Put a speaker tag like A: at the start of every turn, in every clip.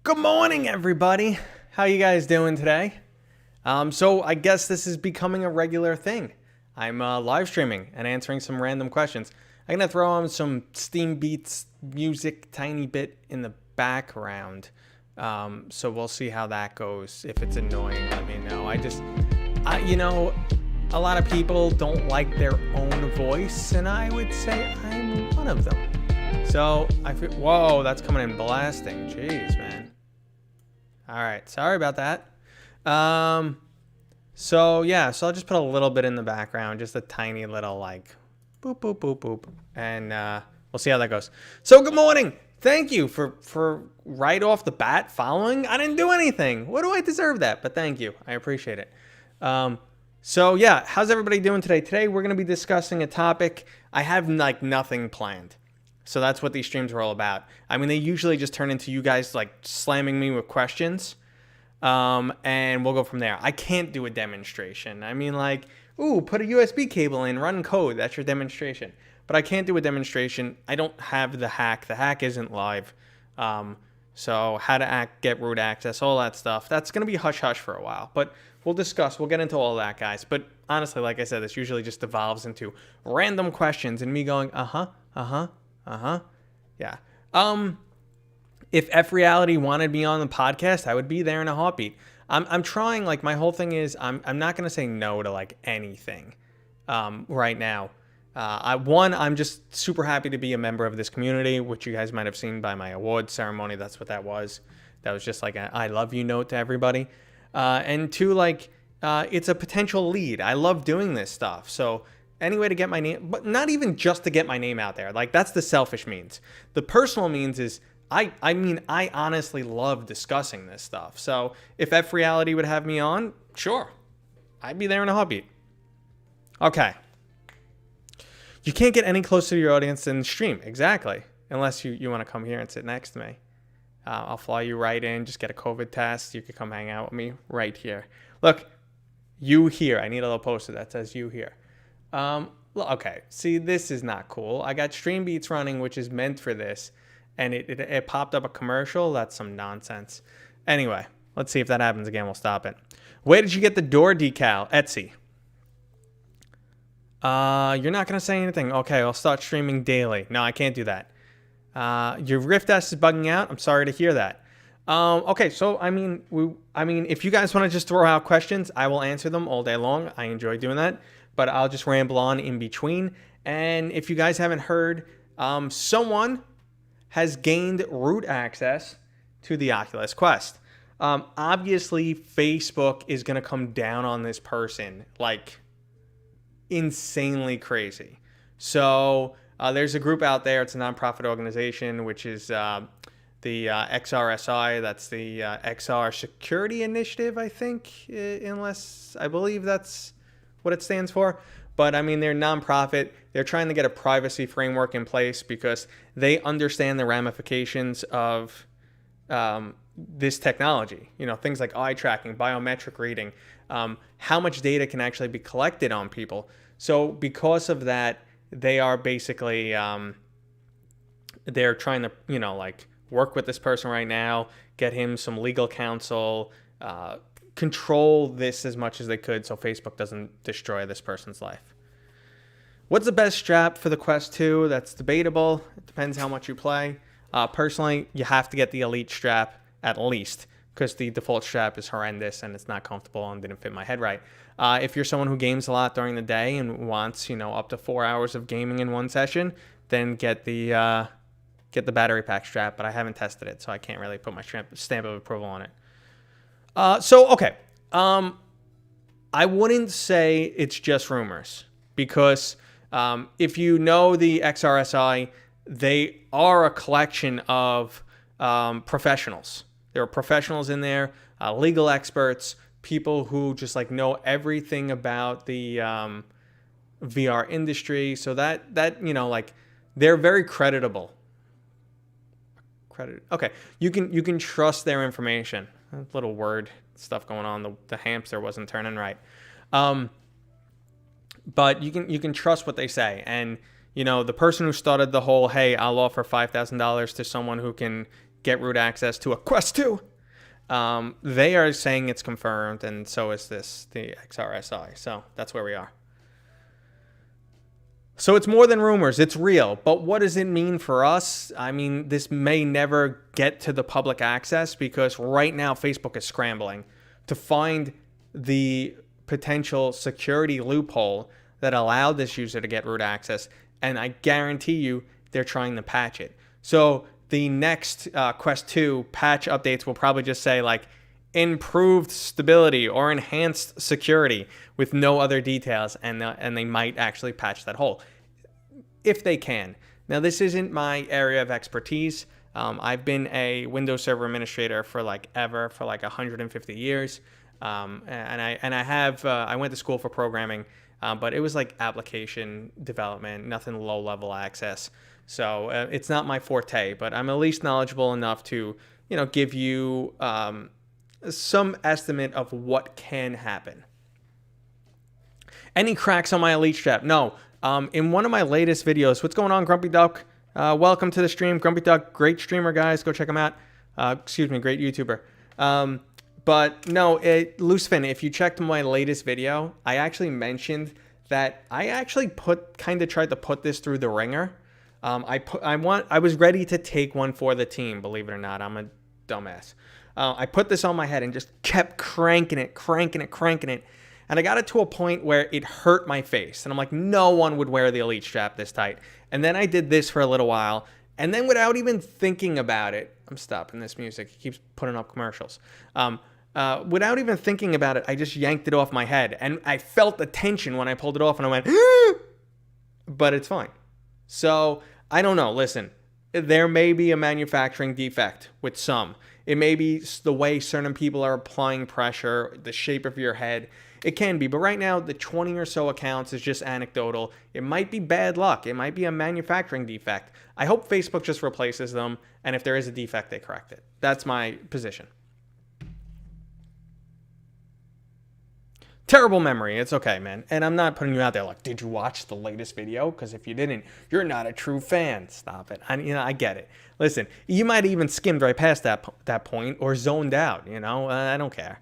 A: Good morning, everybody. How you guys doing today? So I guess this is becoming a regular thing. I'm live streaming and answering some random questions. I'm gonna throw on some Steam Beats music, tiny bit in the background. So we'll see how that goes. If it's annoying, let me know. A lot of people don't like their own voice, and I would say I'm one of them. So I feel, whoa, that's coming in blasting. Jeez, man. All right, sorry about that. So I'll just put a little bit in the background, just a tiny little like boop, boop, boop, boop. And we'll see how that goes. So good morning. Thank you for right off the bat following. I didn't do anything. What do I deserve that? But thank you. I appreciate it. How's everybody doing today? Today we're going to be discussing a topic. I have like nothing planned. So that's what these streams are all about. I mean, they usually just turn into you guys like slamming me with questions. And we'll go from there. I can't do a demonstration. I mean, like, ooh, put a USB cable in, run code. That's your demonstration. But I can't do a demonstration. I don't have the hack. The hack isn't live. So how to get root access, all that stuff. That's going to be hush-hush for a while. But we'll discuss. We'll get into all that, guys. But honestly, like I said, this usually just evolves into random questions and me going, yeah. If F Reality wanted me on the podcast, I would be there in a heartbeat. I'm trying, like, my whole thing is I'm not going to say no to, like, anything right now. I'm just super happy to be a member of this community, which you guys might have seen by my award ceremony. That's what that was. That was just like a I love you note to everybody. And two, like, it's a potential lead. I love doing this stuff. So any way to get my name, but not even just to get my name out there. Like, that's the selfish means. The personal means is I honestly love discussing this stuff. So if F Reality would have me on, sure, I'd be there in a heartbeat. Okay. You can't get any closer to your audience than stream. Exactly. Unless you want to come here and sit next to me. I'll fly you right in. Just get a COVID test. You can come hang out with me right here. Look, you here. I need a little poster that says you here. Okay. See, this is not cool. I got Stream Beats running, which is meant for this. And it popped up a commercial. That's some nonsense. Anyway, let's see if that happens again. We'll stop it. Where did you get the door decal? Etsy. You're not going to say anything. Okay, I'll start streaming daily. No, I can't do that. Your Rift S is bugging out. I'm sorry to hear that. Okay, so I mean, if you guys want to just throw out questions, I will answer them all day long. I enjoy doing that. But I'll just ramble on in between. And if you guys haven't heard, someone has gained root access to the Oculus Quest. Obviously, Facebook is going to come down on this person like insanely crazy. So there's a group out there. It's a nonprofit organization, which is the XRSI. That's the XR Security Initiative, I think, unless I believe that's what it stands for. But I mean, they're nonprofit. They're trying to get a privacy framework in place because they understand the ramifications of this technology. You know, things like eye tracking, biometric reading, how much data can actually be collected on people. So because of that, they are basically, they're trying to, work with this person right now, get him some legal counsel, control this as much as they could so Facebook doesn't destroy this person's life. What's the best strap for the Quest 2? That's debatable. It depends how much you play. Personally, you have to get the Elite strap at least because the default strap is horrendous and it's not comfortable and didn't fit my head right. If you're someone who games a lot during the day and wants, up to 4 hours of gaming in one session, then get the battery pack strap. But I haven't tested it, so I can't really put my stamp of approval on it. Okay. I wouldn't say it's just rumors because if you know the XRSI, they are a collection of professionals. There are professionals in there, legal experts, people who just like know everything about the VR industry. So that they're very creditable. Okay, you can trust their information. A little word stuff going on. The hamster wasn't turning right. But you can trust what they say. And the person who started the whole, hey, I'll offer $5,000 to someone who can get root access to a Quest 2. They are saying it's confirmed, and so is the XRSI. So that's where we are. So it's more than rumors, it's real. But what does it mean for us? I mean, this may never get to the public access because right now Facebook is scrambling to find the potential security loophole that allowed this user to get root access. And I guarantee you they're trying to patch it. So the next Quest 2 patch updates will probably just say like improved stability or enhanced security with no other details, and they might actually patch that hole if they can. Now, this isn't my area of expertise. I've been a Windows Server administrator for like 150 years, and I went to school for programming, but it was like application development, nothing low-level access. So it's not my forte, but I'm at least knowledgeable enough to give you some estimate of what can happen. Any cracks on my Elite Strap? No. In one of my latest videos, what's going on, Grumpy Duck? Welcome to the stream. Grumpy Duck, great streamer, guys. Go check him out. Great YouTuber. But no, Loosefin, if you checked my latest video, I actually mentioned that I actually tried to put this through the ringer. I was ready to take one for the team, believe it or not. I'm a dumbass. I put this on my head and just kept cranking it. And I got it to a point where it hurt my face. And I'm like, no one would wear the Elite Strap this tight. And then I did this for a little while. And then without even thinking about it, I'm stopping this music. It keeps putting up commercials. Without even thinking about it, I just yanked it off my head. And I felt the tension when I pulled it off. And I went, but it's fine. So I don't know. Listen, there may be a manufacturing defect with some. It may be the way certain people are applying pressure, the shape of your head. It can be, but right now the 20 or so accounts is just anecdotal. It might be bad luck. It might be a manufacturing defect. I hope Facebook just replaces them, and if there is a defect, they correct it. That's my position. Terrible memory. It's okay, man. And I'm not putting you out there like, did you watch the latest video? Because if you didn't, you're not a true fan. Stop it. I get it. Listen, you might have even skimmed right past that point or zoned out. I don't care.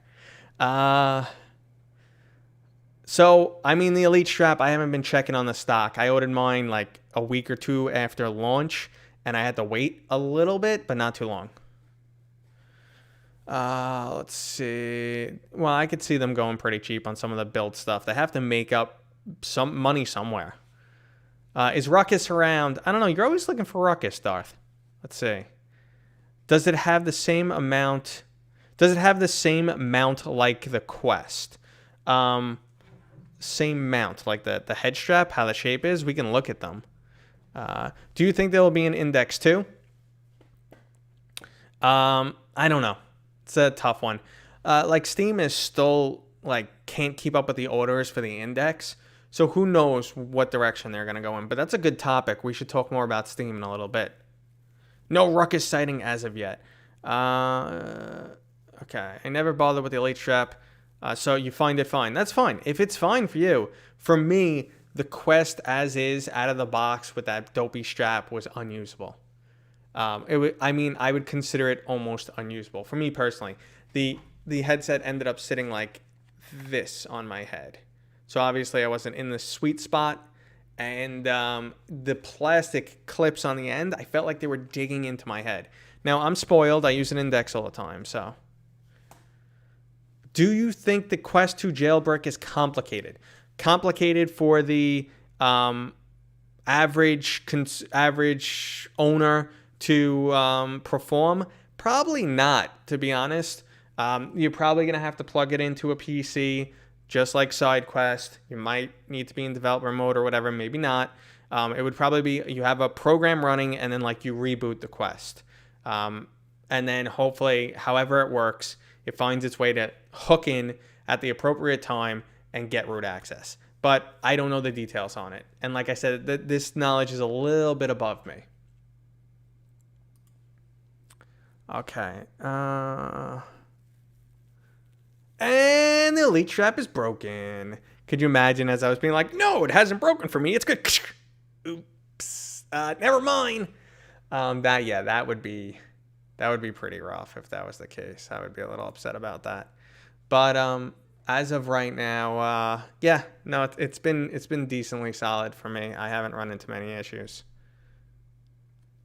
A: So, the Elite Strap, I haven't been checking on the stock. I ordered mine like a week or two after launch, and I had to wait a little bit, but not too long. Let's see. Well, I could see them going pretty cheap on some of the build stuff. They have to make up some money somewhere. Is Ruckus around? I don't know. You're always looking for Ruckus, Darth. Let's see. Does it have the same amount? Does it have the same mount like the Quest? Same mount like the head strap, how the shape is? We can look at them. Do you think there will be an index too? I don't know. It's a tough one. Steam is still can't keep up with the orders for the index. So who knows what direction they're going to go in. But that's a good topic. We should talk more about Steam in a little bit. No Ruckus sighting as of yet. Okay. I never bothered with the Elite Strap. So you find it fine. That's fine. If it's fine for you. For me, the Quest as is out of the box with that dopey strap was unusable. I would consider it almost unusable. For me personally, the headset ended up sitting like this on my head. So obviously I wasn't in the sweet spot. And the plastic clips on the end, I felt like they were digging into my head. Now, I'm spoiled. I use an index all the time, so. Do you think the Quest 2 jailbreak is complicated? Complicated for the average owner to perform? Probably not, to be honest. You're probably going to have to plug it into a PC, just like SideQuest. You might need to be in developer mode or whatever, maybe not. It would probably be you have a program running and then you reboot the Quest. And then hopefully, however it works, it finds its way to hook in at the appropriate time and get root access. But I don't know the details on it. And like I said, this knowledge is a little bit above me. Okay. And the Elite Strap is broken. Could you imagine as I was being like, no, it hasn't broken for me. It's good. Oops. Never mind. That would be That would be pretty rough if that was the case. I would be a little upset about that. But as of right now, yeah, no, it's been decently solid for me. I haven't run into many issues.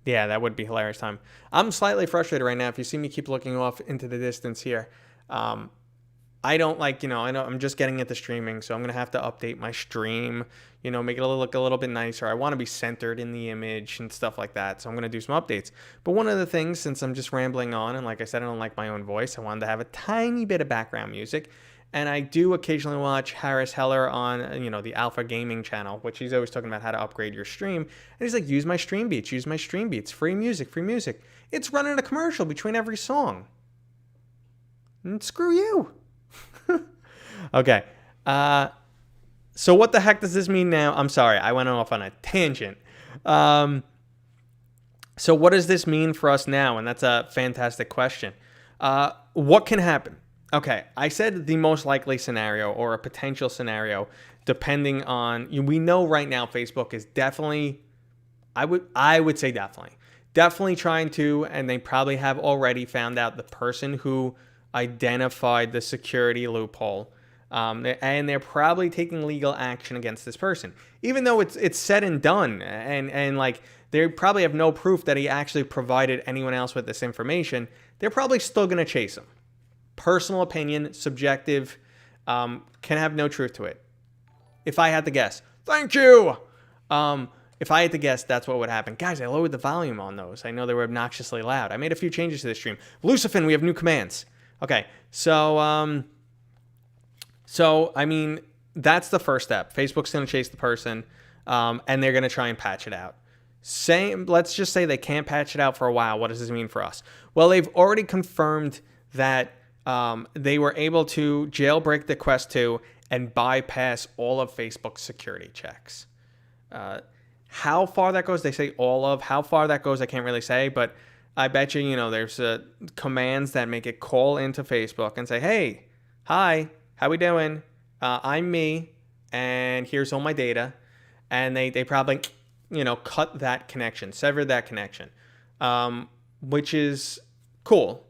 A: Yeah, that would be hilarious time. I'm slightly frustrated right now. If you see me keep looking off into the distance here, I don't like, I know I'm just getting into streaming, so I'm going to have to update my stream, make it look a little bit nicer. I want to be centered in the image and stuff like that, so I'm going to do some updates. But one of the things, since I'm just rambling on, and like I said, I don't like my own voice, I wanted to have a tiny bit of background music. And I do occasionally watch Harris Heller on, the Alpha Gaming channel, which he's always talking about how to upgrade your stream. And he's like, use my stream beats, free music. It's running a commercial between every song. And screw you. Okay. So what the heck does this mean now? I'm sorry, I went off on a tangent. So what does this mean for us now? And that's a fantastic question. What can happen? Okay, I said the most likely scenario or a potential scenario, depending on, we know right now Facebook is definitely, I would say definitely trying to, and they probably have already found out the person who identified the security loophole, and they're probably taking legal action against this person, even though it's said and done, and like they probably have no proof that he actually provided anyone else with this information. They're probably still going to chase him. Personal opinion, subjective, can have no truth to it. If I had to guess, thank you. If I had to guess, that's what would happen. Guys, I lowered the volume on those. I know they were obnoxiously loud. I made a few changes to the stream. Lucifin, we have new commands. Okay, so I mean, that's the first step. Facebook's going to chase the person, and they're going to try and patch it out. Let's just say they can't patch it out for a while. What does this mean for us? Well, they've already confirmed that they were able to jailbreak the Quest 2 and bypass all of Facebook's security checks. How far that goes, they say all of. How far that goes, I can't really say, but I bet you, there's commands that make it call into Facebook and say, hey, hi, how we doing? I'm me, and here's all my data. And they probably, cut that connection, sever that connection, which is cool.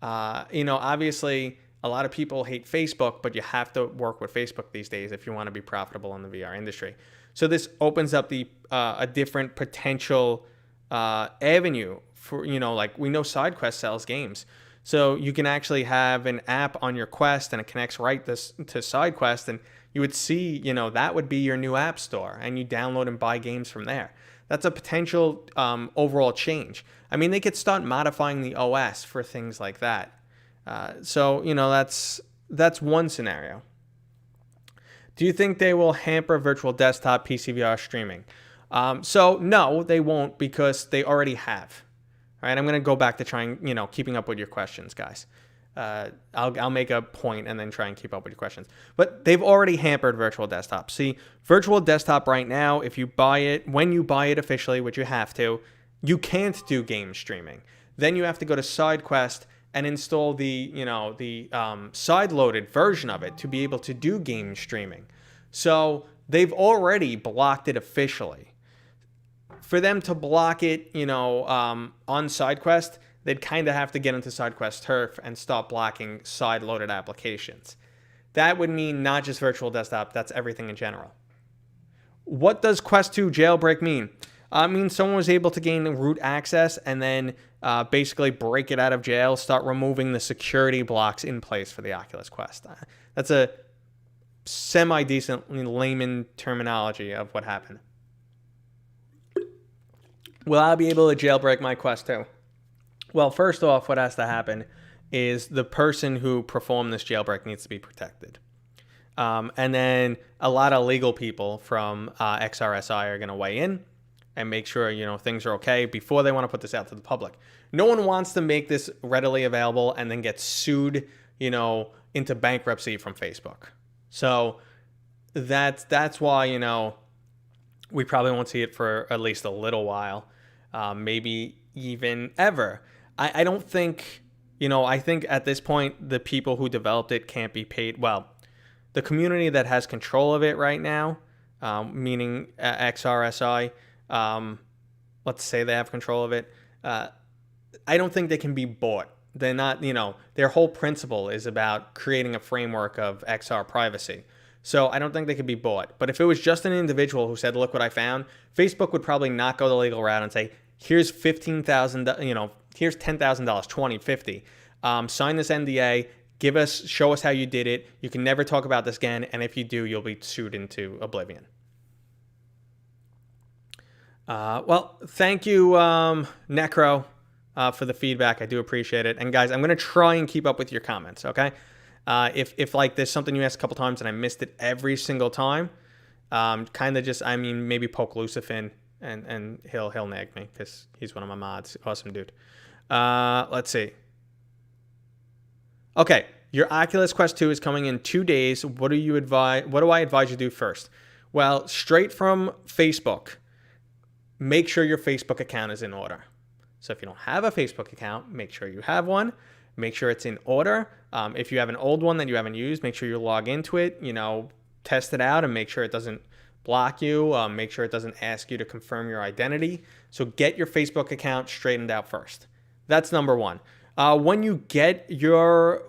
A: Obviously, a lot of people hate Facebook, but you have to work with Facebook these days if you want to be profitable in the VR industry. So this opens up a different potential avenue for, like we know SideQuest sells games. So you can actually have an app on your Quest and it connects right to SideQuest, and you would see, that would be your new app store, and you download and buy games from there. That's a potential overall change. I mean, they could start modifying the OS for things like that. So that's one scenario. Do you think they will hamper virtual desktop PCVR streaming? So no, they won't, because they already have. All right, I'm going to go back to trying, keeping up with your questions, guys. I'll make a point and then try and keep up with your questions. But they've already hampered virtual desktop. See, virtual desktop right now, if you buy it, when you buy it officially, which you have to, you can't do game streaming. Then you have to go to SideQuest and install the side-loaded version of it to be able to do game streaming. So they've already blocked it officially. For them to block it, on SideQuest, they'd kind of have to get into SideQuest turf and stop blocking side-loaded applications. That would mean not just virtual desktop, that's everything in general. What does Quest 2 jailbreak mean? It means someone was able to gain root access and then basically break it out of jail, start removing the security blocks in place for the Oculus Quest. That's a semi-decent layman terminology of what happened. Will I be able to jailbreak my Quest 2? Well, first off, what has to happen is the person who performed this jailbreak needs to be protected. And then a lot of legal people from XRSI are going to weigh in and make sure, things are okay before they want to put this out to the public. No one wants to make this readily available and then get sued, into bankruptcy from Facebook. So that's why, we probably won't see it for at least a little while, maybe even ever. I don't think, I think at this point, the people who developed it can't be paid. Well, the community that has control of it right now, meaning XRSI, let's say they have control of it, I don't think they can be bought. They're not, their whole principle is about creating a framework of XR privacy. So I don't think they could be bought. But if it was just an individual who said, look what I found, Facebook would probably not go the legal route and say, here's $15,000, here's $10,000, 20, 50. Sign this NDA, show us how you did it. You can never talk about this again. And if you do, you'll be sued into oblivion. Well, thank you, Necro, for the feedback. I do appreciate it. And guys, I'm going to try and keep up with your comments, okay? If like there's something you asked a couple times and I missed it every single time, kind of just, maybe poke Lucifin and he'll nag me because he's one of my mods. Awesome dude. Let's see. Okay, your Oculus Quest 2 is coming in 2 days. What do I advise you do first? Well, straight from Facebook, make sure your Facebook account is in order. So if you don't have a Facebook account, make sure you have one. Make sure it's in order. If you have an old one that you haven't used, make sure you log into it, test it out and make sure it doesn't block you. Make sure it doesn't ask you to confirm your identity. So get your Facebook account straightened out first. That's number one. When you get your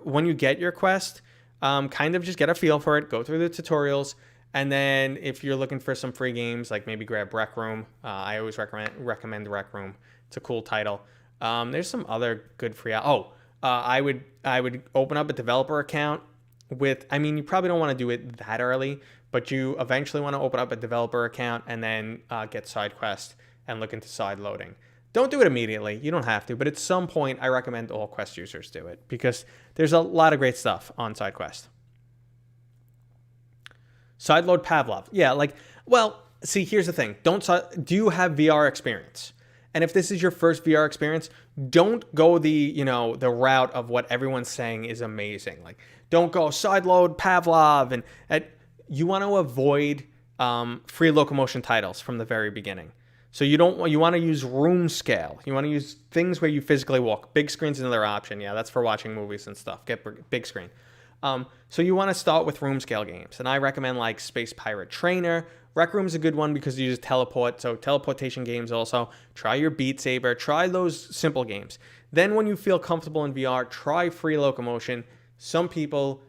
A: Quest, kind of just get a feel for it, go through the tutorials, and then if you're looking for some free games, like maybe grab Rec Room. I always recommend Rec Room. It's a cool title. There's some other good free. I would open up a developer account with. You probably don't want to do it that early, but you eventually want to open up a developer account and then get SideQuest and look into side loading. Don't do it immediately. You don't have to, but at some point, I recommend all Quest users do it because there's a lot of great stuff on SideQuest. Sideload Pavlov. Yeah, see, here's the thing. Do you have VR experience? And if this is your first VR experience, don't go the route of what everyone's saying is amazing. Don't go sideload Pavlov and you want to avoid free locomotion titles from the very beginning. So you want to use room scale. You want to use things where you physically walk. Big screen's another option. Yeah, that's for watching movies and stuff. Get big screen. So you want to start with room scale games. And I recommend Space Pirate Trainer. Rec Room's a good one because you use teleport. So teleportation games also. Try your Beat Saber. Try those simple games. Then when you feel comfortable in VR, try free locomotion. Some people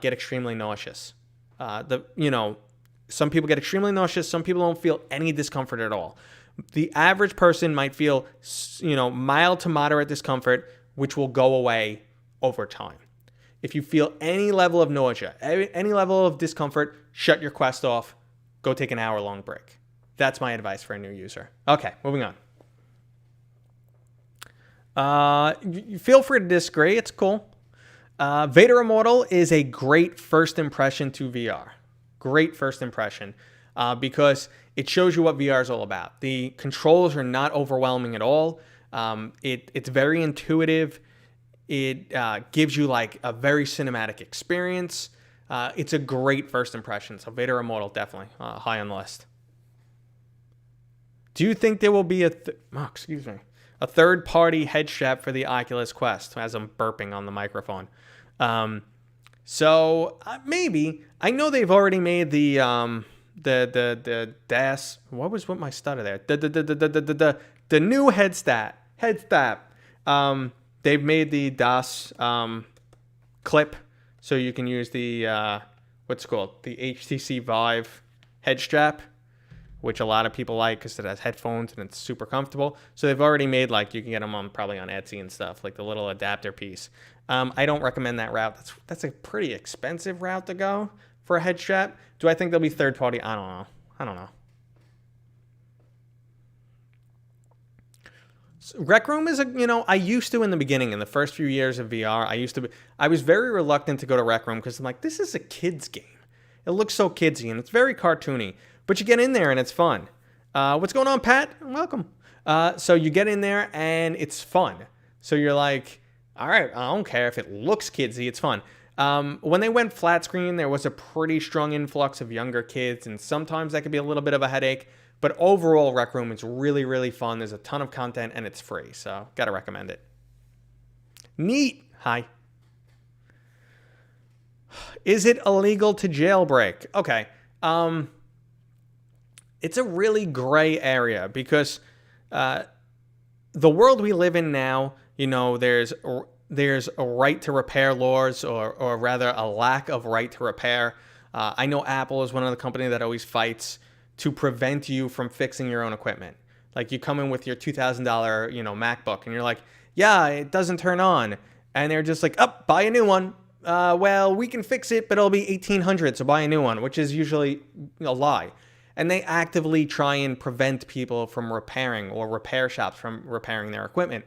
A: get extremely nauseous. Some people get extremely nauseous. Some people don't feel any discomfort at all. The average person might feel, mild to moderate discomfort, which will go away over time. If you feel any level of nausea, any level of discomfort, shut your Quest off. Go take an hour-long break. That's my advice for a new user. Okay, moving on. Feel free to disagree. It's cool. Vader Immortal is a great first impression to VR. Great first impression because it shows you what VR is all about. The controls are not overwhelming at all. It's very intuitive. It gives you a very cinematic experience. It's a great first impression. So Vader Immortal, definitely high on the list. Do you think there will be a third-party head strap for the Oculus Quest? As I'm burping on the microphone. Maybe. I know they've already made the DAS. What was with my stutter there? The new Headstrap. They've made the DAS clip, so you can use the the HTC Vive Headstrap, which a lot of people like because it has headphones and it's super comfortable. So they've already made you can get them probably on Etsy and stuff, the little adapter piece. I don't recommend that route. That's a pretty expensive route to go for a head strap. Do I think they'll be third party? I don't know. Rec Room is I used to in the beginning, in the first few years of VR, I was very reluctant to go to Rec Room because I'm this is a kid's game. It looks so kidsy and it's very cartoony. But you get in there and it's fun. What's going on, Pat? Welcome. So you get in there and it's fun. So you're all right, I don't care if it looks kidsy, it's fun. When they went flat screen, there was a pretty strong influx of younger kids, and sometimes that could be a little bit of a headache. But overall, Rec Room is really, really fun. There's a ton of content, and it's free, so gotta recommend it. Neat. Hi. Is it illegal to jailbreak? Okay. It's a really gray area because the world we live in now, there's a right to repair laws, or rather a lack of right to repair. I know Apple is one of the companies that always fights to prevent you from fixing your own equipment. Like, you come in with your $2,000, MacBook, and you're like, yeah, it doesn't turn on. And they're just like, buy a new one. Well, we can fix it, but it'll be $1,800, so buy a new one, which is usually a lie. And they actively try and prevent people from repairing, or repair shops from repairing their equipment.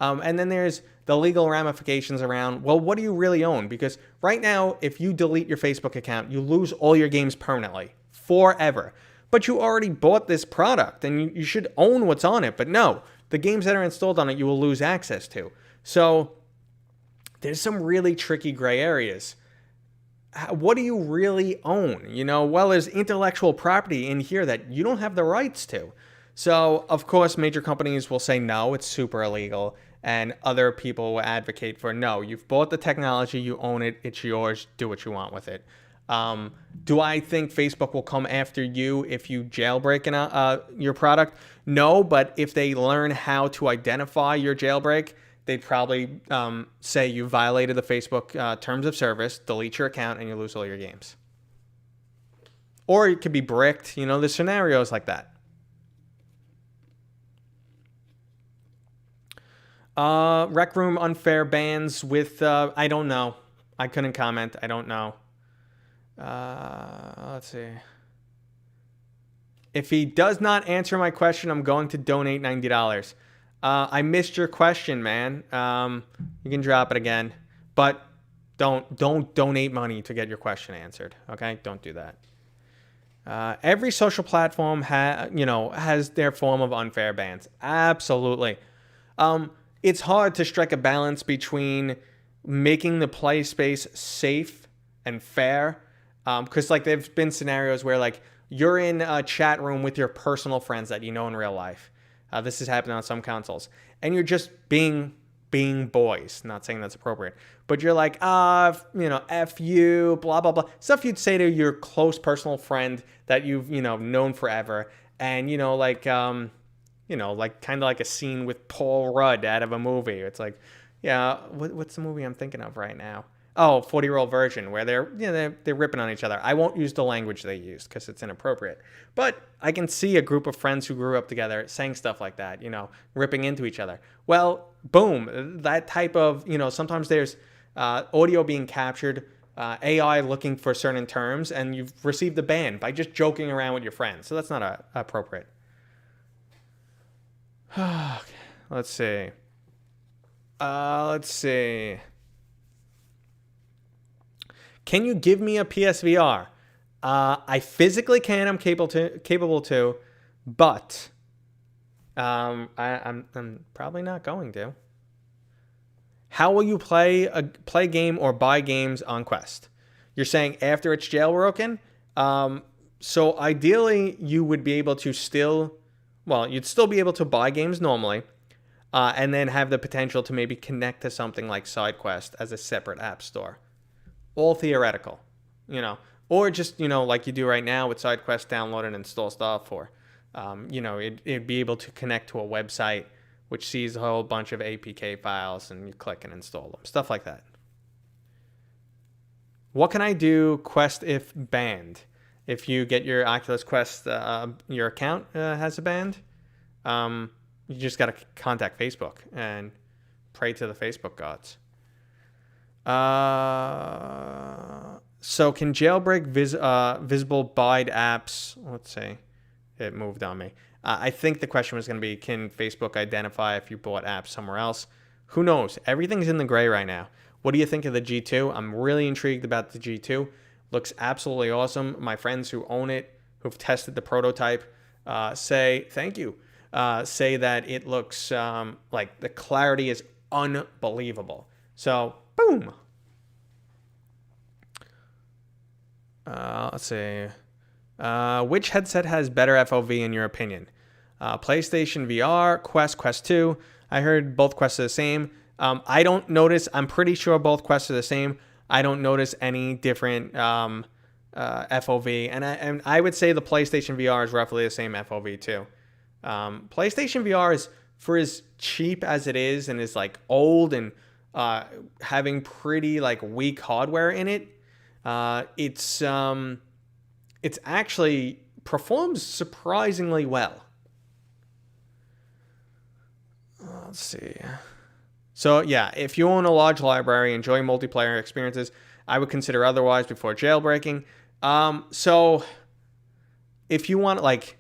A: And then there's the legal ramifications around, well, what do you really own? Because right now, if you delete your Facebook account, you lose all your games permanently, forever. But you already bought this product, and you should own what's on it. But no, the games that are installed on it, you will lose access to. So there's some really tricky gray areas. What do you really own? Well, there's intellectual property in here that you don't have the rights to. So, of course, major companies will say, no, it's super illegal. And other people will advocate for, no, you've bought the technology, you own it, it's yours, do what you want with it. Do I think Facebook will come after you if you jailbreak your product? No, but if they learn how to identify your jailbreak, they'd probably say you violated the Facebook terms of service, delete your account, and you lose all your games. Or it could be bricked. There's scenarios like that. Rec Room unfair bans with, I don't know. I couldn't comment. I don't know. Let's see. If he does not answer my question, I'm going to donate $90. I missed your question, man. You can drop it again, but don't donate money to get your question answered. Okay, don't do that. Every social platform has their form of unfair bans. Absolutely. It's hard to strike a balance between making the play space safe and fair, because there's been scenarios where you're in a chat room with your personal friends that you know in real life. This has happened on some consoles, and you're just being boys. Not saying that's appropriate, but you're like, F you, blah, blah, blah. Stuff you'd say to your close personal friend that you've, known forever. And, kind of like a scene with Paul Rudd out of a movie. It's like, yeah, what's the movie I'm thinking of right now? Oh, 40-Year-Old Virgin, where they're ripping on each other. I won't use the language they use because it's inappropriate. But I can see a group of friends who grew up together saying stuff like that, ripping into each other. Well, boom, that type of, sometimes there's audio being captured, AI looking for certain terms, and you've received a ban by just joking around with your friends. So that's not appropriate. Let's see. Can you give me a PSVR? I physically can. I'm capable to, but I'm probably not going to. How will you play game or buy games on Quest? You're saying after it's jailbroken. So ideally, you would be able to you'd still be able to buy games normally, and then have the potential to maybe connect to something like SideQuest as a separate app store. All theoretical, or just, like you do right now with SideQuest, download and install stuff, or, it'd be able to connect to a website which sees a whole bunch of APK files and you click and install them, stuff like that. What can I do Quest if banned? If you get your Oculus Quest, your account has a banned, you just got to contact Facebook and pray to the Facebook gods. So can jailbreak visible bide apps? Let's see. It moved on me. I think the question was going to be, can Facebook identify if you bought apps somewhere else? Who knows? Everything's in the gray right now. What do you think of the G2? I'm really intrigued about the G2. Looks absolutely awesome. My friends who own it, who've tested the prototype, say thank you. Say that it looks like the clarity is unbelievable. So, boom. Let's see. Which headset has better FOV in your opinion? PlayStation VR, Quest 2. I heard both Quests are the same. I don't notice. I'm pretty sure both Quests are the same. I don't notice any different FOV. And I would say the PlayStation VR is roughly the same FOV too. PlayStation VR is for as cheap as it is and is like old and having pretty like weak hardware in it, it's actually performs surprisingly well. Let's see. So yeah, if you own a large library, enjoy multiplayer experiences, I would consider otherwise before jailbreaking. So if you want like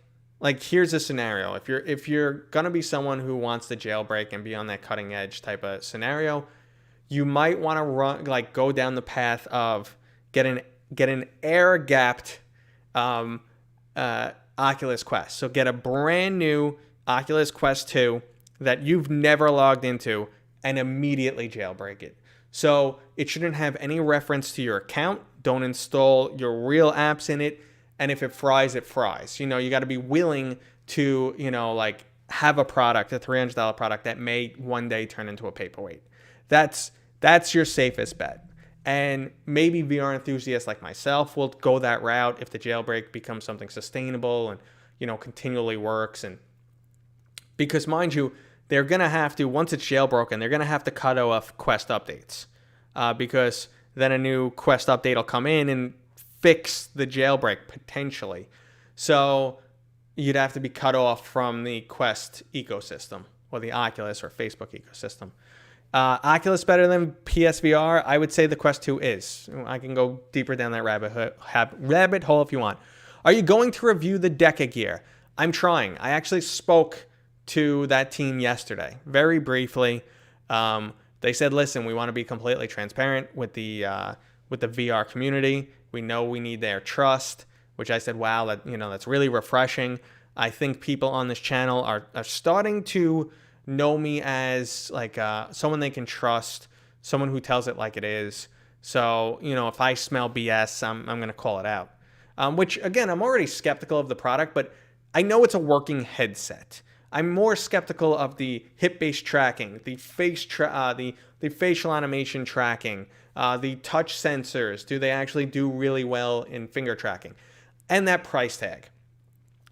A: here's a scenario. If you're gonna be someone who wants to jailbreak and be on that cutting edge type of scenario, you might want to go down the path of get an air gapped Oculus Quest. So get a brand new Oculus Quest 2 that you've never logged into and immediately jailbreak it. So it shouldn't have any reference to your account. Don't install your real apps in it. And if it fries, it fries. You got to be willing to, have a product, a $300 product that may one day turn into a paperweight. That's your safest bet. And maybe VR enthusiasts like myself will go that route if the jailbreak becomes something sustainable and, continually works. And because mind you, they're going to have to, once it's jailbroken, they're going to have to cut off Quest updates because then a new Quest update will come in and fix the jailbreak potentially. So you'd have to be cut off from the Quest ecosystem or the Oculus or Facebook ecosystem. Oculus better than PSVR? I would say the Quest 2 is. I can go deeper down that rabbit hole if you want. Are you going to review the Deca Gear? I'm trying. I actually spoke to that team yesterday, very briefly. They said, listen, we want to be completely transparent with the VR community. We know we need their trust, which I said, wow, that's really refreshing. I think people on this channel are starting to know me as like someone they can trust, someone who tells it like it is. So, if I smell BS, I'm going to call it out. Which, again, I'm already skeptical of the product, but I know it's a working headset. I'm more skeptical of the hip-based tracking, the the facial animation tracking, the touch sensors. Do they actually do really well in finger tracking? And that price tag.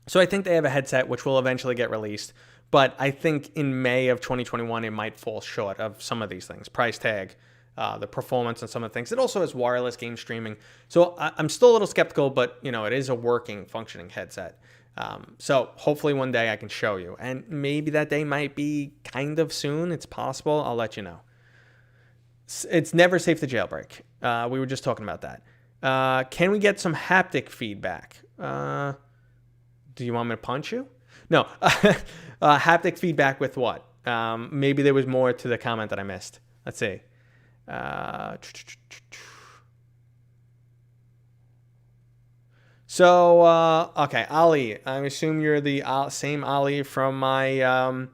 A: So I think they have a headset which will eventually get released, but I think in May of 2021 it might fall short of some of these things. Price tag, the performance on some of the things. It also has wireless game streaming. So I'm still a little skeptical, but it is a working, functioning headset. So hopefully one day I can show you, and maybe that day might be kind of soon. It's possible. I'll let you know. It's never safe to jailbreak. We were just talking about that. Can we get some haptic feedback? Do you want me to punch you? No. Haptic feedback with what? Maybe there was more to the comment that I missed. Let's see. So, okay, Ali. I assume you're the same Ali from my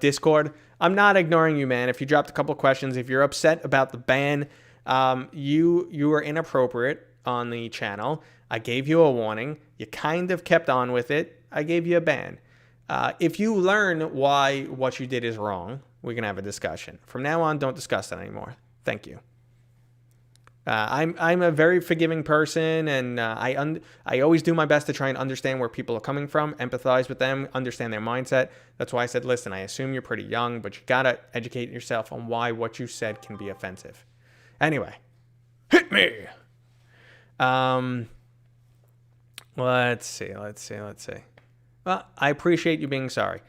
A: Discord. I'm not ignoring you, man. If you dropped a couple questions, if you're upset about the ban, you were inappropriate on the channel. I gave you a warning. You kind of kept on with it. I gave you a ban. If you learn why what you did is wrong, we can have a discussion. From now on, don't discuss that anymore. Thank you. I'm a very forgiving person, and I always do my best to try and understand where people are coming from, empathize with them, understand their mindset. That's why I said, listen, I assume you're pretty young, but you gotta educate yourself on why what you said can be offensive. Anyway, hit me. Let's see. Well, I appreciate you being sorry.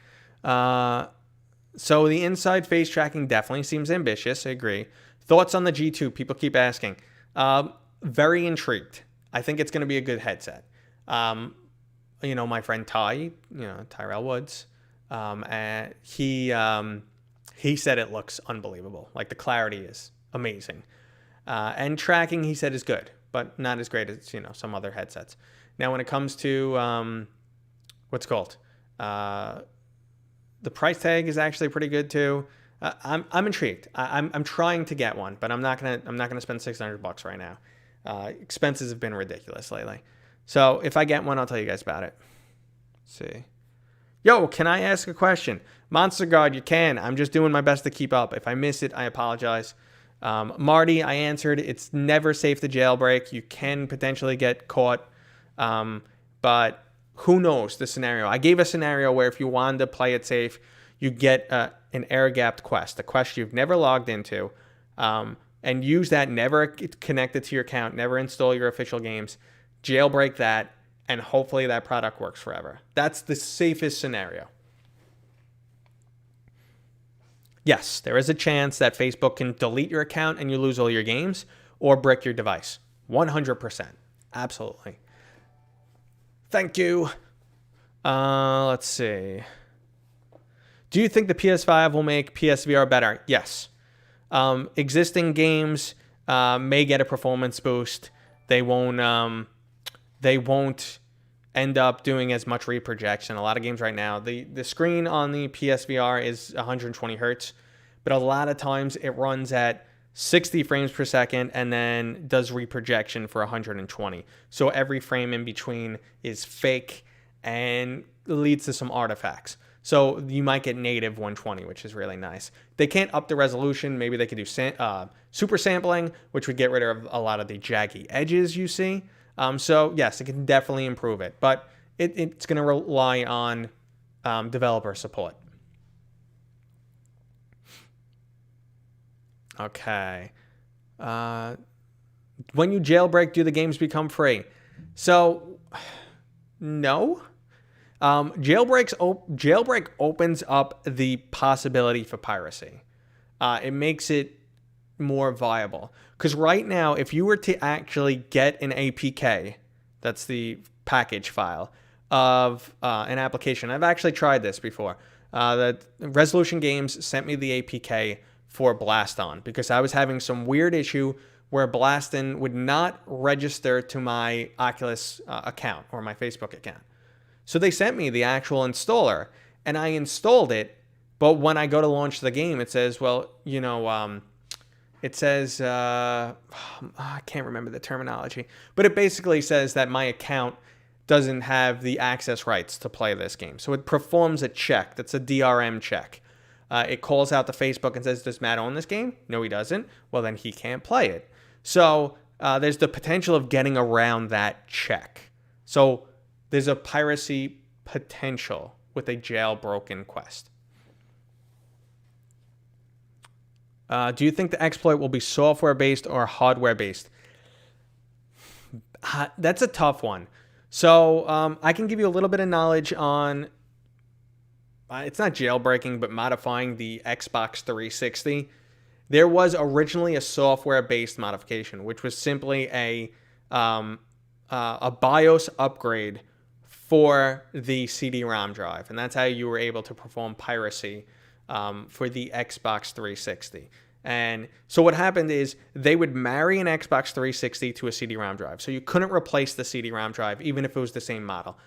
A: So the inside face tracking definitely seems ambitious. I agree. Thoughts on the G2? People keep asking. Very intrigued. I think it's going to be a good headset. My friend Ty, Tyrell Woods, and he said it looks unbelievable. Like the clarity is amazing. And tracking, he said, is good, but not as great as, some other headsets. Now, when it comes to, the price tag is actually pretty good too. I'm intrigued. I'm trying to get one, but I'm not gonna spend $600 right now. Expenses have been ridiculous lately. So if I get one, I'll tell you guys about it. Let's see. Yo, can I ask a question? Monster God, you can. I'm just doing my best to keep up. If I miss it, I apologize. Marty, I answered. It's never safe to jailbreak. You can potentially get caught, but who knows the scenario. I gave a scenario where if you wanted to play it safe, you get an air-gapped Quest, a Quest you've never logged into, and use that, never connect it to your account, never install your official games, jailbreak that, and hopefully that product works forever. That's the safest scenario. Yes, there is a chance that Facebook can delete your account and you lose all your games or brick your device. 100%. Absolutely. Thank you. Let's see. Do you think the PS5 will make PSVR better? Yes. Existing games may get a performance boost. They won't end up doing as much reprojection. A lot of games right now, the screen on the PSVR is 120 hertz, but a lot of times it runs at 60 frames per second and then does reprojection for 120. So every frame in between is fake and leads to some artifacts. So you might get native 120, which is really nice. They can't up the resolution. Maybe they could do super sampling, which would get rid of a lot of the jaggy edges you see. So yes, it can definitely improve it, but it's going to rely on developer support. Okay. When you jailbreak, do the games become free? So, no. Jailbreak opens up the possibility for piracy. It makes it more viable. Because right now, if you were to actually get an APK, that's the package file, of an application, I've actually tried this before. The Resolution Games sent me the APK for Blaston because I was having some weird issue where Blaston would not register to my Oculus account or my Facebook account. So they sent me the actual installer, and I installed it, but when I go to launch the game, it says, well, it says, I can't remember the terminology, but it basically says that my account doesn't have the access rights to play this game. So it performs a check. That's a DRM check. It calls out to Facebook and says, does Matt own this game? No, he doesn't. Well, then he can't play it. So there's the potential of getting around that check. So there's a piracy potential with a jailbroken Quest. Do you think the exploit will be software-based or hardware-based? That's a tough one. So I can give you a little bit of knowledge on, it's not jailbreaking, but modifying the Xbox 360. There was originally a software-based modification, which was simply a BIOS upgrade for the CD-ROM drive. And that's how you were able to perform piracy for the Xbox 360. And so what happened is they would marry an Xbox 360 to a CD-ROM drive. So you couldn't replace the CD-ROM drive, even if it was the same model.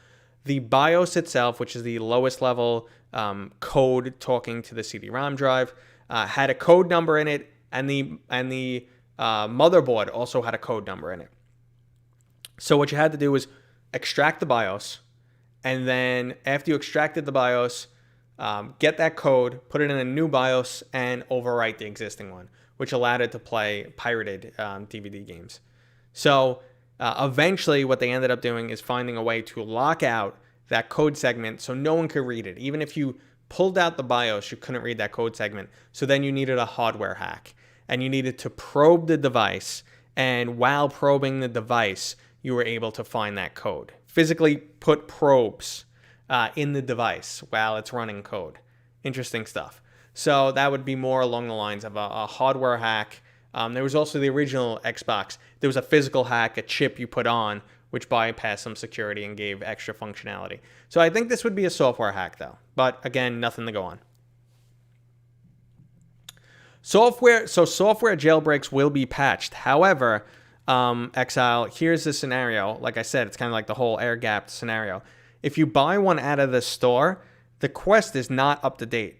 A: The BIOS itself, which is the lowest level code talking to the CD-ROM drive, had a code number in it, and the motherboard also had a code number in it. So what you had to do was extract the BIOS, and then after you extracted the BIOS, get that code, put it in a new BIOS, and overwrite the existing one, which allowed it to play pirated DVD games. So eventually what they ended up doing is finding a way to lock out that code segment so no one could read it. Even if you pulled out the BIOS, you couldn't read that code segment. So then you needed a hardware hack, and you needed to probe the device, and while probing the device, you were able to find that code. Physically put probes in the device while it's running code. Interesting stuff. So that would be more along the lines of a hardware hack. There was also the original Xbox. There was a physical hack, a chip you put on, which bypassed some security and gave extra functionality. So I think this would be a software hack, though. But again, nothing to go on. Software jailbreaks will be patched. However, Exile, here's the scenario. Like I said, it's kind of like the whole air-gapped scenario. If you buy one out of the store, the Quest is not up to date.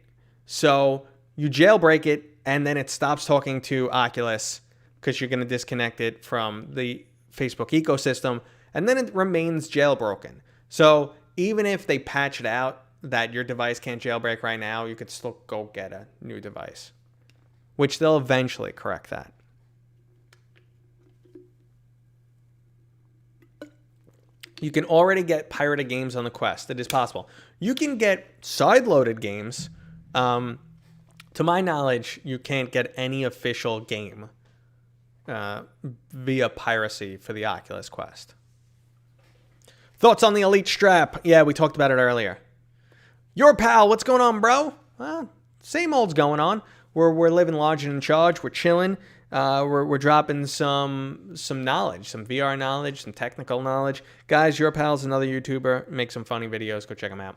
A: So you jailbreak it, and then it stops talking to Oculus because you're going to disconnect it from the Facebook ecosystem, and then it remains jailbroken. So even if they patch it out that your device can't jailbreak right now, you could still go get a new device, which they'll eventually correct that. You can already get pirated games on the Quest. It is possible. You can get side-loaded games. To my knowledge, you can't get any official game via piracy for the Oculus Quest. Thoughts on the Elite Strap? Yeah, we talked about it earlier. Your pal, what's going on, bro? Well, same old's going on. We're living large and in charge. We're chilling. We're dropping some knowledge, some VR knowledge, some technical knowledge. Guys, Your Pal's another YouTuber. Make some funny videos. Go check him out.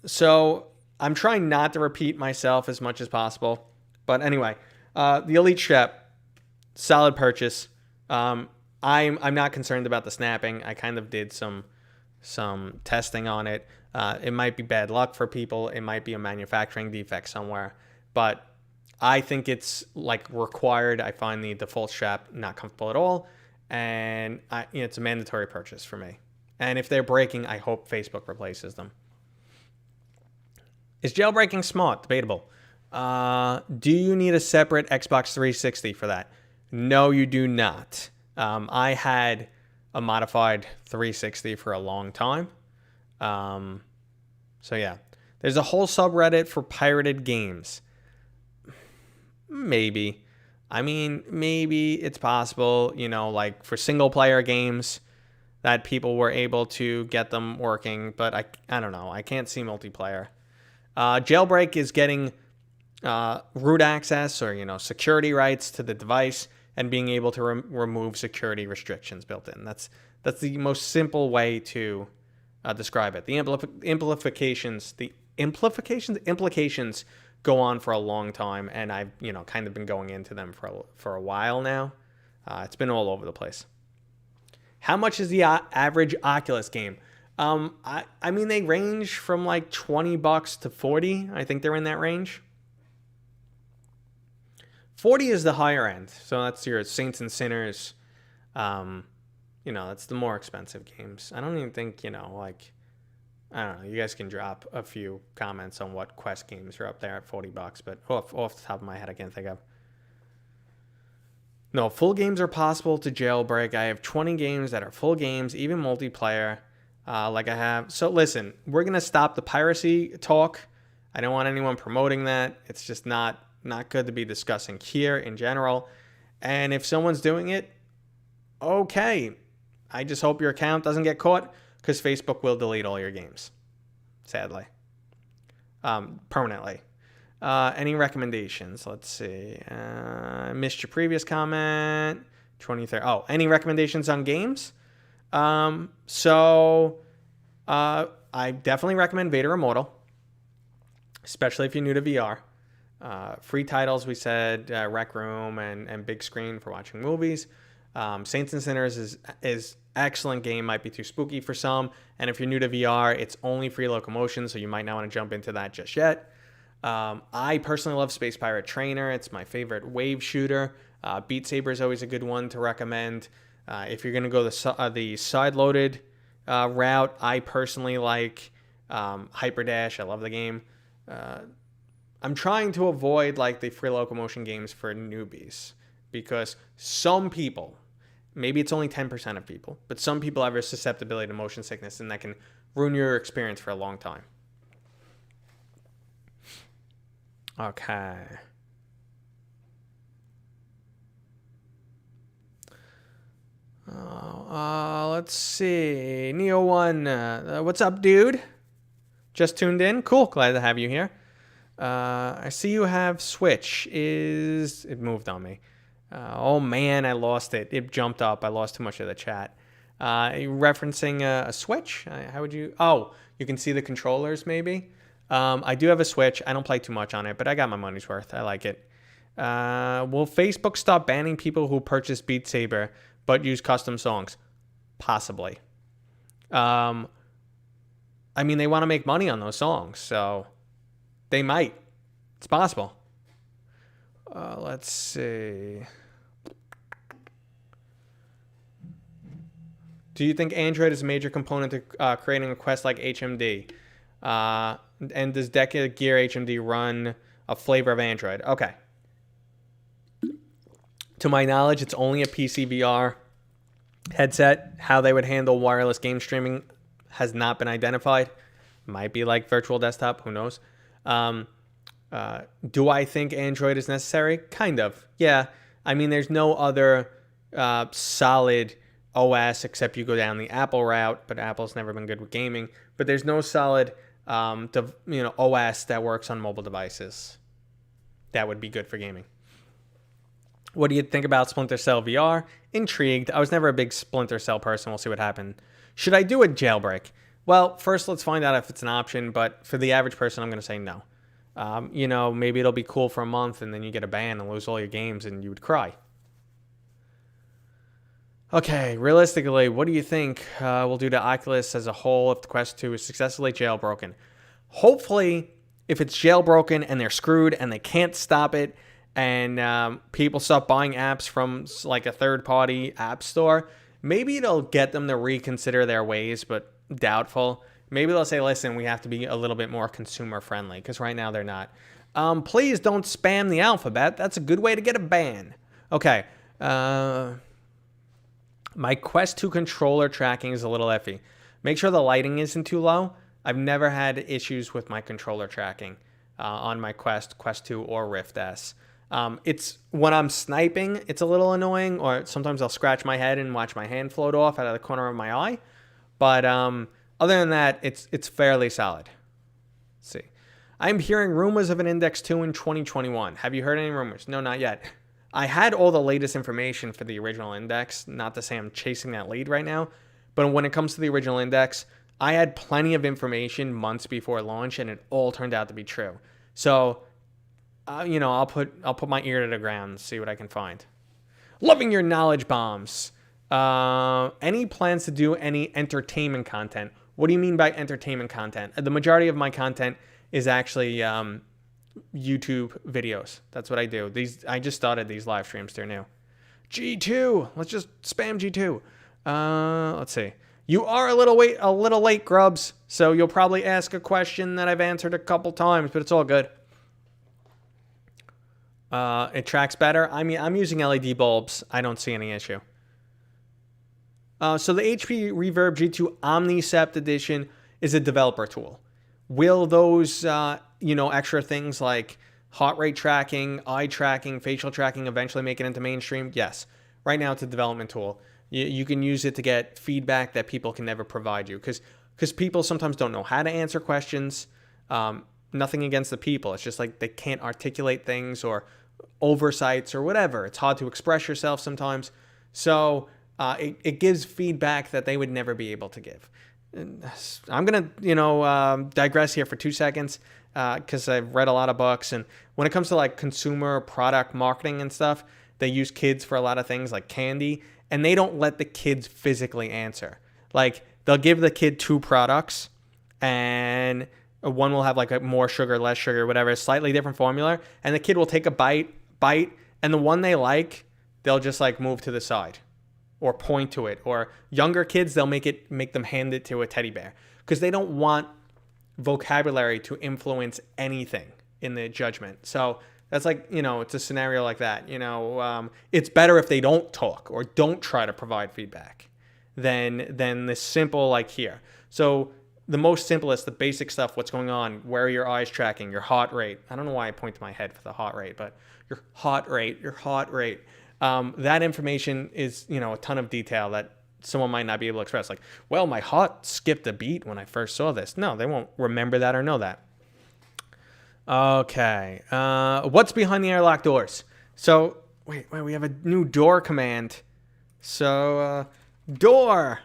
A: So I'm trying not to repeat myself as much as possible. But anyway, the Elite Strap, solid purchase. I'm not concerned about the snapping. I kind of did some testing on it. It might be bad luck for people. It might be a manufacturing defect somewhere. But I think it's like required. I find the default strap not comfortable at all. And it's a mandatory purchase for me. And if they're breaking, I hope Facebook replaces them. Is jailbreaking smart? Debatable. Do you need a separate Xbox 360 for that? No, you do not. I had a modified 360 for a long time. So yeah, there's a whole subreddit for pirated games. Maybe. I mean, maybe it's possible, like for single player games that people were able to get them working, but I don't know. I can't see multiplayer. Jailbreak is getting root access or, security rights to the device and being able to remove security restrictions built in. That's the most simple way to describe it. The implications go on for a long time, and I've kind of been going into them for a while now. It's been all over the place. How much is the average Oculus game? I mean, they range from like $20 to $40. I think they're in that range. 40 is the higher end, so that's your Saints and Sinners. That's the more expensive games. I don't even think, I don't know. You guys can drop a few comments on what Quest games are up there at $40, but off the top of my head, I can't think of. No, full games are possible to jailbreak. I have 20 games that are full games, even multiplayer, like I have. So listen, we're going to stop the piracy talk. I don't want anyone promoting that. It's just not good to be discussing here in general. And if someone's doing it, okay. I just hope your account doesn't get caught, because Facebook will delete all your games, sadly, permanently. Any recommendations? Let's see. I missed your previous comment. 23. Oh, any recommendations on games? I definitely recommend Vader Immortal, especially if you're new to VR. Free titles, we said, Rec Room and Big Screen for watching movies. Saints and Sinners is excellent game. Might be too spooky for some, and if you're new to VR, it's only free locomotion, so you might not want to jump into that just yet. I personally love Space Pirate Trainer. It's my favorite wave shooter. Beat Saber is always a good one to recommend. If you're going to go the side-loaded route, I personally like Hyper Dash. I love the game. I'm trying to avoid like the free locomotion games for newbies, because some people, maybe it's only 10% of people, but some people have a susceptibility to motion sickness, and that can ruin your experience for a long time. Okay. Let's see. Neo1, what's up, dude? Just tuned in? Cool. Glad to have you here. I see you have Switch. It moved on me. Oh man, I lost it. It jumped up. I lost too much of the chat. Are you referencing a Switch? How would you? Oh, you can see the controllers maybe. I do have a Switch. I don't play too much on it, but I got my money's worth. I like it. Will Facebook stop banning people who purchase Beat Saber but use custom songs? Possibly. I mean, they want to make money on those songs, so they might. It's possible. Let's see. Do you think Android is a major component to creating a Quest like HMD? And does Deca Gear HMD run a flavor of Android? Okay. To my knowledge, it's only a PC VR. headset, how they would handle wireless game streaming has not been identified. Might be like virtual desktop, who knows. Do I think Android is necessary? Kind of, yeah. I mean, there's no other solid OS except you go down the Apple route, but Apple's never been good with gaming. But there's no solid OS that works on mobile devices that would be good for gaming. What do you think about Splinter Cell VR? Intrigued. I was never a big Splinter Cell person. We'll see what happens. Should I do a jailbreak? Well, first let's find out if it's an option, but for the average person, I'm going to say no. Maybe it'll be cool for a month and then you get a ban and lose all your games and you would cry. Okay, realistically, what do you think we'll do to Oculus as a whole if the Quest 2 is successfully jailbroken? Hopefully, if it's jailbroken and they're screwed and they can't stop it and people stop buying apps from like a third-party app store, maybe it'll get them to reconsider their ways, but doubtful. Maybe they'll say, listen, we have to be a little bit more consumer-friendly, because right now they're not. Please don't spam the alphabet. That's a good way to get a ban. Okay. My Quest 2 controller tracking is a little iffy. Make sure the lighting isn't too low. I've never had issues with my controller tracking on my Quest 2, or Rift S. It's when I'm sniping, it's a little annoying, or sometimes I'll scratch my head and watch my hand float off out of the corner of my eye. But other than that, it's fairly solid. Let's see. I'm hearing rumors of an Index 2 in 2021. Have you heard any rumors? No, not yet. I had all the latest information for the original Index. Not to say I'm chasing that lead right now, but when it comes to the original Index, I had plenty of information months before launch, and it all turned out to be true. So, I'll put my ear to the ground and see what I can find. Loving your knowledge bombs. Any plans to do any entertainment content? What do you mean by entertainment content? The majority of my content is actually YouTube videos. That's what I do. I just started these live streams. They're new. G2. Let's just spam G2. Let's see. You are a little late, Grubs. So you'll probably ask a question that I've answered a couple times, but it's all good. It tracks better. I mean, I'm using LED bulbs. I don't see any issue. So the HP Reverb G2 Omnicept Edition is a developer tool. Will those, extra things like heart rate tracking, eye tracking, facial tracking eventually make it into mainstream? Yes. Right now it's a development tool. You can use it to get feedback that people can never provide you, because people sometimes don't know how to answer questions. Nothing against the people. It's just like they can't articulate things, or oversights or whatever. It's hard to express yourself sometimes. So it gives feedback that they would never be able to give. I'm going to, digress here for 2 seconds because I've read a lot of books. And when it comes to like consumer product marketing and stuff, they use kids for a lot of things like candy, and they don't let the kids physically answer. Like they'll give the kid 2 products, and one will have like a more sugar, less sugar, whatever, slightly different formula. And the kid will take a bite, and the one they like, they'll just like move to the side or point to it. Or younger kids, they'll make them hand it to a teddy bear, because they don't want vocabulary to influence anything in the judgment. So that's like, it's a scenario like that. It's better if they don't talk or don't try to provide feedback than the simple like here. So the most simplest, the basic stuff, what's going on, where are your eyes tracking, your heart rate. I don't know why I point to my head for the heart rate, but your heart rate. That information is, a ton of detail that someone might not be able to express. Like, well, my heart skipped a beat when I first saw this. No, they won't remember that or know that. Okay. What's behind the airlock doors? So, wait, we have a new door command. So, door.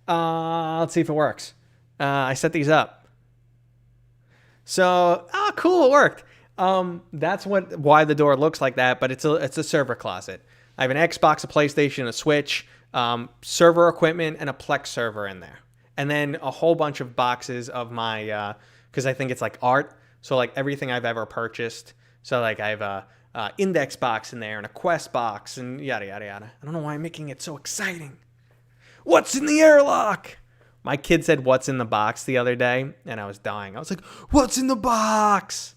A: Let's see if it works. I set these up. So, cool, it worked. That's why the door looks like that, but it's a server closet. I have an Xbox, a PlayStation, a Switch, server equipment, and a Plex server in there. And then a whole bunch of boxes of my, because I think it's like art. So like everything I've ever purchased. So like I have a Index box in there and a Quest box and yada, yada, yada. I don't know why I'm making it so exciting. What's in the airlock? My kid said, what's in the box the other day? And I was dying. I was like, what's in the box?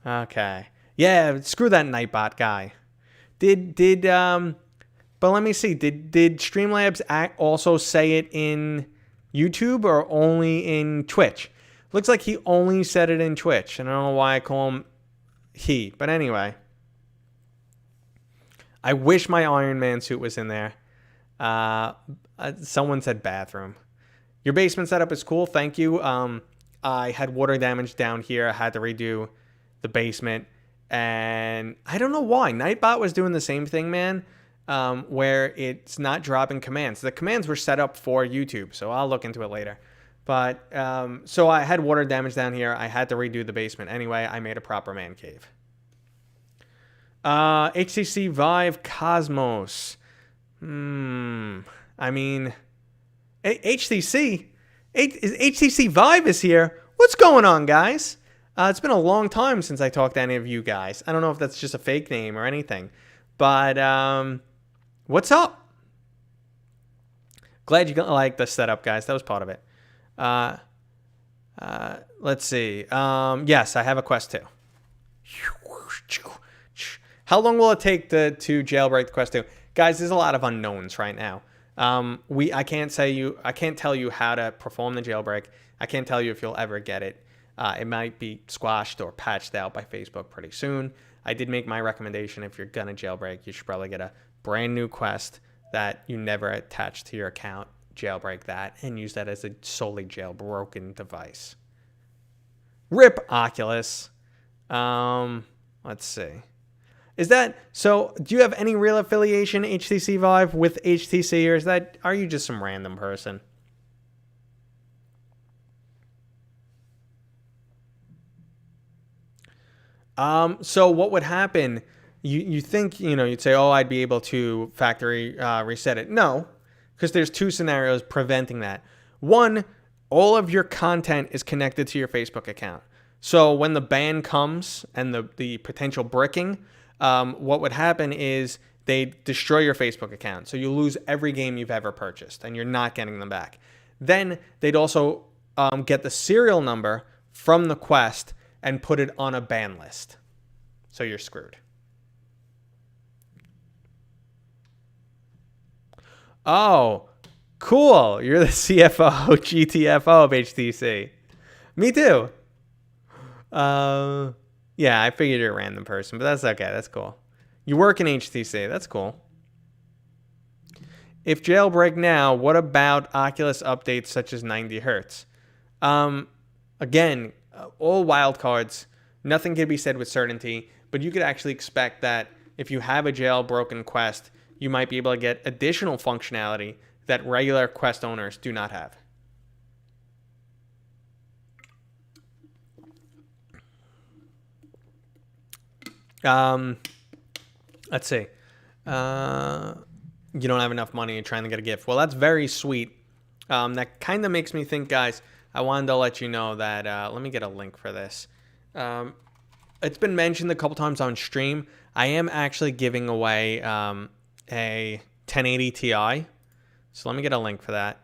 A: Okay. Yeah, screw that Nightbot guy. Did But let me see. Did Streamlabs also say it in YouTube or only in Twitch? Looks like he only said it in Twitch. And I don't know why I call him he. But anyway. I wish my Iron Man suit was in there. Someone said bathroom. Your basement setup is cool. Thank you. I had water damage down here. I had to redo the basement. And I don't know why. Nightbot was doing the same thing, man. Where it's not dropping commands. The commands were set up for YouTube, so I'll look into it later. But so I had water damage down here. I had to redo the basement. Anyway, I made a proper man cave. HTC Vive Cosmos. I mean, HTC Vive is here. What's going on, guys? It's been a long time since I talked to any of you guys. I don't know if that's just a fake name or anything. But what's up? Glad you like the setup, guys. That was part of it. Let's see. Yes, I have a Quest 2. How long will it take to jailbreak the Quest 2? Guys, there's a lot of unknowns right now. I can't tell you how to perform the jailbreak. I can't tell you if you'll ever get it. It might be squashed or patched out by Facebook pretty soon. I did make my recommendation. If you're gonna jailbreak, you should probably get a brand new Quest that you never attach to your account, jailbreak that, and use that as a solely jailbroken device. RIP Oculus. Let's see. Is that so? Do you have any real affiliation, HTC Vive, with HTC, or are you just some random person? So what would happen? You think, you'd say, oh, I'd be able to factory reset it. No, because there's two scenarios preventing that. One, all of your content is connected to your Facebook account. So when the ban comes and the potential bricking, what would happen is they destroy your Facebook account. So you lose every game you've ever purchased and you're not getting them back. Then they'd also get the serial number from the Quest and put it on a ban list. So you're screwed. Oh, cool. You're the CFO, GTFO of HTC. Me too. Yeah, I figured you're a random person, but that's okay. That's cool. You work in HTC. That's cool. If jailbreak now, what about Oculus updates such as 90 Hertz? Again, all wildcards. Nothing can be said with certainty, but you could actually expect that if you have a jailbroken Quest, you might be able to get additional functionality that regular Quest owners do not have. Let's see. You don't have enough money, you're trying to get a gift. Well, that's very sweet. That kind of makes me think, guys, I wanted to let you know that, let me get a link for this. It's been mentioned a couple times on stream. I am actually giving away a 1080 Ti. So let me get a link for that.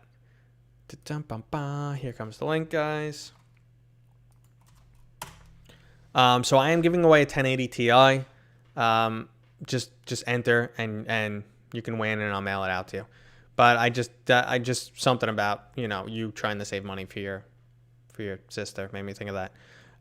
A: Here comes the link, guys. So I am giving away a 1080 Ti. Just enter and you can win and I'll mail it out to you. But I just something about, you trying to save money for your sister made me think of that.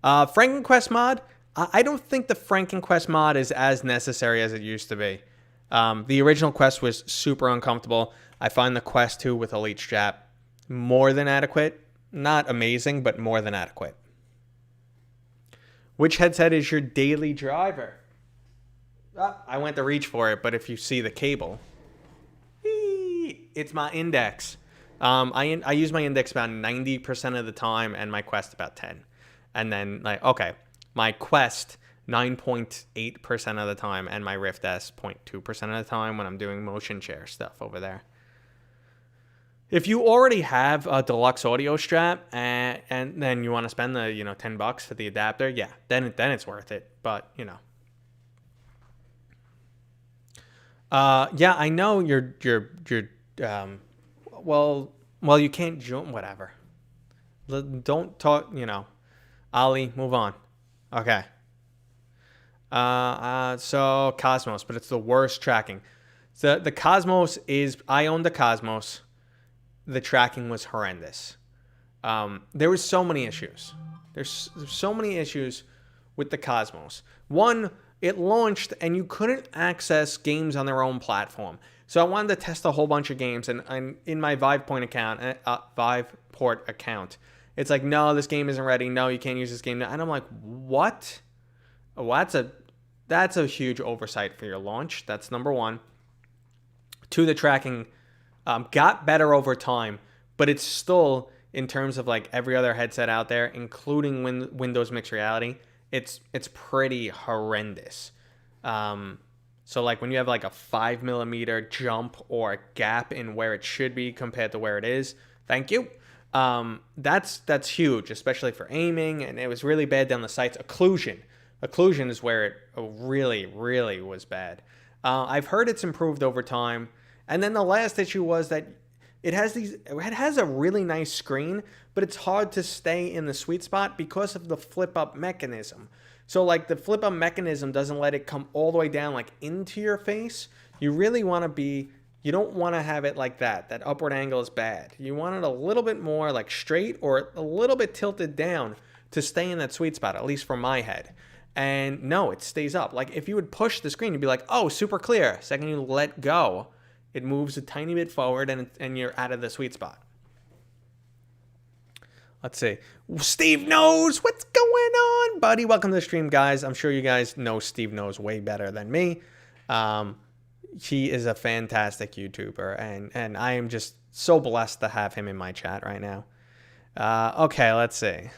A: FrankenQuest mod. I don't think the FrankenQuest mod is as necessary as it used to be. The original Quest was super uncomfortable. I find the Quest 2 with Elite Strap more than adequate. Not amazing, but more than adequate. Which headset is your daily driver? I went to reach for it, but if you see the cable, it's my Index. I use my Index about 90% of the time and my Quest about 10. And then, my Quest 9.8% of the time and my Rift S 0.2% of the time when I'm doing motion share stuff over there. If you already have a deluxe audio strap and then you want to spend the $10 for the adapter, yeah, then it's worth it. But yeah, I know you're well you can't join, whatever. Don't talk, Ali, move on. Okay. So Cosmos, but it's the worst tracking. So the Cosmos is, I own the Cosmos. The tracking was horrendous. There was so many issues. There's so many issues with the Cosmos. One, it launched and you couldn't access games on their own platform. So I wanted to test a whole bunch of games, and in my Vive port account, it's like, no, this game isn't ready. No, you can't use this game. And I'm like, what? Oh, that's a huge oversight for your launch. That's number one. Two, the tracking got better over time, but it's still, in terms of like every other headset out there, including Windows Mixed Reality, it's pretty horrendous. So like when you have like a 5mm jump or gap in where it should be compared to where it is, thank you. That's huge, especially for aiming, and it was really bad down the sights. Occlusion is where it really, really was bad. I've heard it's improved over time. And then the last issue was that it has a really nice screen, but it's hard to stay in the sweet spot because of the flip up mechanism. So like the flip up mechanism doesn't let it come all the way down like into your face. You really want to you don't want to have it like that. That upward angle is bad. You want it a little bit more like straight or a little bit tilted down to stay in that sweet spot, at least for my head. And no, it stays up. Like if you would push the screen, you'd be like, oh, super clear. Second you let go, it moves a tiny bit forward and you're out of the sweet spot. Let's see. Steve knows what's going on, buddy. Welcome to the stream, guys. I'm sure you guys know Steve knows way better than me. He is a fantastic YouTuber, and I am just so blessed to have him in my chat right now. Okay, let's see.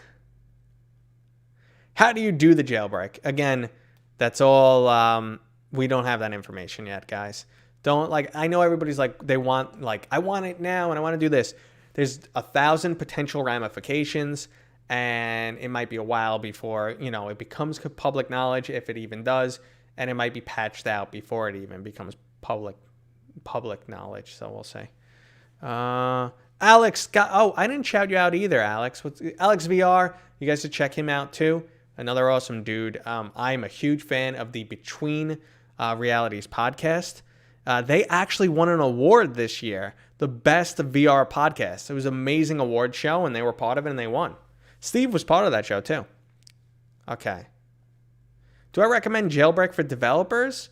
A: How do you do the jailbreak? Again, that's all. We don't have that information yet, guys. Don't like. I know everybody's like they want like I want it now and I want to do this. There's 1,000 potential ramifications, and it might be a while before it becomes public knowledge, if it even does, and it might be patched out before it even becomes public knowledge. So we'll see. Alex I didn't shout you out either, Alex. Alex VR? You guys should check him out too. Another awesome dude. I'm a huge fan of the Between Realities podcast. They actually won an award this year, the best VR podcast. It was an amazing award show, and they were part of it, and they won. Steve was part of that show too. Okay. Do I recommend Jailbreak for developers?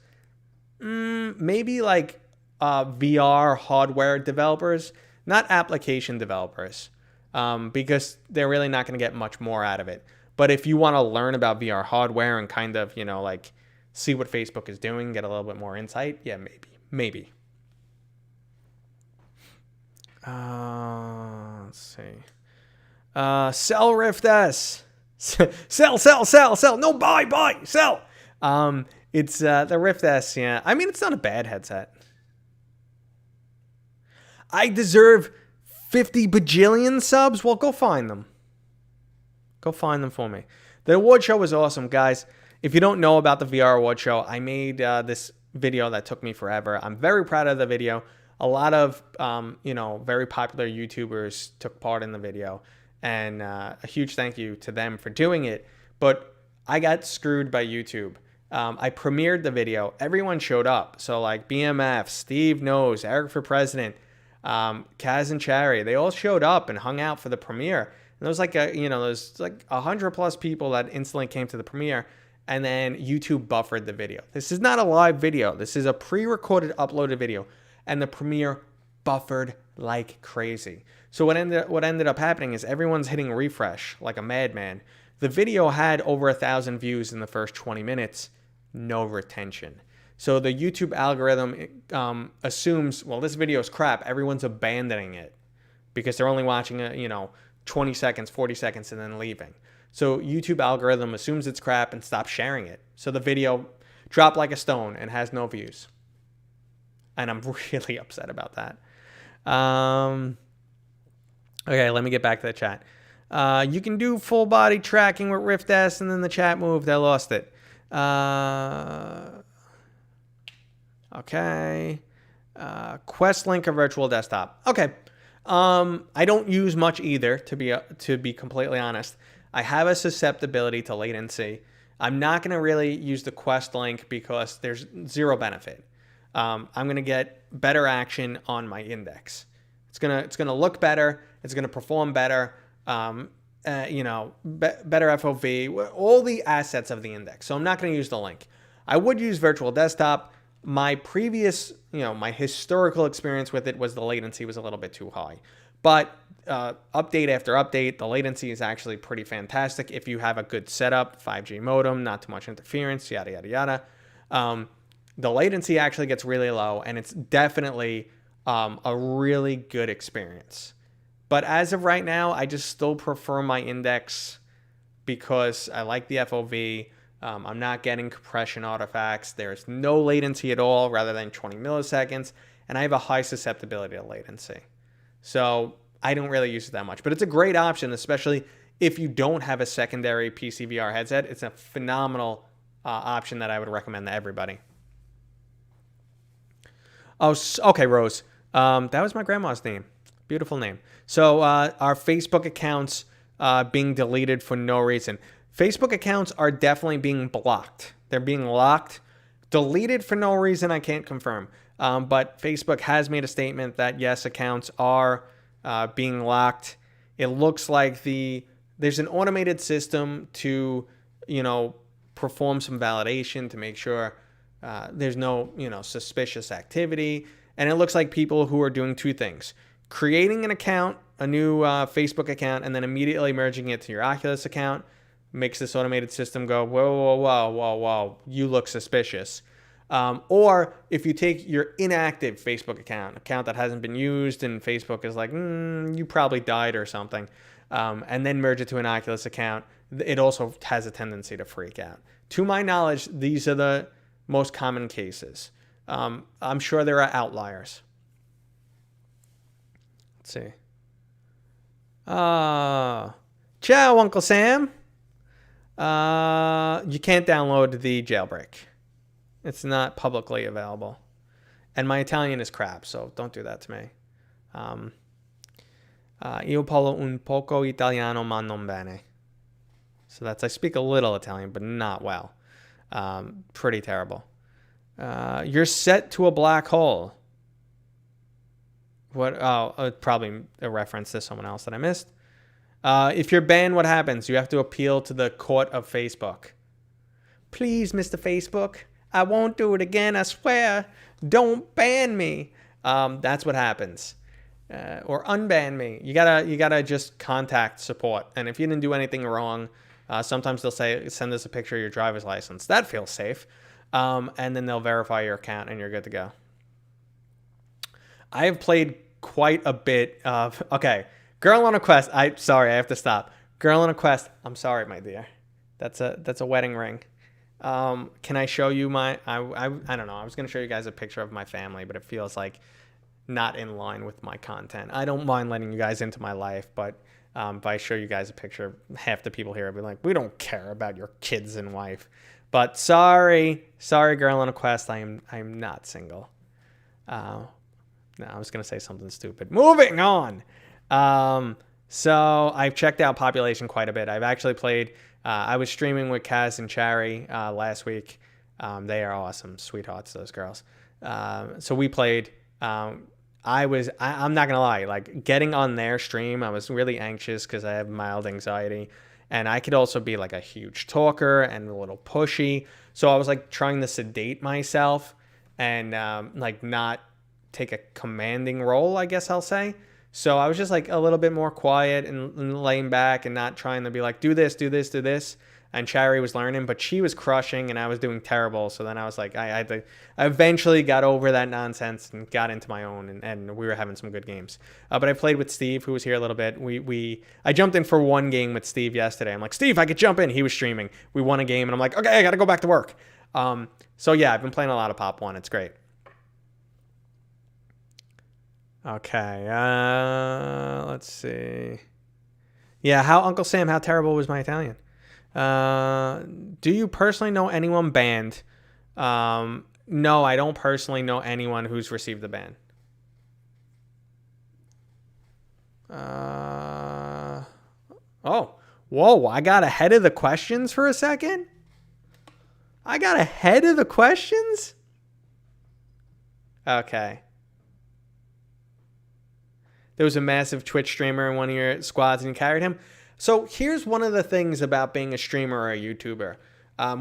A: Maybe like VR hardware developers, not application developers, because they're really not going to get much more out of it. But if you want to learn about VR hardware and kind of, like see what Facebook is doing, get a little bit more insight, yeah, maybe. Let's see. Sell Rift S. Sell. No, buy, sell. It's the Rift S, yeah. I mean, it's not a bad headset. I deserve 50 bajillion subs? Well, go find them. Go find them for me. The award show was awesome, guys. If you don't know about the VR award show, I made this video that took me forever. I'm very proud of the video. A lot of, very popular YouTubers took part in the video. And a huge thank you to them for doing it. But I got screwed by YouTube. I premiered the video. Everyone showed up. So like BMF, Steve Knows, Eric for President, Kaz and Cherry, they all showed up and hung out for the premiere. And there was like there's like 100+ people that instantly came to the premiere. And then YouTube buffered the video. This is not a live video. This is a pre-recorded, uploaded video. And the premiere buffered like crazy. So what ended up happening is everyone's hitting refresh like a madman. The video had over 1,000 views in the first 20 minutes. No retention. So the YouTube algorithm assumes, well, this video is crap. Everyone's abandoning it because they're only watching it, 20 seconds, 40 seconds, and then leaving. So YouTube algorithm assumes it's crap and stops sharing it. So the video dropped like a stone and has no views. And I'm really upset about that. Okay, let me get back to the chat. You can do full body tracking with Rift S, and then the chat moved. I lost it. Okay. Quest Link or virtual desktop. Okay. I don't use much either, to be completely honest. I have a susceptibility to latency. I'm not going to really use the Quest Link because there's zero benefit. I'm going to get better action on my index. It's gonna look better. It's gonna perform better. Better FOV, all the assets of the index. So I'm not going to use the link. I would use virtual desktop. My previous, my historical experience with it was the latency was a little bit too high. But update after update, the latency is actually pretty fantastic if you have a good setup, 5G modem, not too much interference, yada, yada, yada. The latency actually gets really low, and it's definitely a really good experience. But as of right now, I just still prefer my index because I like the FOV. I'm not getting compression artifacts. There's no latency at all rather than 20 milliseconds. And I have a high susceptibility to latency. So I don't really use it that much. But it's a great option, especially if you don't have a secondary PSVR headset. It's a phenomenal option that I would recommend to everybody. Oh, okay, Rose. That was my grandma's name. Beautiful name. So our Facebook accounts being deleted for no reason. Facebook accounts are definitely being blocked. They're being locked. Deleted for no reason, I can't confirm. But Facebook has made a statement that, yes, accounts are being locked. It looks like there's an automated system to, perform some validation to make sure there's no, suspicious activity. And it looks like people who are doing two things. Creating an account, a new Facebook account, and then immediately merging it to your Oculus account makes this automated system go, whoa, you look suspicious. Or if you take your inactive Facebook account that hasn't been used, and Facebook is like, you probably died or something, and then merge it to an Oculus account, it also has a tendency to freak out. To my knowledge, these are the most common cases. I'm sure there are outliers. Let's see. Ciao, Uncle Sam. You can't download the Jailbreak. It's not publicly available. And my Italian is crap, so don't do that to me. Io parlo un poco italiano, ma non bene. So I speak a little Italian, but not well. Pretty terrible. You're set to a black hole. What? Oh, probably a reference to someone else that I missed. If you're banned, what happens? You have to appeal to the court of Facebook. Please, Mr. Facebook, I won't do it again. I swear. Don't ban me. That's what happens. Or unban me. You gotta just contact support. And if you didn't do anything wrong, sometimes they'll say, send us a picture of your driver's license. That feels safe. And then they'll verify your account and you're good to go. I have played quite a bit of, okay, Girl on a Quest. Sorry, I have to stop. Girl on a Quest. I'm sorry, my dear. That's a wedding ring. Can I show you I don't know. I was going to show you guys a picture of my family, but it feels like not in line with my content. I don't mind letting you guys into my life, but if I show you guys a picture, half the people here will be like, we don't care about your kids and wife. But sorry, Girl on a Quest. I'm not single. No, I was going to say something stupid. Moving on. So I've checked out Population quite a bit. I've actually played, I was streaming with Kaz and Chari last week. They are awesome, sweethearts, those girls. So we played. I'm not going to lie, like getting on their stream, I was really anxious because I have mild anxiety. And I could also be like a huge talker and a little pushy. So I was like trying to sedate myself and like not take a commanding role, I guess I'll say. So I was just like a little bit more quiet and laying back and not trying to be like, do this. And Chari was learning, but she was crushing and I was doing terrible. So then I was like, I eventually got over that nonsense and got into my own and we were having some good games. But I played with Steve, who was here a little bit. I jumped in for one game with Steve yesterday. I'm like, Steve, I could jump in. He was streaming. We won a game and I'm like, okay, I got to go back to work. So yeah, I've been playing a lot of Pop 1. It's great. Okay, let's see. Yeah, Uncle Sam, how terrible was my Italian? Do you personally know anyone banned? No, I don't personally know anyone who's received the ban. Oh, whoa, I got ahead of the questions for a second? I got ahead of the questions? Okay. There was a massive Twitch streamer in one of your squads and you carried him. So here's one of the things about being a streamer or a YouTuber.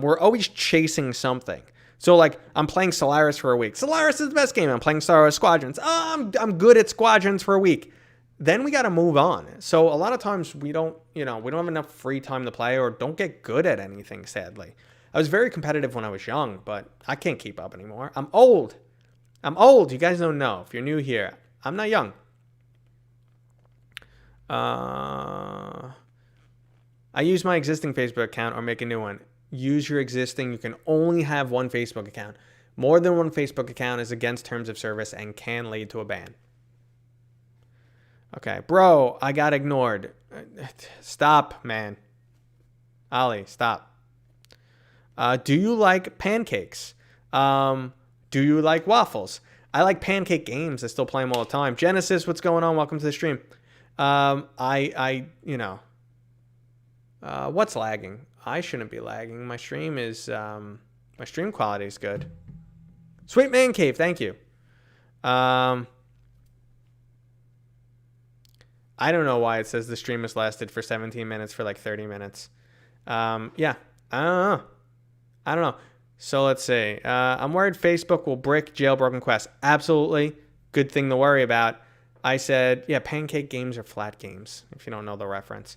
A: We're always chasing something. So like I'm playing Solaris for a week. Solaris is the best game. I'm playing Star Wars Squadrons. Oh, I'm good at Squadrons for a week. Then we got to move on. So a lot of times we don't have enough free time to play or don't get good at anything, sadly. I was very competitive when I was young, but I can't keep up anymore. I'm old. You guys don't know. If you're new here, I'm not young. I use my existing Facebook account or make a new one. Use your existing. You can only have one Facebook account. More than one Facebook account is against terms of service and can lead to a ban. Okay, bro, I got ignored. Stop, man. Ali, stop. Do you like pancakes? Do you like waffles? I like pancake games. I still play them all the time. Genesis, what's going on? Welcome to the stream. What's lagging? I shouldn't be lagging. My stream quality is good. Sweet Man Cave, thank you. I don't know why it says the stream has lasted for 17 minutes for like 30 minutes. Yeah, I don't know. So let's see. I'm worried Facebook will brick Jailbroken Quest. Absolutely. Good thing to worry about. I said, yeah, pancake games are flat games, if you don't know the reference.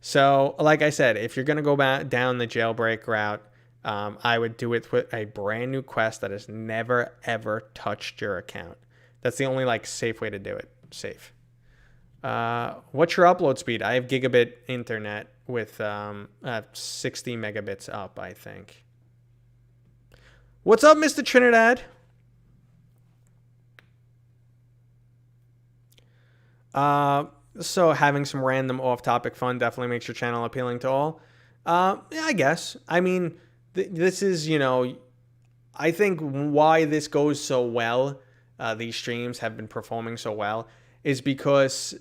A: So like I said, if you're going to go down the jailbreak route, I would do it with a brand new quest that has never, ever touched your account. That's the only like safe way to do it. Safe. What's your upload speed? I have gigabit internet with 60 megabits up, I think. What's up, Mr. Trinidad? So having some random off-topic fun definitely makes your channel appealing to all. Yeah, I guess. I mean, this is, I think why this goes so well, these streams have been performing so well, is because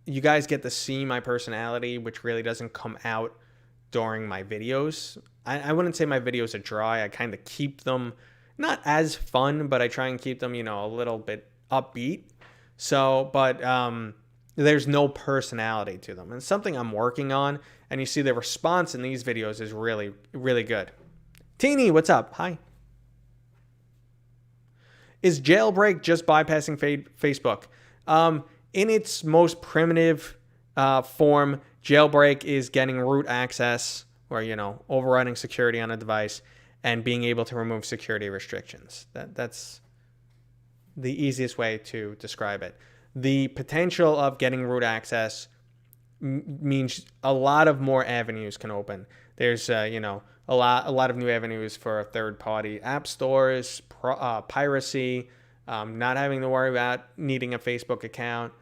A: you guys get to see my personality, which really doesn't come out during my videos. I wouldn't say my videos are dry. I kind of keep them not as fun, but I try and keep them, a little bit upbeat. So, but there's no personality to them. And it's something I'm working on. And you see the response in these videos is really, really good. Teeny, what's up? Hi. Is Jailbreak just bypassing Facebook? In its most primitive form, Jailbreak is getting root access or, overriding security on a device and being able to remove security restrictions. That's the easiest way to describe it. The potential of getting root access means a lot of more avenues can open. There's, a lot of new avenues for third-party app stores, piracy, not having to worry about needing a Facebook account.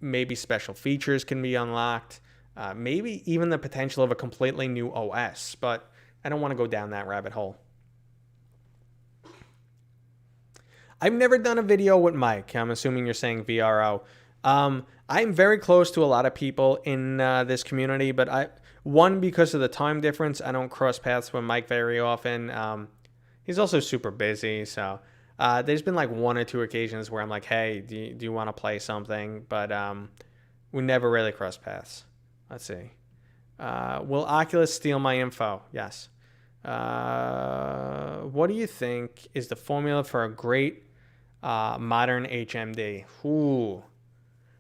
A: Maybe special features can be unlocked. Maybe even the potential of a completely new OS, but I don't want to go down that rabbit hole. I've never done a video with Mike. I'm assuming you're saying VRO. I'm very close to a lot of people in this community, but because of the time difference, I don't cross paths with Mike very often. He's also super busy, so there's been like one or two occasions where I'm like, hey, do you want to play something? But we never really cross paths. Let's see. Will Oculus steal my info? Yes. What do you think is the formula for a great modern HMD? Ooh.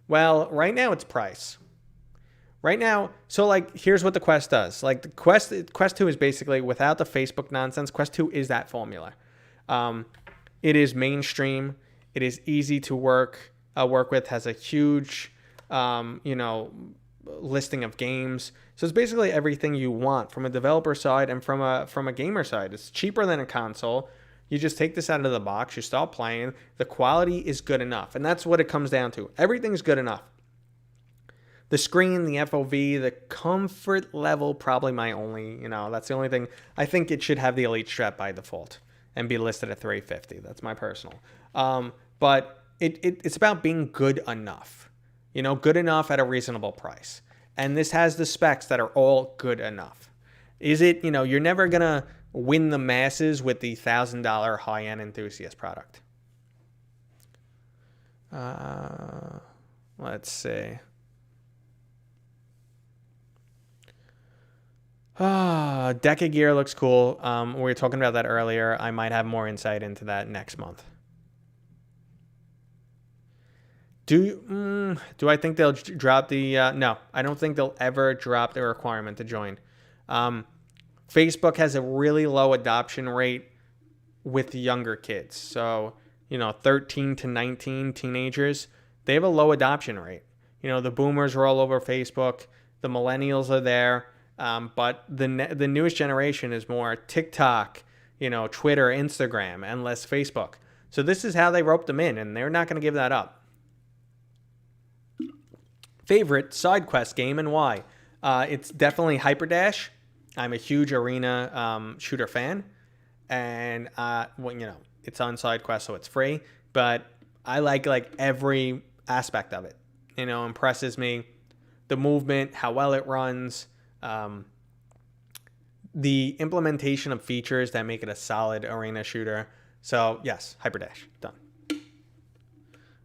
A: Well, right now it's price. Right now, so like here's what the Quest does. Like the Quest 2 is basically without the Facebook nonsense. Quest 2 is that formula. It is mainstream. It is easy to work with. Has a huge, listing of games. So it's basically everything you want from a developer side and from a gamer side. It's cheaper than a console. You just take this out of the box. You start playing. The quality is good enough, and that's what it comes down to. Everything's good enough. The screen, the FOV, the comfort level, probably my only, that's the only thing. I think it should have the Elite strap by default and be listed at $350. That's my personal. But it's about being good enough, good enough at a reasonable price. And this has the specs that are all good enough. Is it, you're never going to win the masses with the $1,000 high-end enthusiast product. Let's see. Deca Gear looks cool. We were talking about that earlier. I might have more insight into that next month. Do I think they'll drop the... no, I don't think they'll ever drop the requirement to join. Facebook has a really low adoption rate with younger kids. So, 13 to 19 teenagers, they have a low adoption rate. The boomers are all over Facebook. The millennials are there. But the newest generation is more TikTok, Twitter, Instagram, and less Facebook. So this is how they rope them in, and they're not going to give that up. Favorite side quest game and why? It's definitely Hyperdash. I'm a huge arena shooter fan, and it's on side quest, so it's free. But I like every aspect of it. Impresses me. The movement, how well it runs, the implementation of features that make it a solid arena shooter. So yes, Hyperdash, done.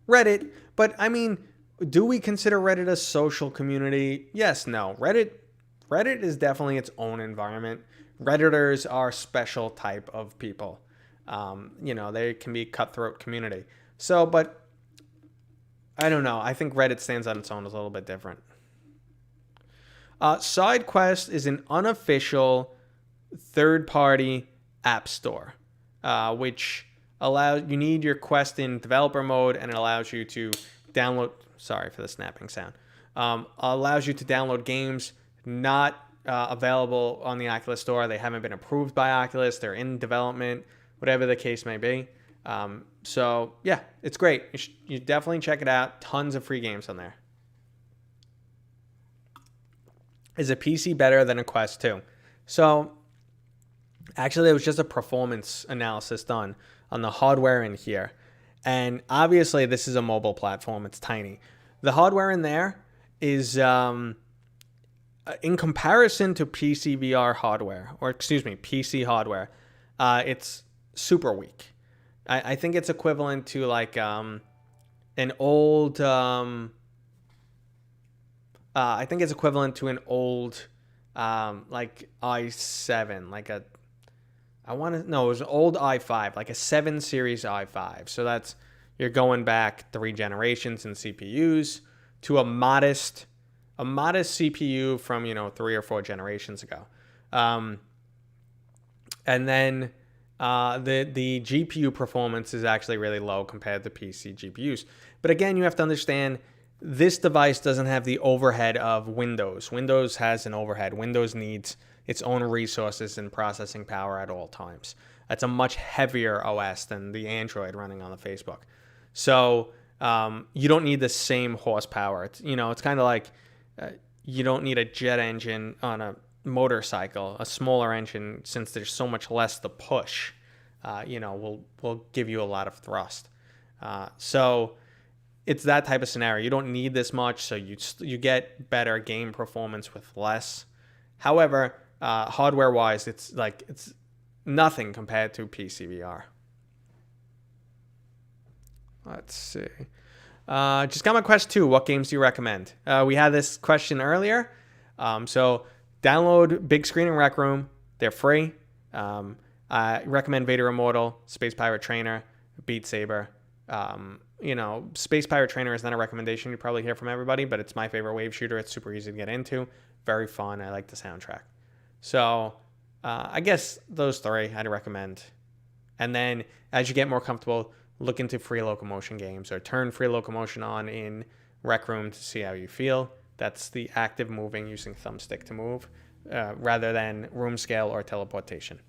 A: Reddit, but do we consider Reddit a social community? Yes, no. Reddit is definitely its own environment. Redditors are special type of people. They can be cutthroat community. So, but I don't know. I think Reddit stands on its own. It's a little bit different. SideQuest is an unofficial third-party app store, which allows you need your Quest in developer mode, and it allows you to download. Sorry for the snapping sound. Allows you to download games not available on the Oculus Store. They haven't been approved by Oculus. They're in development, whatever the case may be. So yeah, it's great. You definitely check it out. Tons of free games on there. Is a PC better than a Quest 2? So actually, there was just a performance analysis done on the hardware in here. And obviously, this is a mobile platform. It's tiny. The hardware in there is, in comparison to PC hardware, PC hardware, it's super weak. I think it's equivalent to an old... I think it's equivalent to an old, i7, it was an old i5, like a 7 series i5. So you're going back 3 generations in CPUs to a modest CPU from, 3 or 4 generations ago. And then the GPU performance is actually really low compared to PC GPUs. But again, you have to understand, this device doesn't have the overhead of Windows. Windows has an overhead. Windows needs its own resources and processing power at all times. That's a much heavier OS than the Android running on the Facebook. So you don't need the same horsepower. It's kind of like you don't need a jet engine on a motorcycle. A smaller engine, since there's so much less to push, will give you a lot of thrust. So it's that type of scenario. You don't need this much, so you get better game performance with less. However, hardware-wise, it's nothing compared to PCVR. Let's see. Just got my Quest 2. What games do you recommend? We had this question earlier. So download Big Screen and Rec Room. They're free. I recommend Vader Immortal, Space Pirate Trainer, Beat Saber. Space Pirate Trainer is not a recommendation you probably hear from everybody, but it's my favorite wave shooter. It's super easy to get into. Very fun. I like the soundtrack. So I guess those 3 I'd recommend. And then as you get more comfortable, look into free locomotion games or turn free locomotion on in Rec Room to see how you feel. That's the active moving using thumbstick to move rather than room scale or teleportation.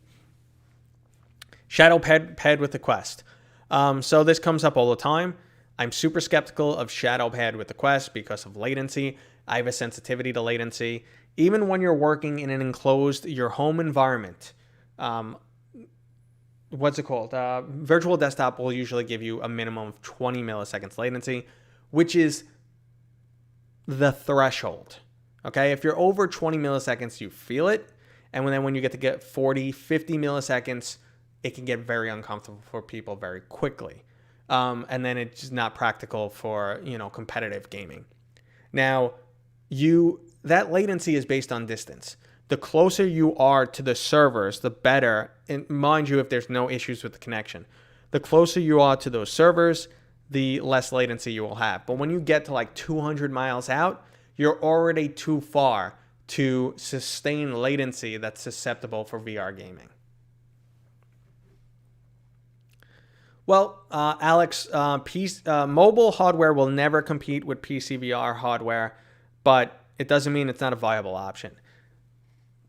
A: Shadow paired with the Quest. So this comes up all the time. I'm super skeptical of shadow paired with the Quest because of latency. I have a sensitivity to latency. Even when you're working in an enclosed, your home environment, Virtual Desktop will usually give you a minimum of 20 milliseconds latency, which is the threshold. Okay, if you're over 20 milliseconds, you feel it. And then when you get to get 40, 50 milliseconds, it can get very uncomfortable for people very quickly. And then it's just not practical for, competitive gaming. Now, that latency is based on distance. The closer you are to the servers, the better. And mind you, if there's no issues with the connection, the closer you are to those servers, the less latency you will have. But when you get to like 200 miles out, you're already too far to sustain latency that's susceptible for VR gaming. Well, Alex, mobile hardware will never compete with PC VR hardware, but it doesn't mean it's not a viable option.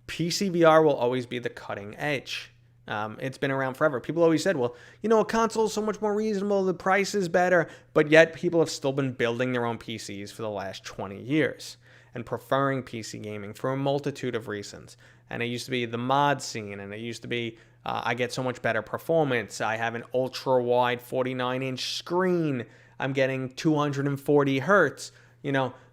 A: PC VR will always be the cutting edge. It's been around forever. People always said, well, a console is so much more reasonable, the price is better, but yet people have still been building their own PCs for the last 20 years and preferring PC gaming for a multitude of reasons. And it used to be the mod scene, and it used to be I get so much better performance. I have an ultra-wide 49-inch screen. I'm getting 240 hertz,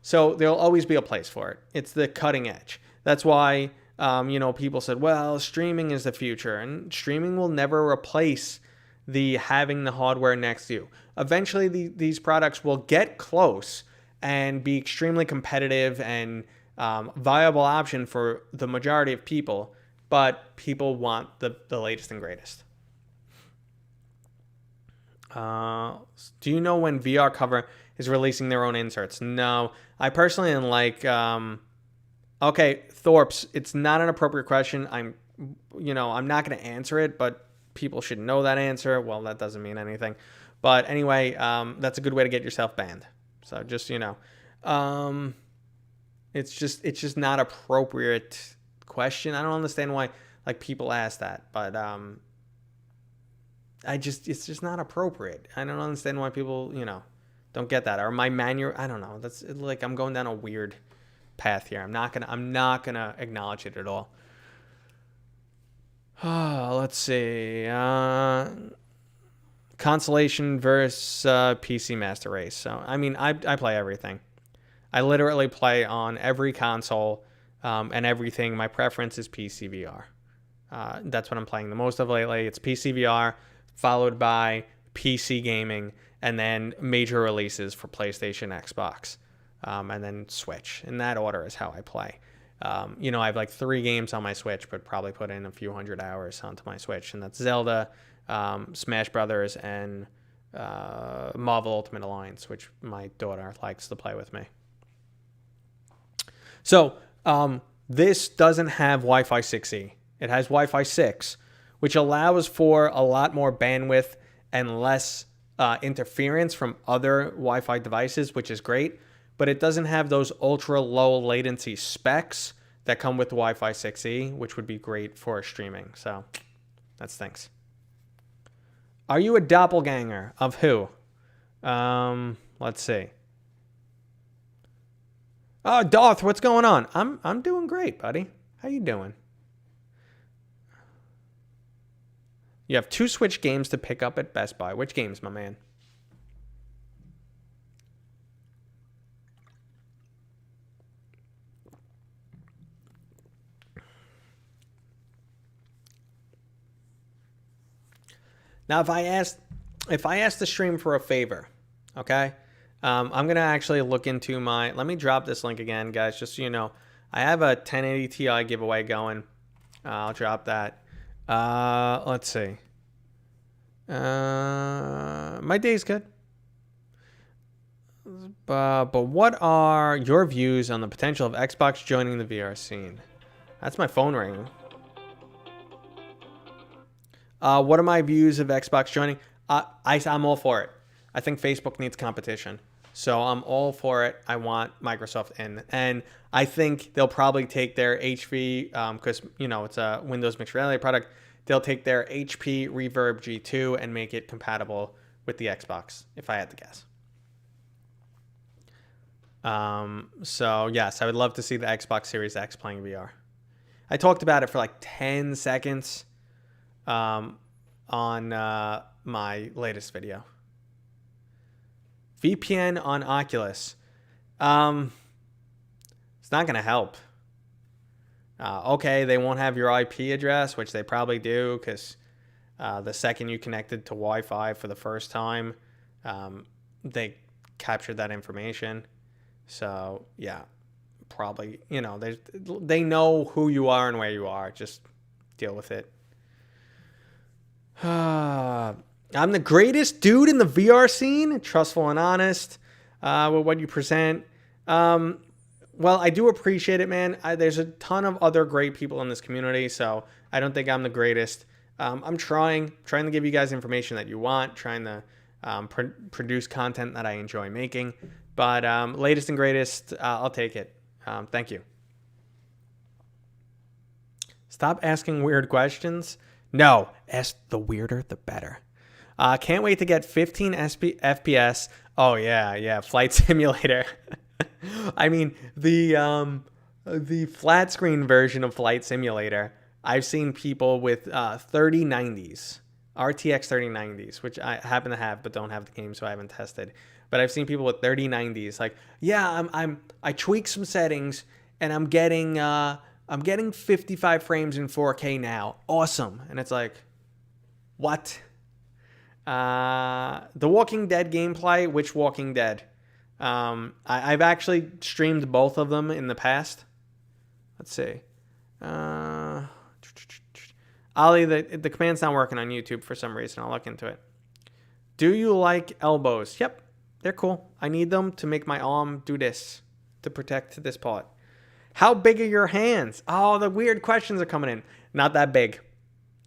A: So there'll always be a place for it. It's the cutting edge. That's why, people said, well, streaming is the future. And streaming will never replace having the hardware next to you. Eventually, these products will get close and be extremely competitive and viable option for the majority of people. But people want the latest and greatest. Do you know when VR Cover is releasing their own inserts? No. I personally am like, okay, Thorpe's, it's not an appropriate question. I'm not going to answer it, but people should know that answer. Well, that doesn't mean anything. But anyway, that's a good way to get yourself banned. So just, it's just not appropriate question. I don't understand why people ask that, but it's just not appropriate. I don't understand why people don't get that, or my manual. I don't know. That's I'm going down a weird path here. I'm not gonna acknowledge it at all. Let's see. Consolation versus PC Master Race. So I play everything. I literally play on every console. And everything. My preference is PC VR. That's what I'm playing the most of lately. It's PC VR, followed by PC gaming, and then major releases for PlayStation, Xbox, and then Switch. In that order is how I play. I have 3 games on my Switch, but probably put in a few hundred hours onto my Switch, and that's Zelda, Smash Brothers, and Marvel Ultimate Alliance, which my daughter likes to play with me. So, this doesn't have Wi-Fi 6E. It has Wi-Fi 6, which allows for a lot more bandwidth and less interference from other Wi-Fi devices, which is great. But it doesn't have those ultra low latency specs that come with Wi-Fi 6E, which would be great for streaming. So that stinks. Are you a doppelganger of who? Let's see. Oh, Darth, what's going on? I'm doing great, buddy. How you doing? You have 2 Switch games to pick up at Best Buy. Which games, my man? Now, if I asked the stream for a favor, okay? I'm going to actually look into let me drop this link again, guys, just so you know. I have a 1080 Ti giveaway going. I'll drop that. Let's see. My day's good. But what are your views on the potential of Xbox joining the VR scene? That's my phone ringing. What are my views of Xbox joining? I'm all for it. I think Facebook needs competition. So I'm all for it. I want Microsoft in. And I think they'll probably take their HP, because, it's a Windows mixed reality product. They'll take their HP Reverb G2 and make it compatible with the Xbox, if I had to guess. So, yes, I would love to see the Xbox Series X playing VR. I talked about it for 10 seconds on my latest video. VPN on Oculus. It's not going to help. Okay, they won't have your IP address, which they probably do, because the second you connected to Wi-Fi for the first time, they captured that information. So yeah, probably, they know who you are and where you are. Just deal with it. I'm the greatest dude in the VR scene, trustful and honest with what you present. Well, I do appreciate it, man. There's a ton of other great people in this community, so I don't think I'm the greatest. I'm trying to give you guys information that you want, trying to produce content that I enjoy making. But latest and greatest, I'll take it. Thank you. Stop asking weird questions. No, ask the weirder, the better. Can't wait to get 15 FPS. Oh yeah, Flight Simulator. I mean, the flat screen version of Flight Simulator, I've seen people with 3090s, RTX 3090s, which I happen to have but don't have the game, so I haven't tested. But I've seen people with 3090s, like, yeah, I tweak some settings and I'm getting 55 frames in 4K now. Awesome. And it's like, what? The Walking Dead gameplay. Which Walking Dead? I've actually streamed both of them in the past. Let's see. Ali, the command's not working on YouTube for some reason. I'll look into it. Do you like elbows? Yep, they're cool. I need them to make my arm do this, to protect this part. How big are your hands? Oh, the weird questions are coming in. Not that big.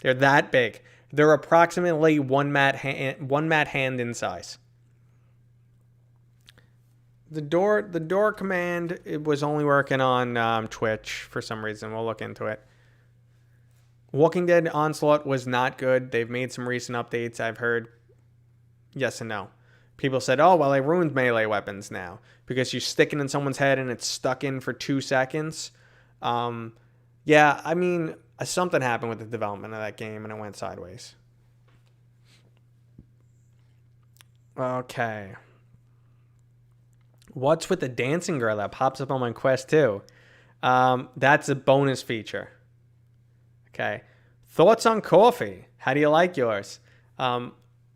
A: They're that big. They're approximately one mat hand in size. The door command, it was only working on Twitch for some reason. We'll look into it. Walking Dead Onslaught was not good. They've made some recent updates, I've heard. Yes and no. People said, oh, well, they ruined melee weapons now because you stick it in someone's head and it's stuck in for 2 seconds. Yeah, I mean, something happened with the development of that game and it went sideways. Okay. What's with the dancing girl that pops up on my Quest 2? That's a bonus feature. Okay. Thoughts on coffee? How do you like yours?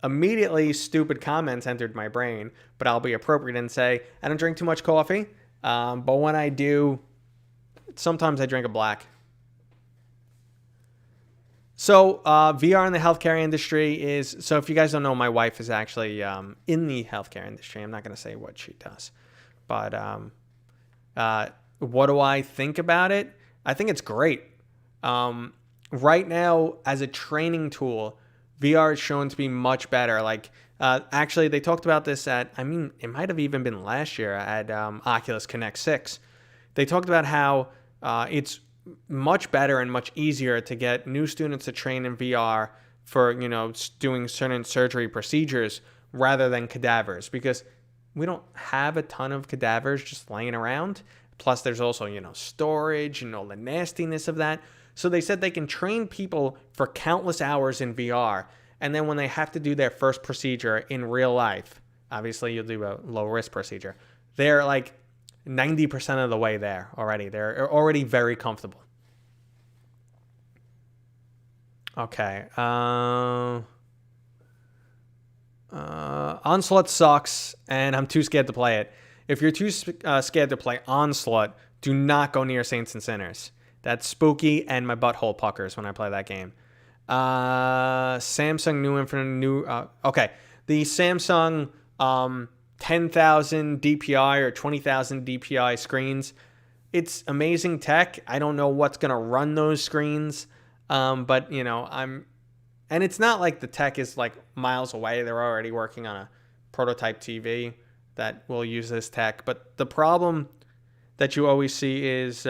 A: Immediately, stupid comments entered my brain, but I'll be appropriate and say, I don't drink too much coffee, but when I do, sometimes I drink a black. So VR in the healthcare industry is, so if you guys don't know, my wife is actually in the healthcare industry. I'm not going to say what she does, but what do I think about it? I think it's great. Right now, as a training tool, VR is shown to be much better. Like, actually, they talked about this at, I mean, it might have even been last year at Oculus Connect 6. They talked about how it's much better and much easier to get new students to train in VR for, doing certain surgery procedures rather than cadavers, because we don't have a ton of cadavers just laying around. Plus, there's also, storage and all the nastiness of that. So they said they can train people for countless hours in VR, and then when they have to do their first procedure in real life, obviously you'll do a low-risk procedure, they're like 90% of the way there already. They're already very comfortable. Okay. Onslaught sucks, and I'm too scared to play it. If you're too scared to play Onslaught, do not go near Saints and Sinners. That's spooky, and my butthole puckers when I play that game. Samsung okay. The Samsung 10,000 DPI or 20,000 DPI screens, it's amazing tech. I don't know what's going to run those screens, but, and it's not like the tech is like miles away. They're already working on a prototype TV that will use this tech. But the problem that you always see is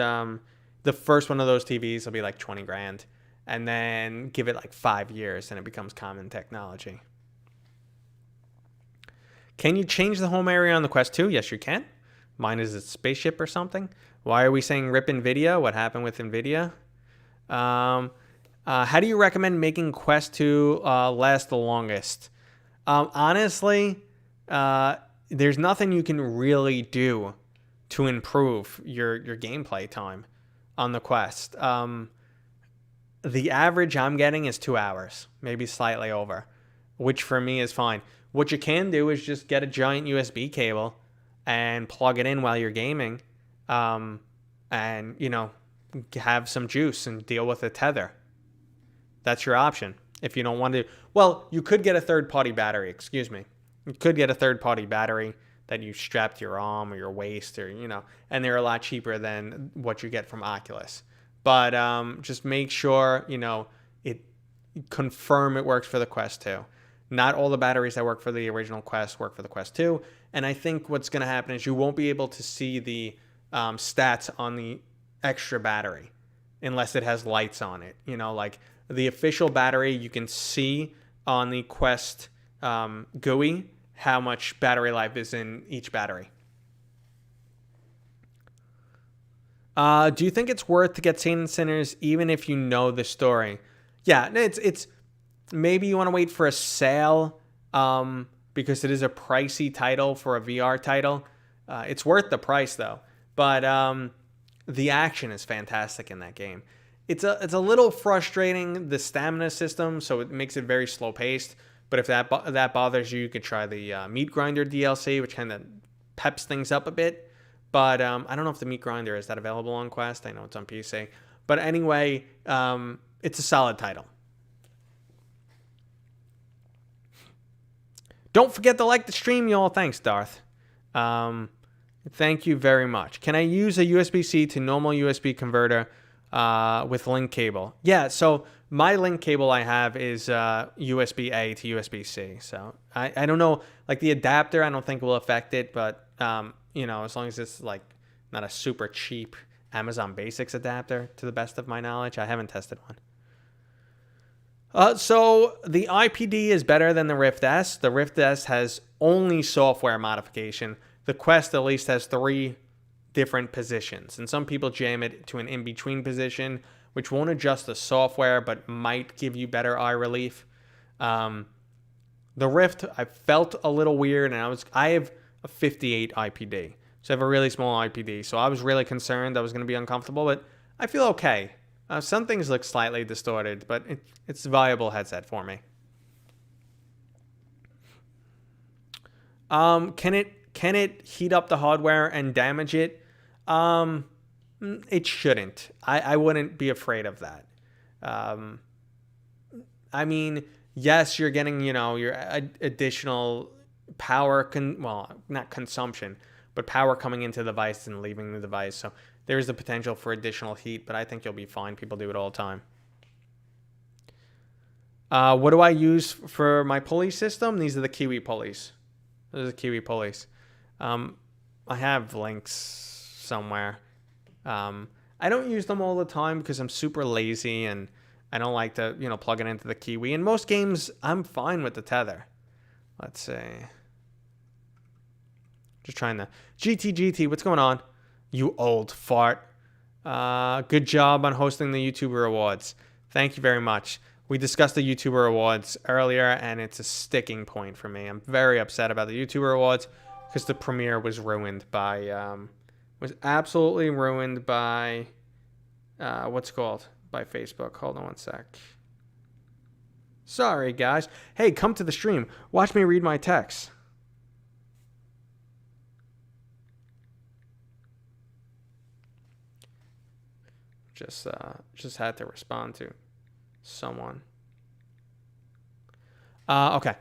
A: the first one of those TVs will be like 20 grand, and then give it like 5 years and it becomes common technology. Can you change the home area on the Quest 2? Yes, you can. Mine is a spaceship or something. Why are we saying rip NVIDIA? What happened with NVIDIA? How do you recommend making Quest 2 last the longest? Honestly, there's nothing you can really do to improve your gameplay time. on the Quest. The average I'm getting is 2 hours, maybe slightly over, which for me is fine. What you can do is just get a giant USB cable and plug it in while you're gaming, and, you know, have some juice and deal with a tether. That's your option. If you don't want to, well, you could get a third-party battery, excuse me. You could get a third-party battery that you strap to your arm or your waist, or, you know, and they're a lot cheaper than what you get from Oculus. But just make sure, you know, confirm it works for the Quest 2. Not all the batteries that work for the original Quest work for the Quest 2. And I think what's going to happen is you won't be able to see the stats on the extra battery unless it has lights on it. You know, like the official battery, you can see on the Quest GUI how much battery life is in each battery. Do you think it's worth to get Saints and Sinners even if you know the story? Yeah, it's maybe you want to wait for a sale because it is a pricey title for a VR title. It's worth the price though, but the action is fantastic in that game. It's a little frustrating, the stamina system, so it makes it very slow paced. But if that bothers you, you could try the Meat Grinder DLC, which kind of peps things up a bit. But I don't know if the Meat Grinder is that available on Quest. I know it's on PC. But anyway, it's a solid title. Don't forget to like the stream, y'all. Thanks, Darth. Thank you very much. Can I use a USB-C to normal USB converter with link cable? Yeah, so my link cable I have is USB-A to USB-C. So I don't know, like the adapter I don't think will affect it, but you know, as long as it's like not a super cheap Amazon Basics adapter, to the best of my knowledge. I haven't tested one. So the IPD is better than the Rift S. The Rift S has only software modification. The Quest at least has 3 different positions, and some people jam it to an in-between position, which won't adjust the software but might give you better eye relief. The Rift, I felt a little weird, and I have a 58 IPD, so I have a really small IPD, so I was really concerned I was going to be uncomfortable, but I feel okay. Some things look slightly distorted, but it's a viable headset for me. Can it heat up the hardware and damage it? It shouldn't. I wouldn't be afraid of that. I mean, yes, you're getting, you know, your additional power, not consumption, but power coming into the device and leaving the device. So there is the potential for additional heat, but I think you'll be fine. People do it all the time. What do I use for my pulley system? These are the Kiwi pulleys. Those are the Kiwi pulleys. I have links somewhere. I don't use them all the time because I'm super lazy and I don't like to, you know, plug it into the Kiwi. In most games, I'm fine with the tether. Let's see. Just trying to... GT, what's going on? You old fart. Good job on hosting the YouTuber Awards. Thank you very much. We discussed the YouTuber Awards earlier, and it's a sticking point for me. I'm very upset about the YouTuber Awards because the premiere was ruined by... was absolutely ruined by... what's it called? By Facebook. Hold on one sec. Sorry, guys. Hey, come to the stream. Watch me read my text. Just had to respond to someone. Okay.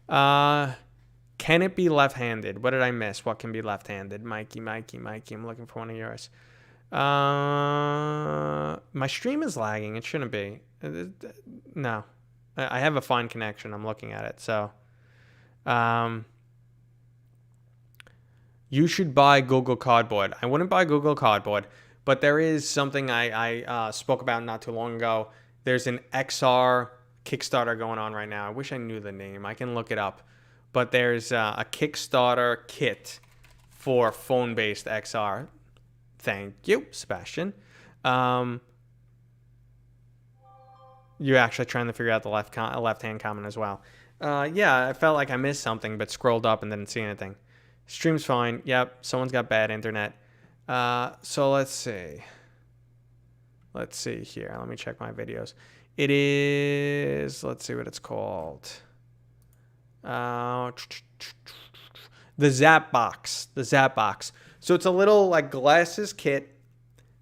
A: Can it be left-handed? What did I miss? What can be left-handed? Mikey. I'm looking for one of yours. My stream is lagging. It shouldn't be. No. I have a fine connection. I'm looking at it. So, you should buy Google Cardboard. I wouldn't buy Google Cardboard, but there is something I spoke about not too long ago. There's an XR Kickstarter going on right now. I wish I knew the name. I can look it up. But there's a Kickstarter kit for phone-based XR. Thank you, Sebastian. You're actually trying to figure out the left-hand comment as well. Yeah, I felt like I missed something, but scrolled up and didn't see anything. Stream's fine. Yep, someone's got bad internet. So let's see. Let's see here. Let me check my videos. It is, let's see what it's called. The Zapbox. The Zapbox. So it's a little like glasses kit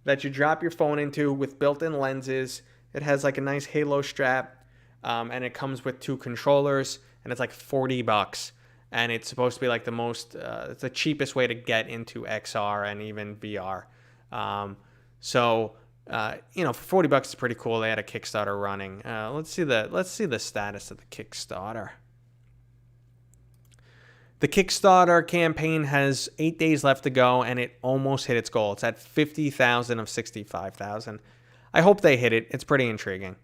A: that you drop your phone into with built-in lenses. It has like a nice halo strap, and it comes with 2 controllers, and it's like $40. And it's supposed to be like it's the cheapest way to get into XR and even VR. For $40, it's pretty cool. They had a Kickstarter running. Let's see the status of the Kickstarter. The Kickstarter campaign has 8 days left to go, and it almost hit its goal. It's at 50,000 of 65,000. I hope they hit it. It's pretty intriguing.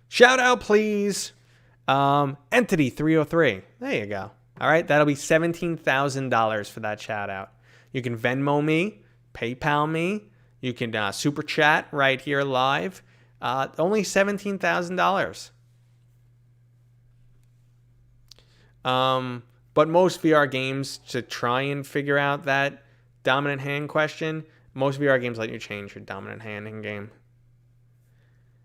A: Shout out, please. Entity 303. There you go. All right, that'll be $17,000 for that shout out. You can Venmo me, PayPal me. You can super chat right here live. Only $17,000. But most VR games, to try and figure out that dominant hand question, most VR games let you change your dominant hand in game.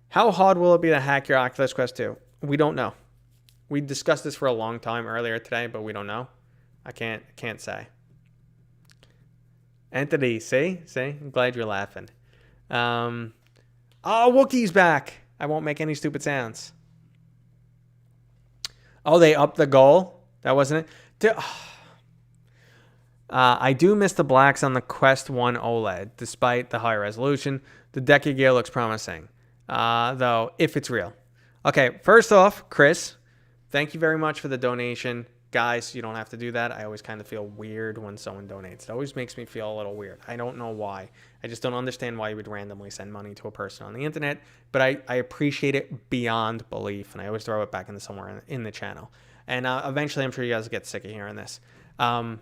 A: How hard will it be to hack your Oculus Quest 2? We don't know. We discussed this for a long time earlier today, but we don't know. I can't say. Entity, see? I'm glad you're laughing. Wookiee's back. I won't make any stupid sounds. Oh, they upped the goal? That wasn't it? I do miss the blacks on the Quest 1 OLED. Despite the high resolution, the Deca Gear looks promising. Though, if it's real. Okay, first off, Chris, thank you very much for the donation. Guys, you don't have to do that. I always kind of feel weird when someone donates. It always makes me feel a little weird. I don't know why. I just don't understand why you would randomly send money to a person on the internet. But I appreciate it beyond belief, and I always throw it back into somewhere in the channel. And eventually, I'm sure you guys get sick of hearing this. But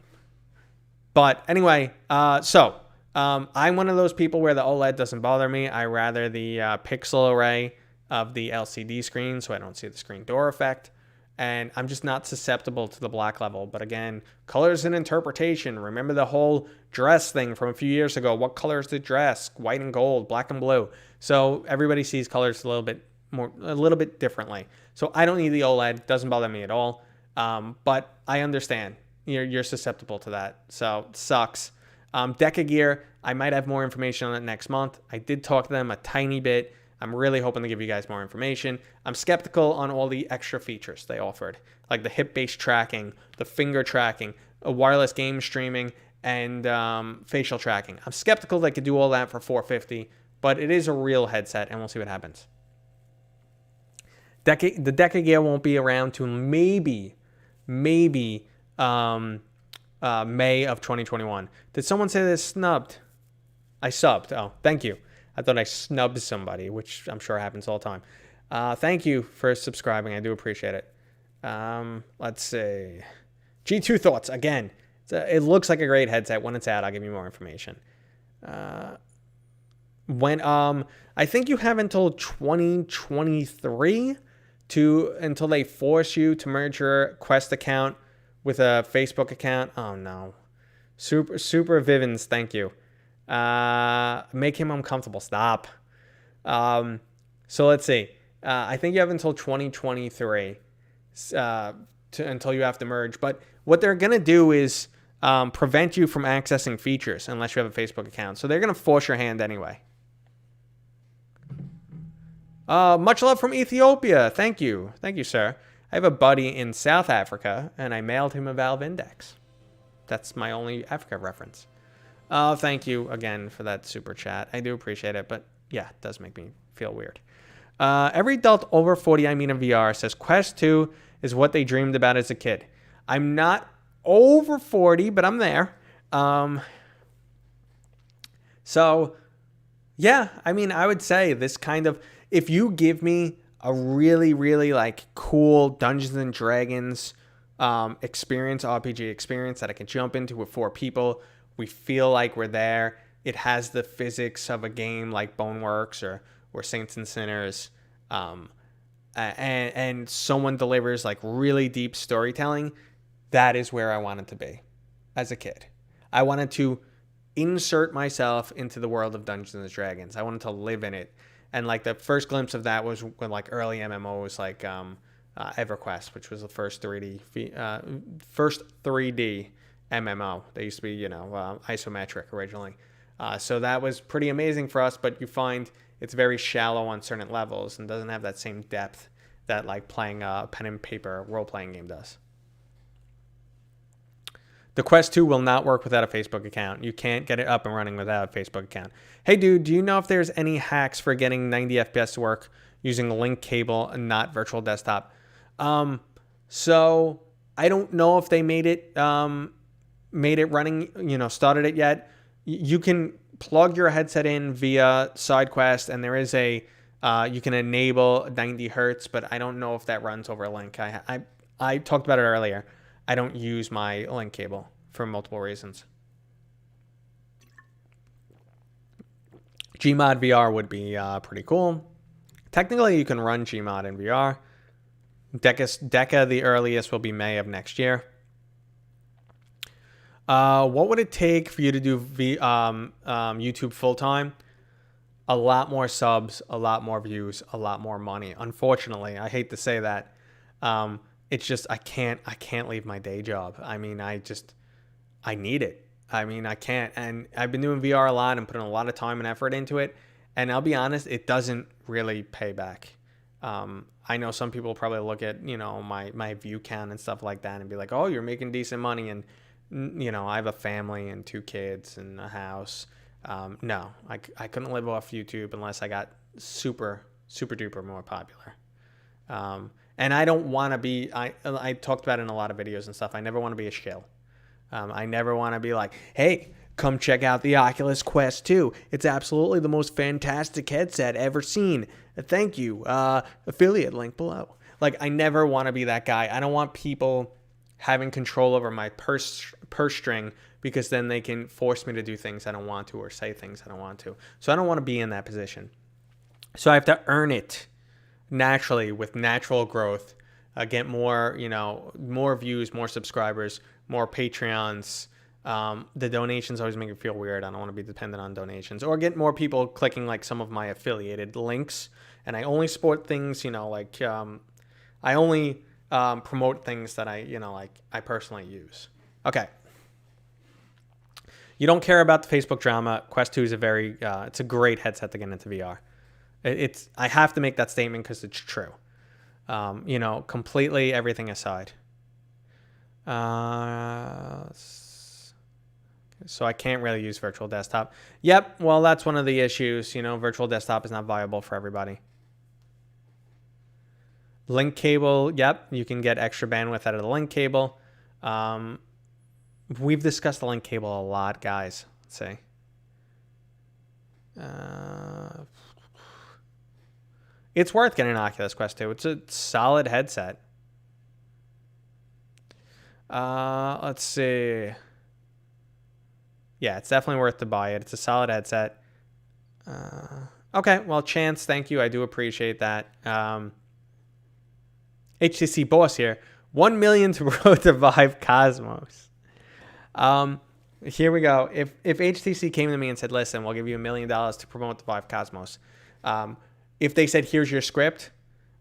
A: anyway, I'm one of those people where the OLED doesn't bother me. I rather the pixel array of the LCD screen, so I don't see the screen door effect. And I'm just not susceptible to the black level. But again, colors and interpretation. Remember the whole dress thing from a few years ago. What color is the dress? White and gold, black and blue. So everybody sees colors a little bit differently. So I don't need the OLED. Doesn't bother me at all. But I understand you're susceptible to that. So it sucks. Deca Gear, I might have more information on it next month. I did talk to them a tiny bit. I'm really hoping to give you guys more information. I'm skeptical on all the extra features they offered, like the hip-based tracking, the finger tracking, a wireless game streaming, and facial tracking. I'm skeptical they could do all that for $450, but it is a real headset, and we'll see what happens. The Deca Gear won't be around till maybe May of 2021. Did someone say this snubbed? I subbed. Oh, thank you. I thought I snubbed somebody, which I'm sure happens all the time. Thank you for subscribing. I do appreciate it. Let's see. G2 thoughts. Again, it looks like a great headset. When it's out, I'll give you more information. I think you have until 2023 until they force you to merge your Quest account with a Facebook account. Oh, no. Super Vivens, thank you. Make him uncomfortable. Stop. So let's see. I think you have until 2023 until you have to merge. But what they're going to do is prevent you from accessing features unless you have a Facebook account. So they're going to force your hand anyway. Much love from Ethiopia. Thank you. Thank you, sir. I have a buddy in South Africa, and I mailed him a Valve Index. That's my only Africa reference. Thank you again for that super chat. I do appreciate it, but yeah, it does make me feel weird. Every adult over 40 I meet in VR says Quest 2 is what they dreamed about as a kid. I'm not over 40, but I'm there. So, yeah, I mean, I would say this kind of, if you give me a really, really like cool Dungeons and Dragons RPG experience that I can jump into with 4 people, we feel like we're there. It has the physics of a game like Boneworks or Saints and Sinners, and someone delivers like really deep storytelling. That is where I wanted to be as a kid. I wanted to insert myself into the world of Dungeons and Dragons. I wanted to live in it. And like the first glimpse of that was when like early MMOs like EverQuest, which was the first 3D MMO. They used to be, isometric originally. So that was pretty amazing for us, but you find it's very shallow on certain levels and doesn't have that same depth that like playing a pen and paper role-playing game does. The Quest 2 will not work without a Facebook account. You can't get it up and running without a Facebook account. Hey, dude, do you know if there's any hacks for getting 90 FPS to work using a link cable and not virtual desktop? So I don't know if they made it running, started it yet. You can plug your headset in via SideQuest, and there is you can enable 90 hertz, but I don't know if that runs over a link. I talked about it earlier. I don't use my link cable for multiple reasons. Gmod VR would be pretty cool. Technically, you can run Gmod in VR. Deca, the earliest, will be May of next year. What would it take for you to do YouTube full-time? A lot more subs, a lot more views, a lot more money. Unfortunately, I hate to say that. It's just I can't leave my day job. I mean, I need it. I mean, I can't. And I've been doing VR a lot and putting a lot of time and effort into it. And I'll be honest, it doesn't really pay back. I know some people probably look at, my view count and stuff like that and be like, oh, you're making decent money. And, I have a family and 2 kids and a house. No, I couldn't live off YouTube unless I got super, super duper more popular. And I don't want to be, I talked about it in a lot of videos and stuff. I never want to be a shill. I never want to be like, hey, come check out the Oculus Quest 2. It's absolutely the most fantastic headset ever seen. Thank you. Affiliate link below. Like, I never want to be that guy. I don't want people having control over my purse string because then they can force me to do things I don't want to or say things I don't want to. So I don't want to be in that position. So I have to earn it naturally with natural growth, get more, more views, more subscribers, more Patreons. The donations always make me feel weird. I don't want to be dependent on donations, or get more people clicking like some of my affiliated links. And I only support things, I only promote things that I personally use. Okay. You don't care about the Facebook drama. Quest 2 is it's a great headset to get into VR. I have to make that statement because it's true. Completely everything aside. So I can't really use virtual desktop. Yep, well, that's one of the issues. Virtual desktop is not viable for everybody. Link cable, yep, you can get extra bandwidth out of the link cable. We've discussed the link cable a lot, guys. Let's see. It's worth getting an Oculus Quest 2. It's a solid headset. Let's see. Yeah, it's definitely worth to buy it. It's a solid headset. Okay, well, Chance, thank you. I do appreciate that. HTC Boss here. 1 million to promote the Vive Cosmos. Here we go. If HTC came to me and said, listen, we'll give you $1 million to promote the Vive Cosmos. If they said, here's your script,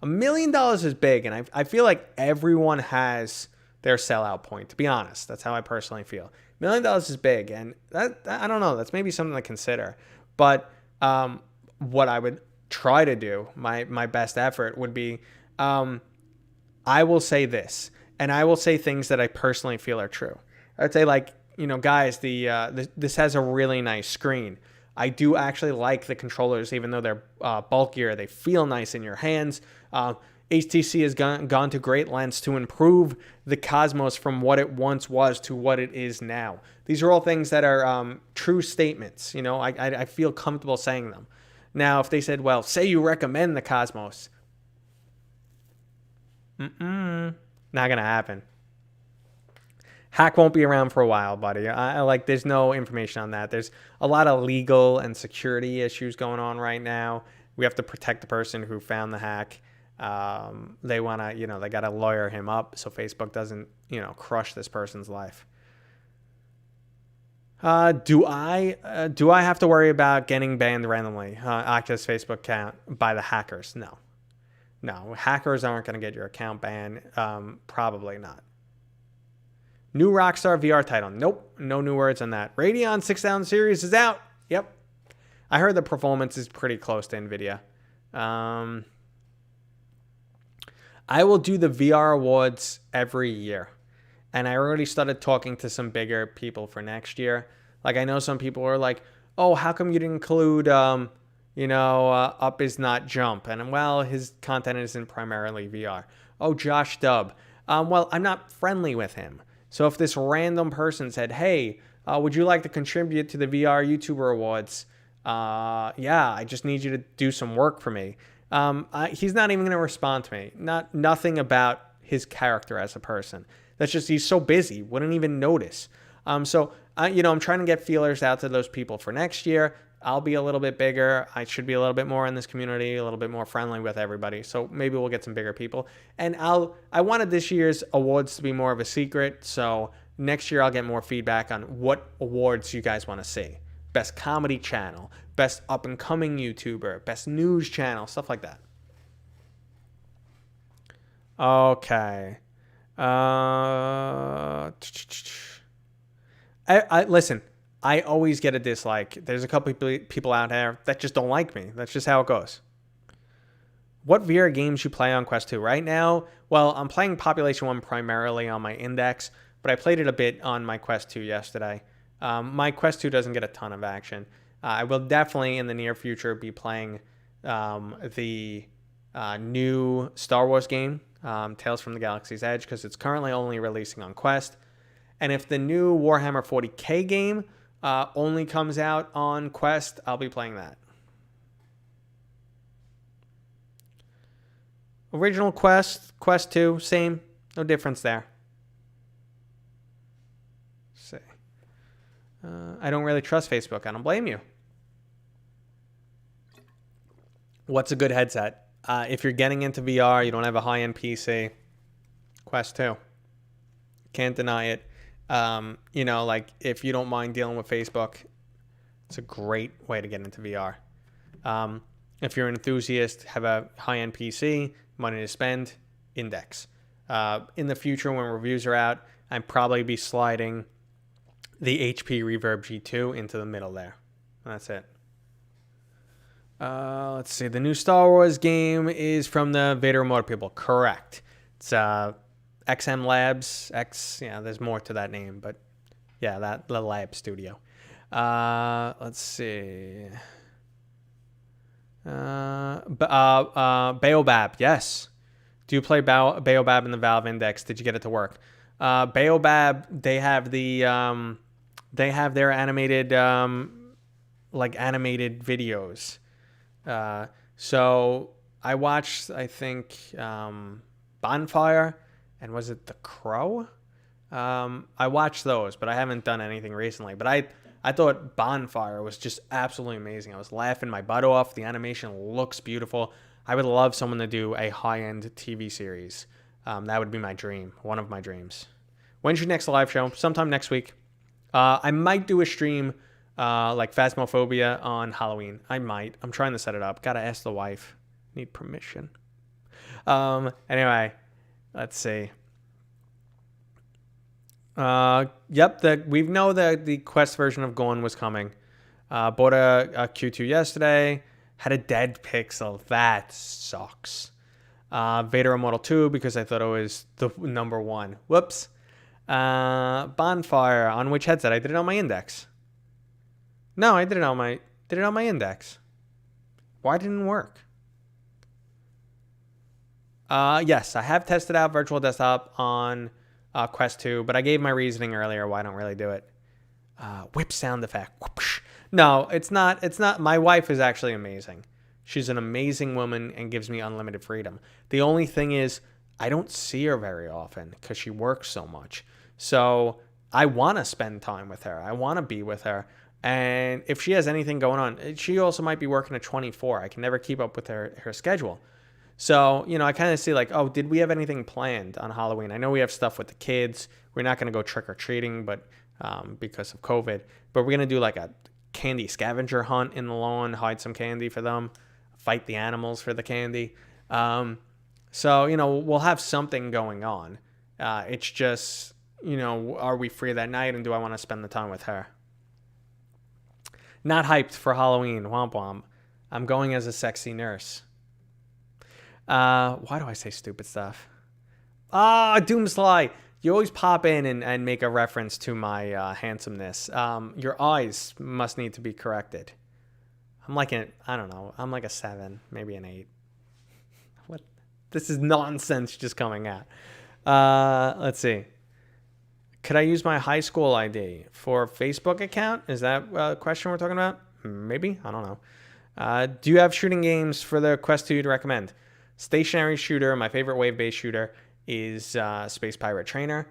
A: $1 million is big. And I feel like everyone has their sellout point, to be honest. That's how I personally feel. $1 million is big. And that I don't know. That's maybe something to consider. But what I would try to do, my best effort would be, I will say this, and I will say things that I personally feel are true. I'd say, guys, this has a really nice screen. I do actually like the controllers, even though they're bulkier. They feel nice in your hands. HTC has gone to great lengths to improve the Cosmos from what it once was to what it is now. These are all things that are true statements. I feel comfortable saying them. Now, if they said, well, say you recommend the Cosmos. Not going to happen. Hack won't be around for a while, buddy. There's no information on that. There's a lot of legal and security issues going on right now. We have to protect the person who found the hack. They want to, they got to lawyer him up so Facebook doesn't, crush this person's life. Do I have to worry about getting banned randomly? Oculus Facebook account by the hackers? No, hackers aren't going to get your account banned. Probably not. New Rockstar VR title? Nope, no new words on that. Radeon 6000 series is out. Yep, I heard the performance is pretty close to NVIDIA. I will do the VR awards every year. And I already started talking to some bigger people for next year. Like, I know some people are like, oh, how come you didn't include, Up is Not Jump? And, well, his content isn't primarily VR. Oh, Josh Dubb. Well, I'm not friendly with him. So if this random person said, hey, would you like to contribute to the VR YouTuber Awards? Yeah, I just need you to do some work for me. He's not even going to respond to me. Nothing about his character as a person. That's just, he's so busy, wouldn't even notice. I'm trying to get feelers out to those people for next year. I'll be a little bit bigger. I should be a little bit more in this community, a little bit more friendly with everybody. So maybe we'll get some bigger people. And I wanted this year's awards to be more of a secret. So next year I'll get more feedback on what awards you guys want to see. Best comedy channel, best up and coming YouTuber, best news channel, stuff like that. Okay. Listen, I always get a dislike. There's a couple people out there that just don't like me. That's just how it goes. What VR games you play on Quest 2 right now? Well, I'm playing Population 1 primarily on my Index, but I played it a bit on my Quest 2 yesterday. My Quest 2 doesn't get a ton of action. I will definitely in the near future be playing the new Star Wars game, Tales from the Galaxy's Edge, because it's currently only releasing on Quest. And if the new Warhammer 40K game only comes out on Quest, I'll be playing that. Original Quest, Quest 2, same. No difference there. Let's see. I don't really trust Facebook. I don't blame you. What's a good headset? If you're getting into VR, you don't have a high-end PC, Quest 2. Can't deny it. If you don't mind dealing with Facebook, it's a great way to get into VR. If you're an enthusiast, have a high-end PC, money to spend, Index. In the future, when reviews are out, I'd probably be sliding the HP Reverb G2 into the middle there. That's it. Let's see. The new Star Wars game is from the Vader Remote people. Correct. It's XM Labs. There's more to that name, but yeah, the lab studio. Let's see. Baobab, yes. Do you play Baobab in the Valve Index? Did you get it to work? Baobab, they have their animated animated videos. So I watched, I think, Bonfire, and was it The Crow? I watched those, but I haven't done anything recently. But I thought Bonfire was just absolutely amazing. I was laughing my butt off. The animation looks beautiful. I would love someone to do a high-end TV series. That would be my dream, one of my dreams. When's your next live show? Sometime next week. I might do a stream like Phasmophobia on Halloween. I might. I'm trying to set it up. Gotta ask the wife. Need permission. Anyway, let's see. We know that the Quest version of Gone was coming. Bought a Q2 yesterday. Had a dead pixel. That sucks. Vader Immortal 2 because I thought it was the number one. Whoops. Bonfire on which headset? I did it on my Index. No, I did it on my Index. Why didn't it work? Yes, I have tested out Virtual Desktop on Quest 2, but I gave my reasoning earlier why I don't really do it. Whip sound effect. Whoopsh. No, it's not. My wife is actually amazing. She's an amazing woman and gives me unlimited freedom. The only thing is I don't see her very often because she works so much. So I want to spend time with her. I want to be with her. And if she has anything going on, she also might be working at 24. I can never keep up with her schedule. So, I kind of see like, oh, did we have anything planned on Halloween? I know we have stuff with the kids. We're not going to go trick-or-treating, but because of COVID. But we're going to do like a candy scavenger hunt in the lawn, hide some candy for them, fight the animals for the candy. So, we'll have something going on. It's just, are we free that night and do I want to spend the time with her? Not hyped for Halloween. Womp womp. I'm going as a sexy nurse. Why do I say stupid stuff? Doomsly. You always pop in and make a reference to my handsomeness. Your eyes must need to be corrected. I'm like I'm like a 7, maybe an 8. What? This is nonsense just coming out. Let's see. Could I use my high school ID for Facebook account? Is that a question we're talking about? Maybe. I don't know. Do you have shooting games for the Quest 2 to recommend? Stationary shooter. My favorite wave-based shooter is Space Pirate Trainer.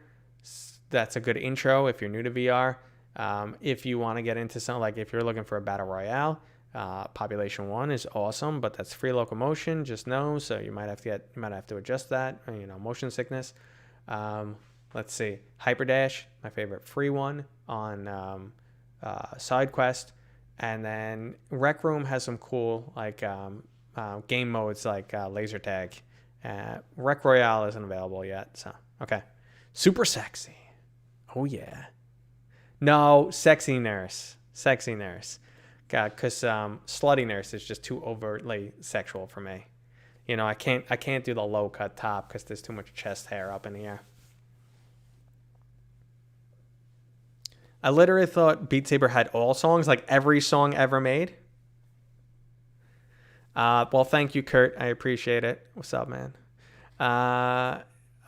A: That's a good intro if you're new to VR. If you want to get into something, like if you're looking for a battle royale, Population 1 is awesome, but that's free locomotion. Just know, so you might have to adjust that. Motion sickness. Let's see. Hyperdash, my favorite free one on Side Quest, and then Rec Room has some cool game modes like laser tag. Rec Royale isn't available yet, so okay. Super sexy. Oh yeah. No, sexy nurse. God, because slutty nurse is just too overtly sexual for me. I can't do the low cut top because there's too much chest hair up in the air. I literally thought Beat Saber had all songs, like every song ever made. Well, thank you, Kurt. I appreciate it. What's up, man?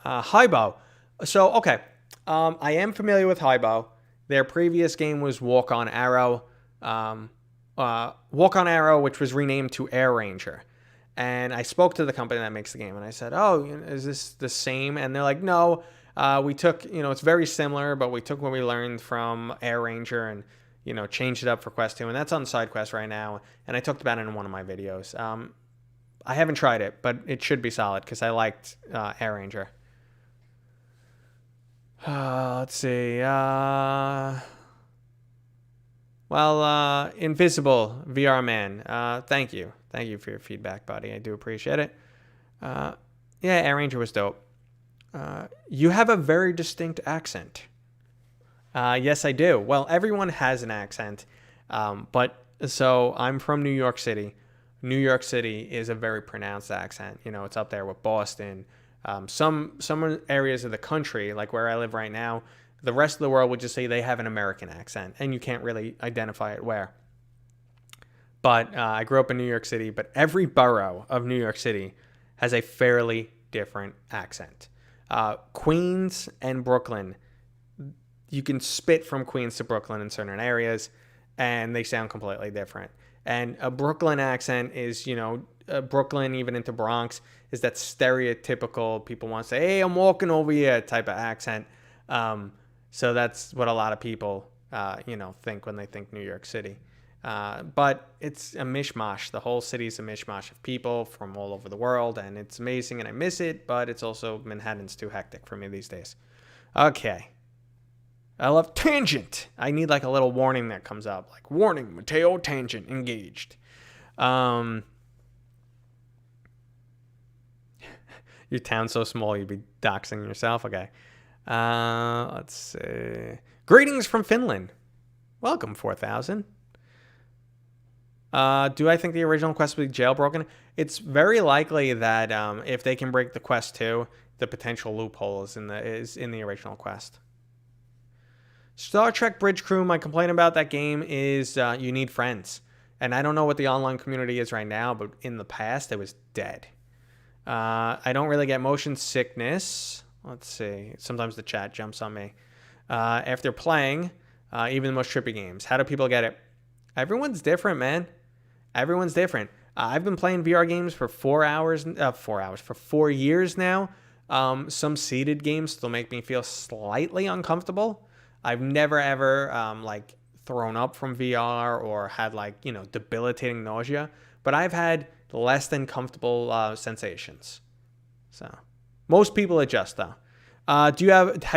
A: Hybo. So, okay. I am familiar with Hybo. Their previous game was Walk on Arrow. Which was renamed to Air Ranger. And I spoke to the company that makes the game, and I said, is this the same? And they're like, no. We took, it's very similar, but we took what we learned from Air Ranger and, changed it up for Quest 2. And that's on Side Quest right now. And I talked about it in one of my videos. I haven't tried it, but it should be solid because I liked Air Ranger. Let's see. Invisible VR Man. Thank you. Thank you for your feedback, buddy. I do appreciate it. Air Ranger was dope. You have a very distinct accent. Yes, I do. Well, everyone has an accent. So I'm from New York City. New York City is a very pronounced accent. It's up there with Boston. Some areas of the country, like where I live right now, the rest of the world would just say they have an American accent, and you can't really identify it where. But I grew up in New York City, but every borough of New York City has a fairly different accent. Queens and Brooklyn, you can spit from Queens to Brooklyn in certain areas, and they sound completely different. And a Brooklyn accent is, Brooklyn, even into Bronx, is that stereotypical, people want to say, hey, I'm walking over here type of accent. So that's what a lot of people, think when they think New York City. But it's a mishmash. The whole city's a mishmash of people from all over the world, and it's amazing, and I miss it, but it's also, Manhattan's too hectic for me these days. Okay. I love tangent. I need like a little warning that comes up. Like, warning, Mateo, tangent engaged. Your town's so small, you'd be doxing yourself. Okay. Let's see. Greetings from Finland. Welcome, 4,000. Do I think the original Quest will be jailbroken? It's very likely that if they can break the Quest 2, the potential loophole is in the original Quest. Star Trek Bridge Crew, my complaint about that game is you need friends. And I don't know what the online community is right now, but in the past, it was dead. I don't really get motion sickness. Let's see. Sometimes the chat jumps on me. After playing, even the most trippy games. How do people get it? Everyone's different, man. Everyone's different. I've been playing VR games for 4 years now. Some seated games still make me feel slightly uncomfortable. I've never ever thrown up from VR or had debilitating nausea, but I've had less than comfortable sensations. So most people adjust though. Have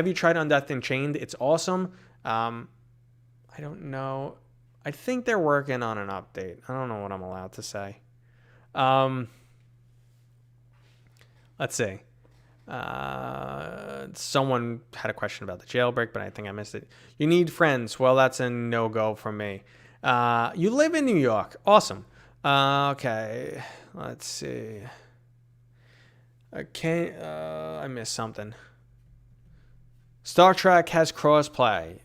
A: you tried Undeath Unchained? It's awesome. I don't know. I think they're working on an update. I don't know what I'm allowed to say. Let's see. Someone had a question about the jailbreak, but I think I missed it. You need friends. Well, that's a no-go from me. You live in New York. Awesome. Okay. Let's see. I missed something. Star Trek has crossplay,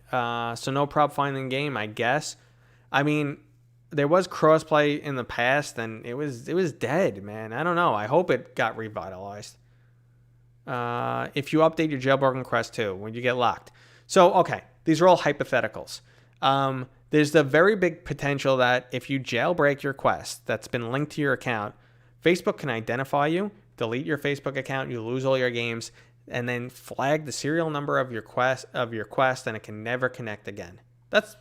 A: so no problem finding the game, I guess. I mean, there was crossplay in the past, and it was dead, man. I don't know. I hope it got revitalized. If you update your jailbroken Quest 2, when you get locked. So, okay, these are all hypotheticals. There's the very big potential that if you jailbreak your Quest that's been linked to your account, Facebook can identify you, delete your Facebook account, you lose all your games, and then flag the serial number of your Quest, and it can never connect again. That's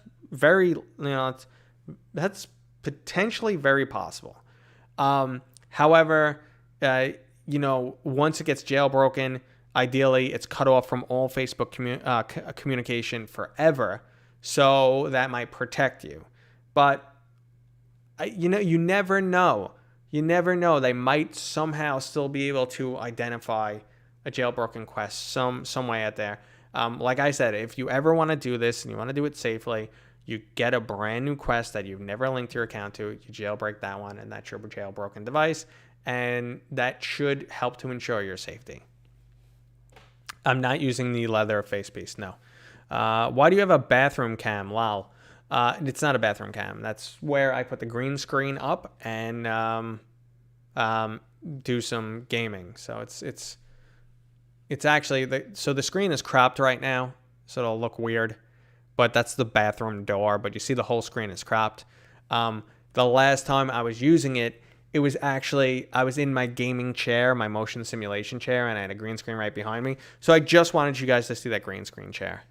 A: that's potentially very possible. However, once it gets jailbroken, ideally it's cut off from all Facebook communication forever. So that might protect you. But, you never know. You never know. They might somehow still be able to identify a jailbroken Quest some way out there. Like I said, if you ever want to do this and you want to do it safely, you get a brand new Quest that you've never linked your account to. You jailbreak that one, and that's your jailbroken device. And that should help to ensure your safety. I'm not using the leather face piece, no. Why do you have a bathroom cam? Lol. It's not a bathroom cam. That's where I put the green screen up and do some gaming. So it's actually the screen is cropped right now, so it'll look weird. But that's the bathroom door. But you see the whole screen is cropped. The last time I was using it, it was actually, I was in my gaming chair, my motion simulation chair, and I had a green screen right behind me. So I just wanted you guys to see that green screen chair.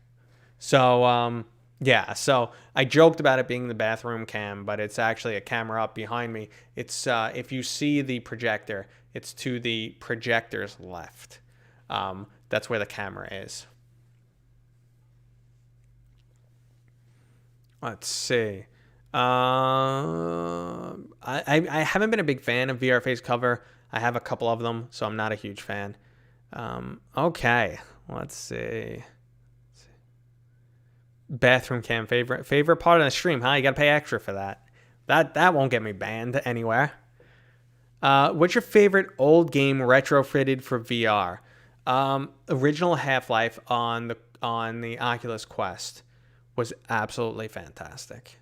A: So, yeah, so I joked about it being the bathroom cam, but it's actually a camera up behind me. It's, if you see the projector, it's to the projector's left. That's where the camera is. Let's see. I haven't been a big fan of VR face cover. I have a couple of them, so I'm not a huge fan. Okay, let's see. Bathroom cam favorite part of the stream, huh? You gotta pay extra for that. That won't get me banned anywhere. What's your favorite old game retrofitted for VR? Original Half-Life on the Oculus Quest was absolutely fantastic.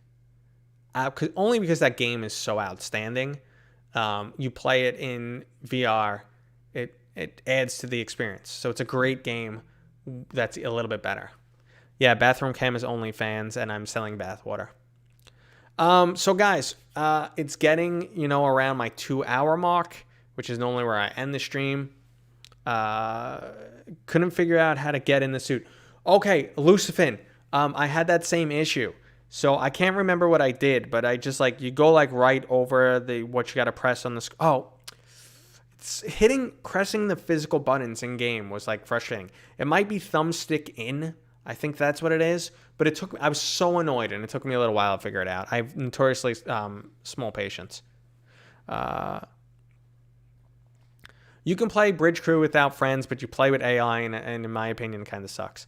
A: Only because that game is so outstanding. You play it in VR, it adds to the experience. So it's a great game that's a little bit better. Yeah, bathroom cam is OnlyFans, and I'm selling bathwater. So guys, it's getting, around my 2-hour mark, which is normally where I end the stream. Couldn't figure out how to get in the suit. Okay, Lucifin, I had that same issue. So I can't remember what I did, but I just you go right over what you got to press on the pressing the physical buttons in game was frustrating. It might be thumbstick in. I think that's what it is, but I was so annoyed, and it took me a little while to figure it out. I have notoriously small patience. You can play Bridge Crew without friends, but you play with AI, and in my opinion, kind of sucks.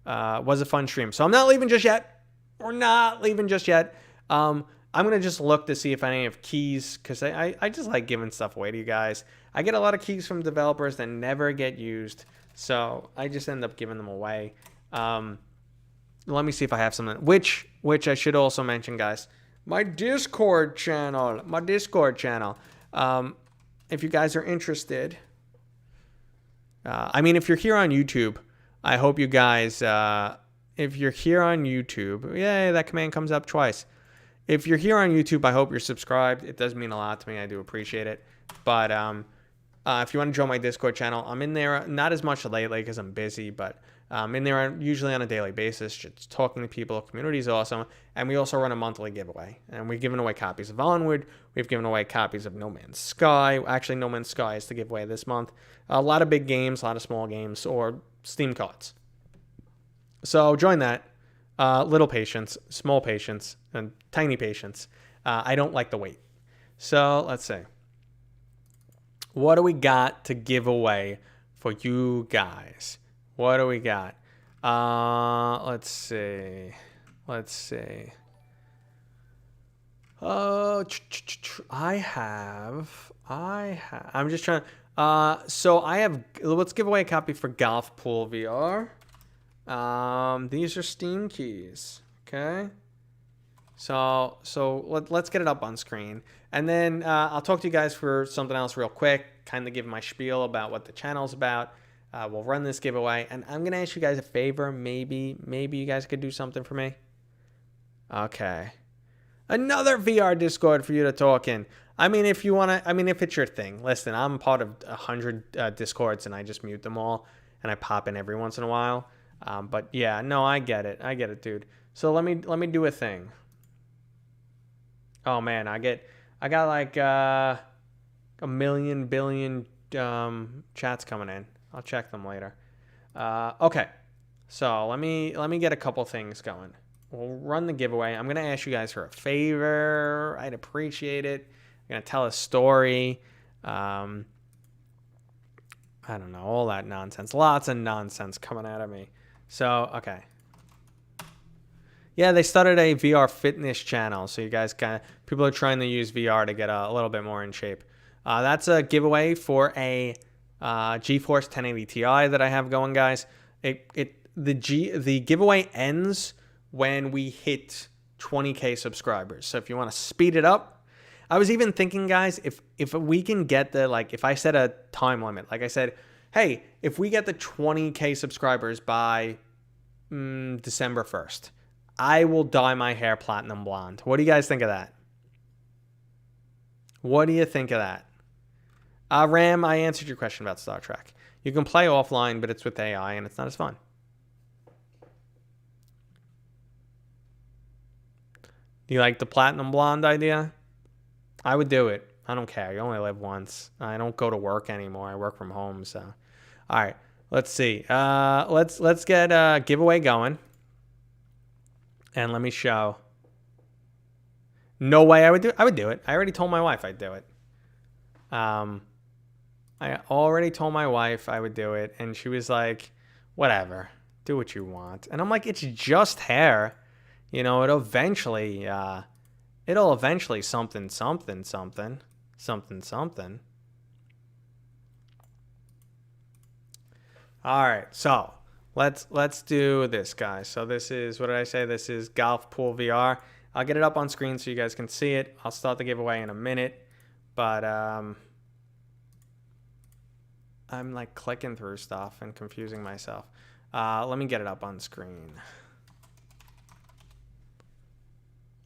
A: Was a fun stream. So I'm not leaving just yet. We're not leaving just yet. I'm going to just look to see if I have keys, because I just like giving stuff away to you guys. I get a lot of keys from developers that never get used, so I just end up giving them away. Let me see if I have something, which I should also mention, guys. My Discord channel. If you guys are interested, if you're here on YouTube, I hope you guys, if you're here on YouTube, yay, that command comes up twice. If you're here on YouTube, I hope you're subscribed. It does mean a lot to me. I do appreciate it. But if you want to join my Discord channel, I'm in there, not as much lately because I'm busy, but I'm in there usually on a daily basis, just talking to people. Community is awesome. And we also run a monthly giveaway. And we've given away copies of Onward. We've given away copies of No Man's Sky. Actually, No Man's Sky is the giveaway this month. A lot of big games, a lot of small games, or Steam cards. So join that. Little patience, small patience, and tiny patience. I don't like the wait. So let's see. What do we got to give away for you guys? What do we got? Let's see. Let's see. Oh, I'm just trying. So I have. Let's give away a copy for Golf Pool VR. These are Steam keys. Okay. So let's get it up on screen, and then I'll talk to you guys for something else real quick. Kind of give my spiel about what the channel's about. We'll run this giveaway, and I'm gonna ask you guys a favor. Maybe you guys could do something for me. Okay. Another VR Discord for you to talk in. I mean, if you want to, I mean, if it's your thing. Listen, I'm part of 100 Discords, and I just mute them all, and I pop in every once in a while. But yeah, no, I get it, dude. So let me do a thing. Oh man, I got like a million billion chats coming in. I'll check them later. Okay, so let me get a couple things going. We'll run the giveaway. I'm gonna ask you guys for a favor. I'd appreciate it. I'm gonna tell a story. I don't know, all that nonsense. Lots of nonsense coming out of me. So okay. Yeah, they started a VR fitness channel, so you guys people are trying to use VR to get a little bit more in shape. That's a giveaway for a GeForce 1080 Ti that I have going, guys. The giveaway ends when we hit 20K subscribers. So if you want to speed it up, I was even thinking, guys, if we can get if I set a time limit, like I said, hey, if we get the 20K subscribers by December 1st, I will dye my hair platinum blonde. What do you guys think of that? What do you think of that? Ram, I answered your question about Star Trek. You can play offline, but it's with AI, and it's not as fun. Do you like the platinum blonde idea? I would do it. I don't care. You only live once. I don't go to work anymore. I work from home, so. All right, let's see. Let's get a giveaway going. And let me show. No way I would do it. I would do it. I already told my wife I'd do it. I already told my wife I would do it, and she was like, whatever. Do what you want. And I'm like, it's just hair. You know, it'll eventually something. All right, so let's do this, guys. So this is, what did I say? This is Golf Pool VR. I'll get it up on screen so you guys can see it. I'll start the giveaway in a minute, but I'm like clicking through stuff and confusing myself. Let me get it up on screen.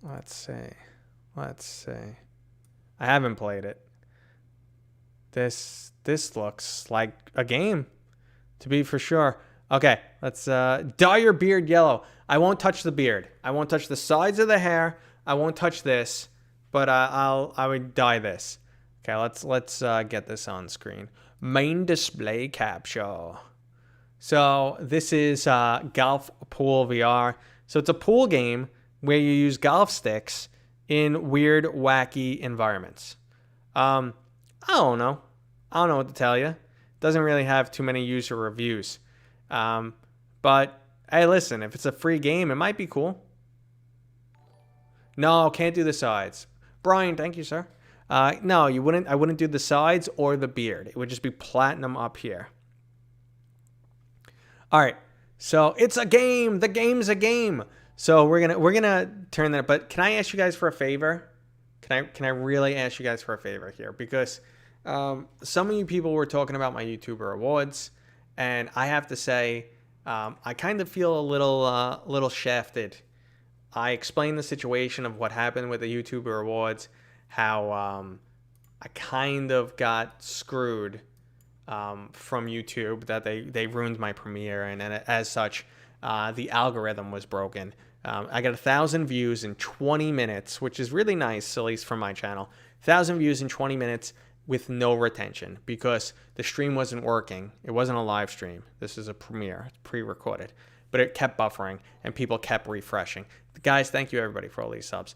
A: Let's see. I haven't played it. This looks like a game, to be for sure. Okay, let's dye your beard yellow. I won't touch the beard. I won't touch the sides of the hair. I won't touch this, but I would dye this. Okay, let's get this on screen. Main display capture. So this is Golf Pool VR. So it's a pool game where you use golf sticks in weird, wacky environments. I don't know what to tell you. Doesn't really have too many user reviews. But hey, listen, if it's a free game, it might be cool. No, can't do the sides. Brian, thank you, sir. No, you wouldn't. I wouldn't do the sides or the beard. It would just be platinum up here. All right. So it's a game. The game's a game. So we're gonna turn that. But can I ask you guys for a favor? Can I really ask you guys for a favor here? Because some of you people were talking about my YouTuber awards, and I have to say, I kind of feel a little shafted. I explained the situation of what happened with the YouTuber awards, how I kind of got screwed from YouTube, that they ruined my premiere, and as such, the algorithm was broken. I got 1,000 views in 20 minutes, which is really nice, at least for my channel. 1,000 views in 20 minutes with no retention because the stream wasn't working. It wasn't a live stream. This is a premiere, it's pre-recorded. but it kept buffering and people kept refreshing. Guys, thank you everybody for all these subs.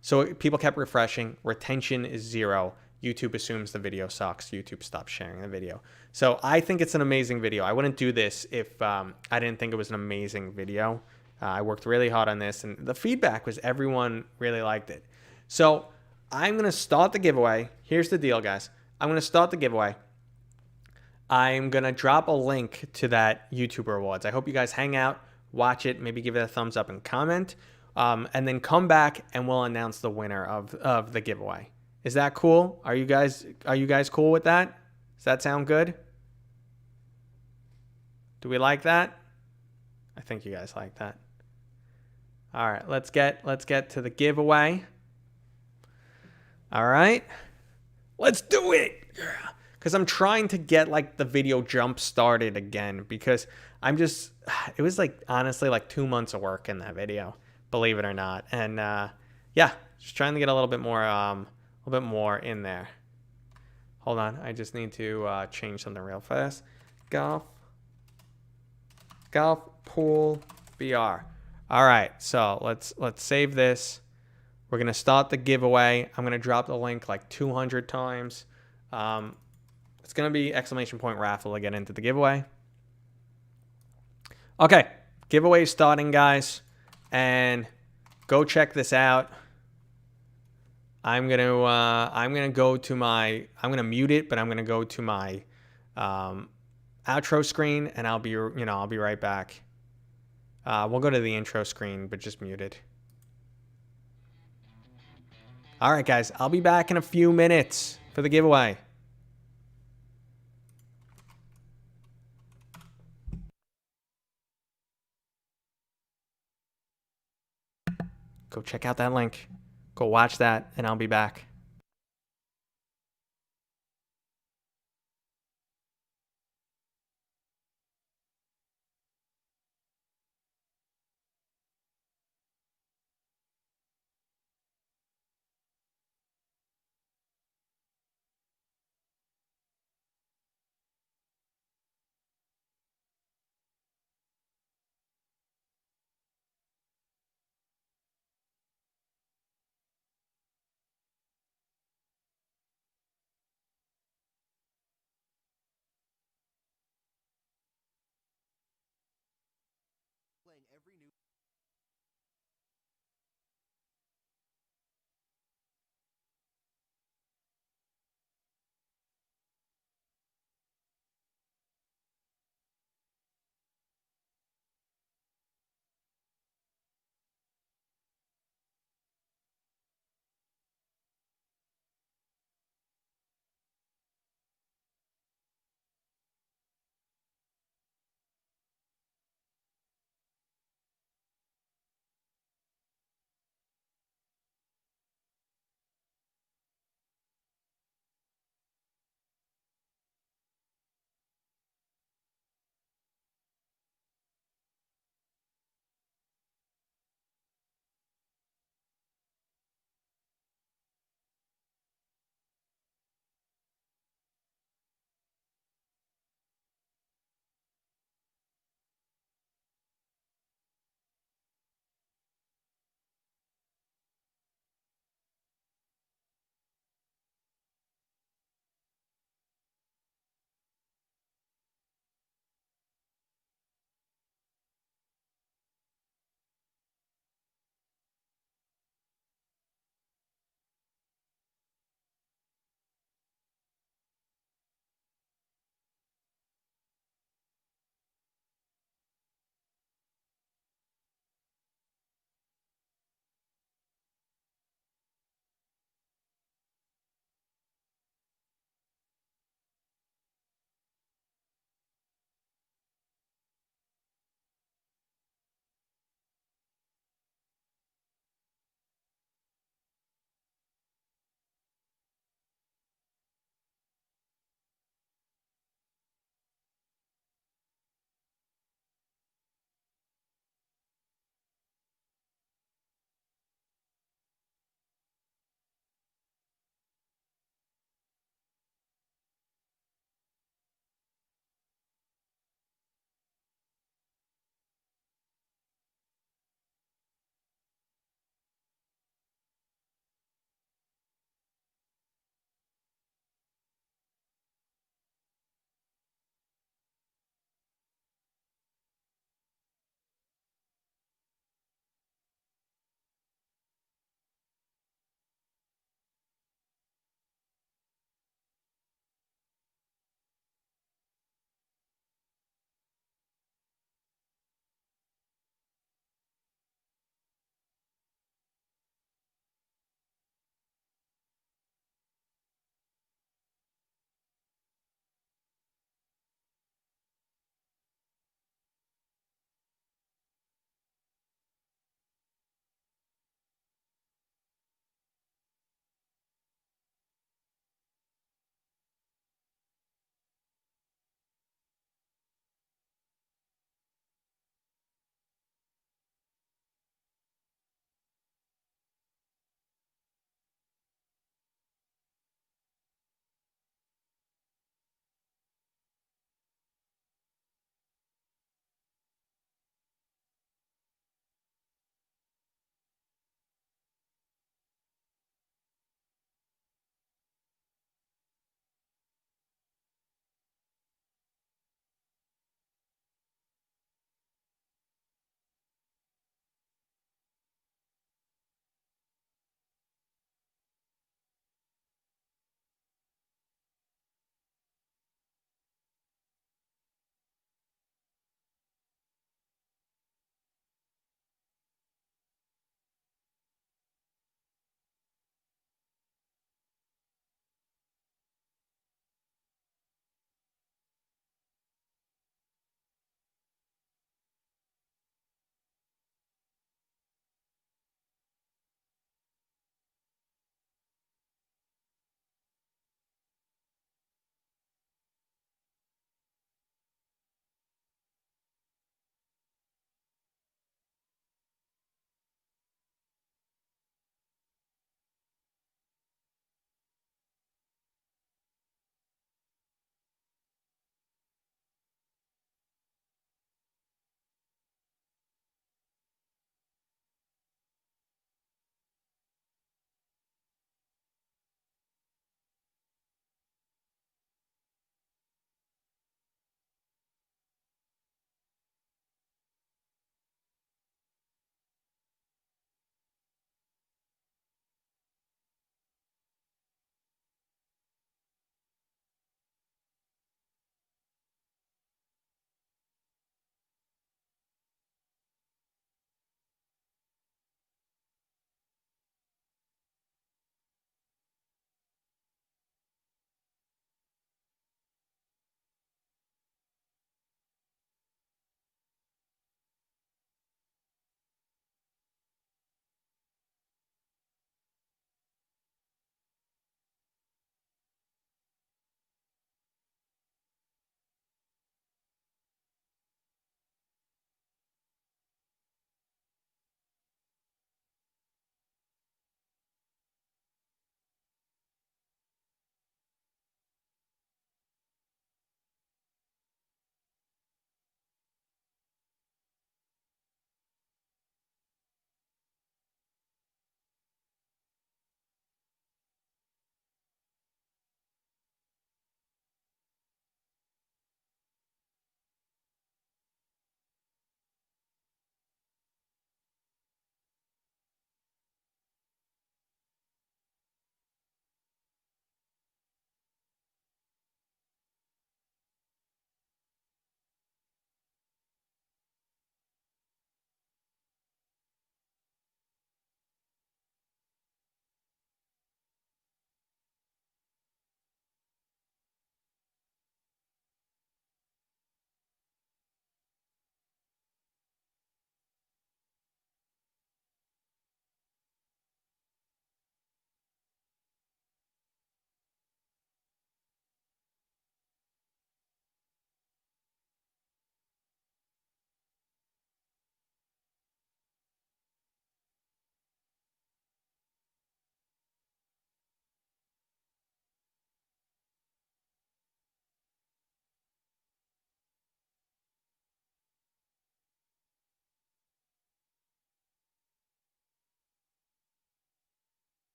A: So people kept refreshing. Retention is 0. YouTube assumes the video sucks. YouTube stops sharing the video. So I think it's an amazing video. I wouldn't do this if I didn't think it was an amazing video. I worked really hard on this, and the feedback was everyone really liked it. So I'm going to start the giveaway. Here's the deal, guys. I'm going to start the giveaway. I'm going to drop a link to that YouTube rewards. I hope you guys hang out, watch it, maybe give it a thumbs up and comment, and then come back and we'll announce the winner of the giveaway. Is that cool? Are you guys cool with that? Does that sound good? Do we like that? I think you guys like that. All right, let's get to the giveaway. All right. Let's do it. Cuz I'm trying to get like the video jump started again because it was like honestly like 2 months of work in that video, believe it or not. And yeah, just trying to get a little bit more in there. Hold on, I just need to change something real fast. Golf pool VR. All right, so let's save this. We're gonna start the giveaway. I'm gonna drop the link like 200 times. It's gonna be !raffle to get into the giveaway. Okay, giveaway starting, guys, and go check this out. I'm gonna go to my. I'm gonna mute it, but I'm gonna go to my outro screen, and I'll be right back. We'll go to the intro screen, but just mute it. All right, guys, I'll be back in a few minutes for the giveaway. Go check out that link. Go watch that, and I'll be back.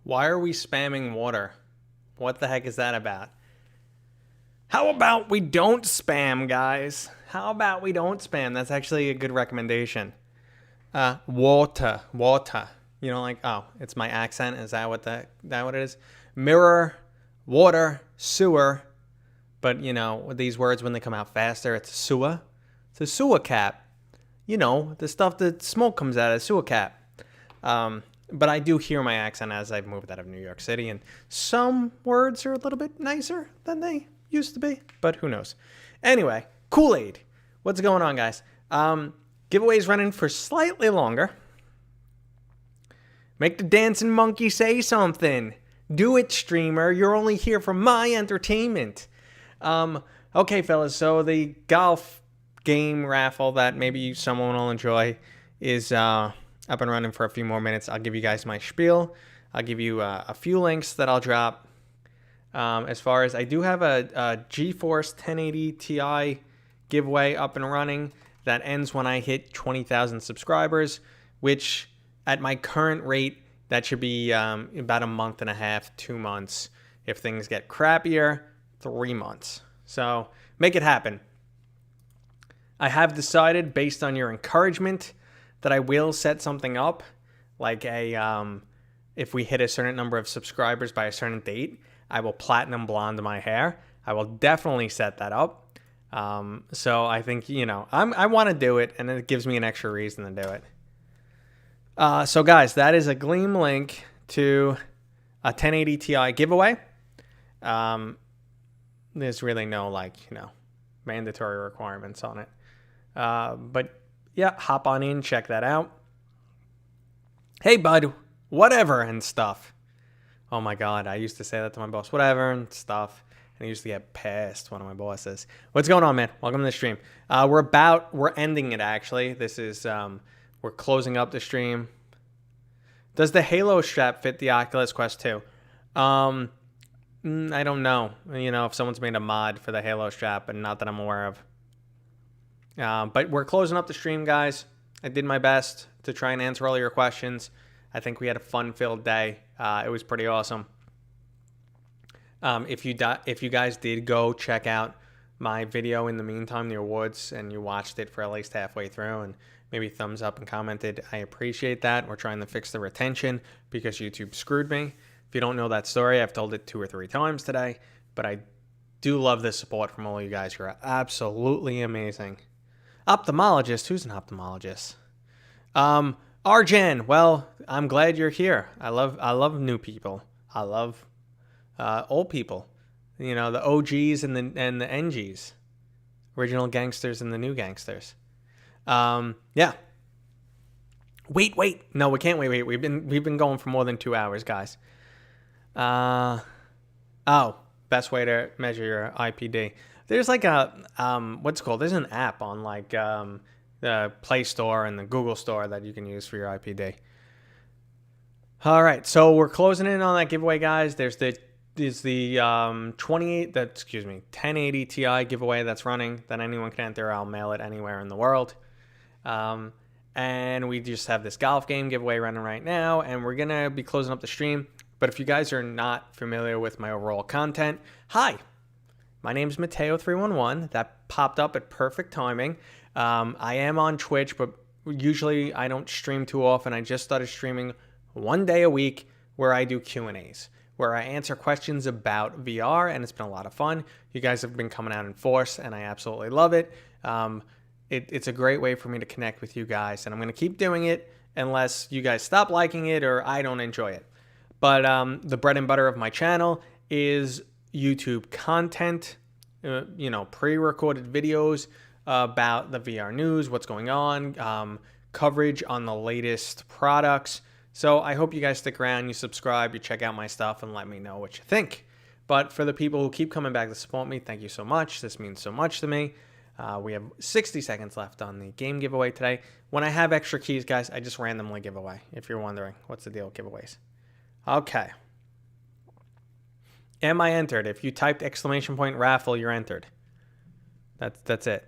A: Why are we spamming water? What the heck is that about? How about we don't spam, guys? How about we don't spam? That's actually a good recommendation. Water. You know, like, oh, it's my accent. Is that what what it is? Mirror, water, sewer. But, you know, these words, when they come out faster, it's sewer. It's a sewer cap. You know, the stuff that smoke comes out of sewer cap. But I do hear my accent as I've moved out of New York City, and some words are a little bit nicer than they used to be, but who knows. Anyway, Kool-Aid. What's going on, guys? Giveaways running for slightly longer. Make the dancing monkey say something. Do it, streamer. You're only here for my entertainment. Okay, fellas, so the golf game raffle that maybe someone will enjoy is up and running for a few more minutes. I'll give you guys my spiel. I'll give you a few links that I'll drop. As far as I do have a GeForce 1080 Ti giveaway up and running that ends when I hit 20,000 subscribers, which at my current rate, that should be about a month and a half, 2 months. If things get crappier, 3 months. So make it happen. I have decided, based on your encouragement, that I will set something up, like if we hit a certain number of subscribers by a certain date, I will platinum blonde my hair. I will definitely set that up. So I think, you know, I want to do it, and it gives me an extra reason to do it. So guys, that is a Gleam link to a 1080 Ti giveaway. There's really no, like, you know, mandatory requirements on it. But yeah, hop on in, check that out. Hey, bud, whatever and stuff. Oh my God, I used to say that to my boss, whatever and stuff. And I used to get pissed, one of my bosses. What's going on, man? Welcome to the stream. We're ending it, actually. This is, we're closing up the stream. Does the Halo strap fit the Oculus Quest 2? I don't know. You know, if someone's made a mod for the Halo strap, but not that I'm aware of. But we're closing up the stream, guys. I did my best to try and answer all your questions. I think we had a fun-filled day. It was pretty awesome. If you guys did go check out my video in the meantime, the awards, and you watched it for at least halfway through and maybe thumbs up and commented, I appreciate that. We're trying to fix the retention because YouTube screwed me. If you don't know that story, I've told it 2 or 3 times today, but I do love the support from all you guys. You're absolutely amazing. Ophthalmologist? Who's an ophthalmologist? Arjan, well, I'm glad you're here. I love new people. I love old people. You know, the OGs and the NGs. Original gangsters and the new gangsters. Yeah. Wait. No, we can't wait. We've been going for more than 2 hours, guys. Best way to measure your IPD. There's like what's it called? There's an app on like the Play Store and the Google Store that you can use for your IPD. All right, so we're closing in on that giveaway, guys. There's the 1080 Ti giveaway that's running that anyone can enter. I'll mail it anywhere in the world. And we just have this golf game giveaway running right now, and we're gonna be closing up the stream. But if you guys are not familiar with my overall content, hi. My name's Mateo311. That popped up at perfect timing. I am on Twitch, but usually I don't stream too often. I just started streaming 1 day a week where I do Q&As, where I answer questions about VR, and it's been a lot of fun. You guys have been coming out in force, and I absolutely love it. It's a great way for me to connect with you guys, and I'm going to keep doing it unless you guys stop liking it or I don't enjoy it. But the bread and butter of my channel is YouTube content, pre-recorded videos about the VR news, what's going on, coverage on the latest products. So I hope you guys stick around, you subscribe, you check out my stuff, and let me know what you think. But for the people who keep coming back to support me, thank you so much. This means so much to me. We have 60 seconds left on the game giveaway today. When I have extra keys, guys, I just randomly give away, if you're wondering what's the deal with giveaways. Okay. Am I entered? If you typed !raffle, you're entered. That's it.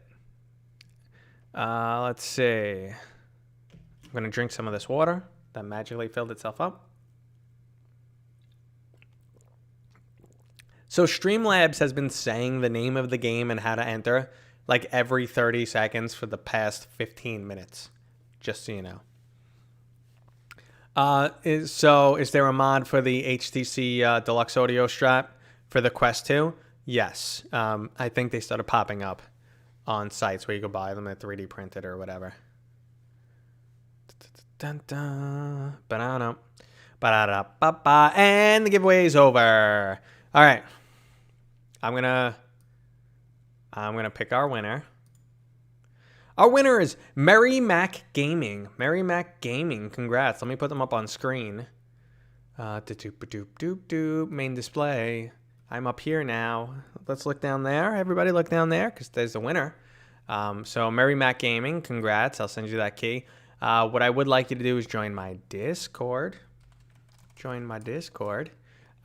A: Let's see. I'm going to drink some of this water that magically filled itself up. So Streamlabs has been saying the name of the game and how to enter like every 30 seconds for the past 15 minutes, just so you know. Is there a mod for the HTC Deluxe Audio Strap for the Quest 2? Yes. I think they started popping up on sites where you go buy them at 3D printed or whatever. And the giveaway is over. All right. I'm gonna pick our winner. Our winner is Merry Mac Gaming. Merry Mac Gaming. Congrats. Let me put them up on screen. Main display. I'm up here now. Let's look down there. Everybody look down there because there's the winner. So Merry Mac Gaming. Congrats. I'll send you that key. What I would like you to do is join my Discord.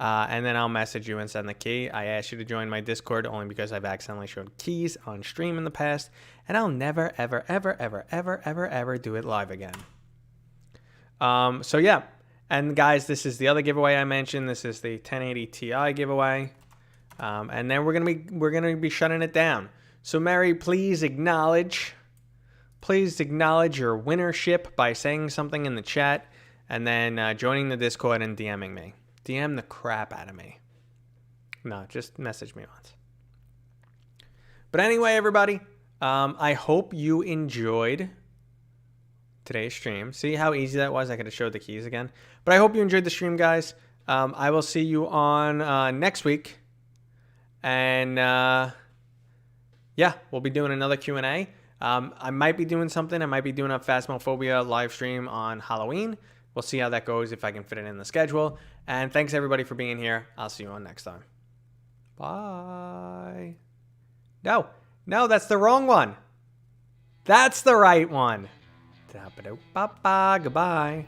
A: And then I'll message you and send the key. I asked you to join my Discord only because I've accidentally showed keys on stream in the past, and I'll never, ever, ever, ever, ever, ever, ever do it live again. So yeah, and guys, this is the other giveaway I mentioned. This is the 1080 Ti giveaway, and then we're gonna be shutting it down. So Mary, please acknowledge your winnership by saying something in the chat, and then joining the Discord and DMing me. DM the crap out of me. No, just message me once. But anyway, everybody, I hope you enjoyed today's stream. See how easy that was? I could have showed the keys again. But I hope you enjoyed the stream, guys. I will see you on next week. And yeah, we'll be doing another Q&A. I might be doing something. I might be doing a Phasmophobia live stream on Halloween. We'll see how that goes, if I can fit it in the schedule. And thanks, everybody, for being here. I'll see you on next time. Bye. No, that's the wrong one. That's the right one. Goodbye.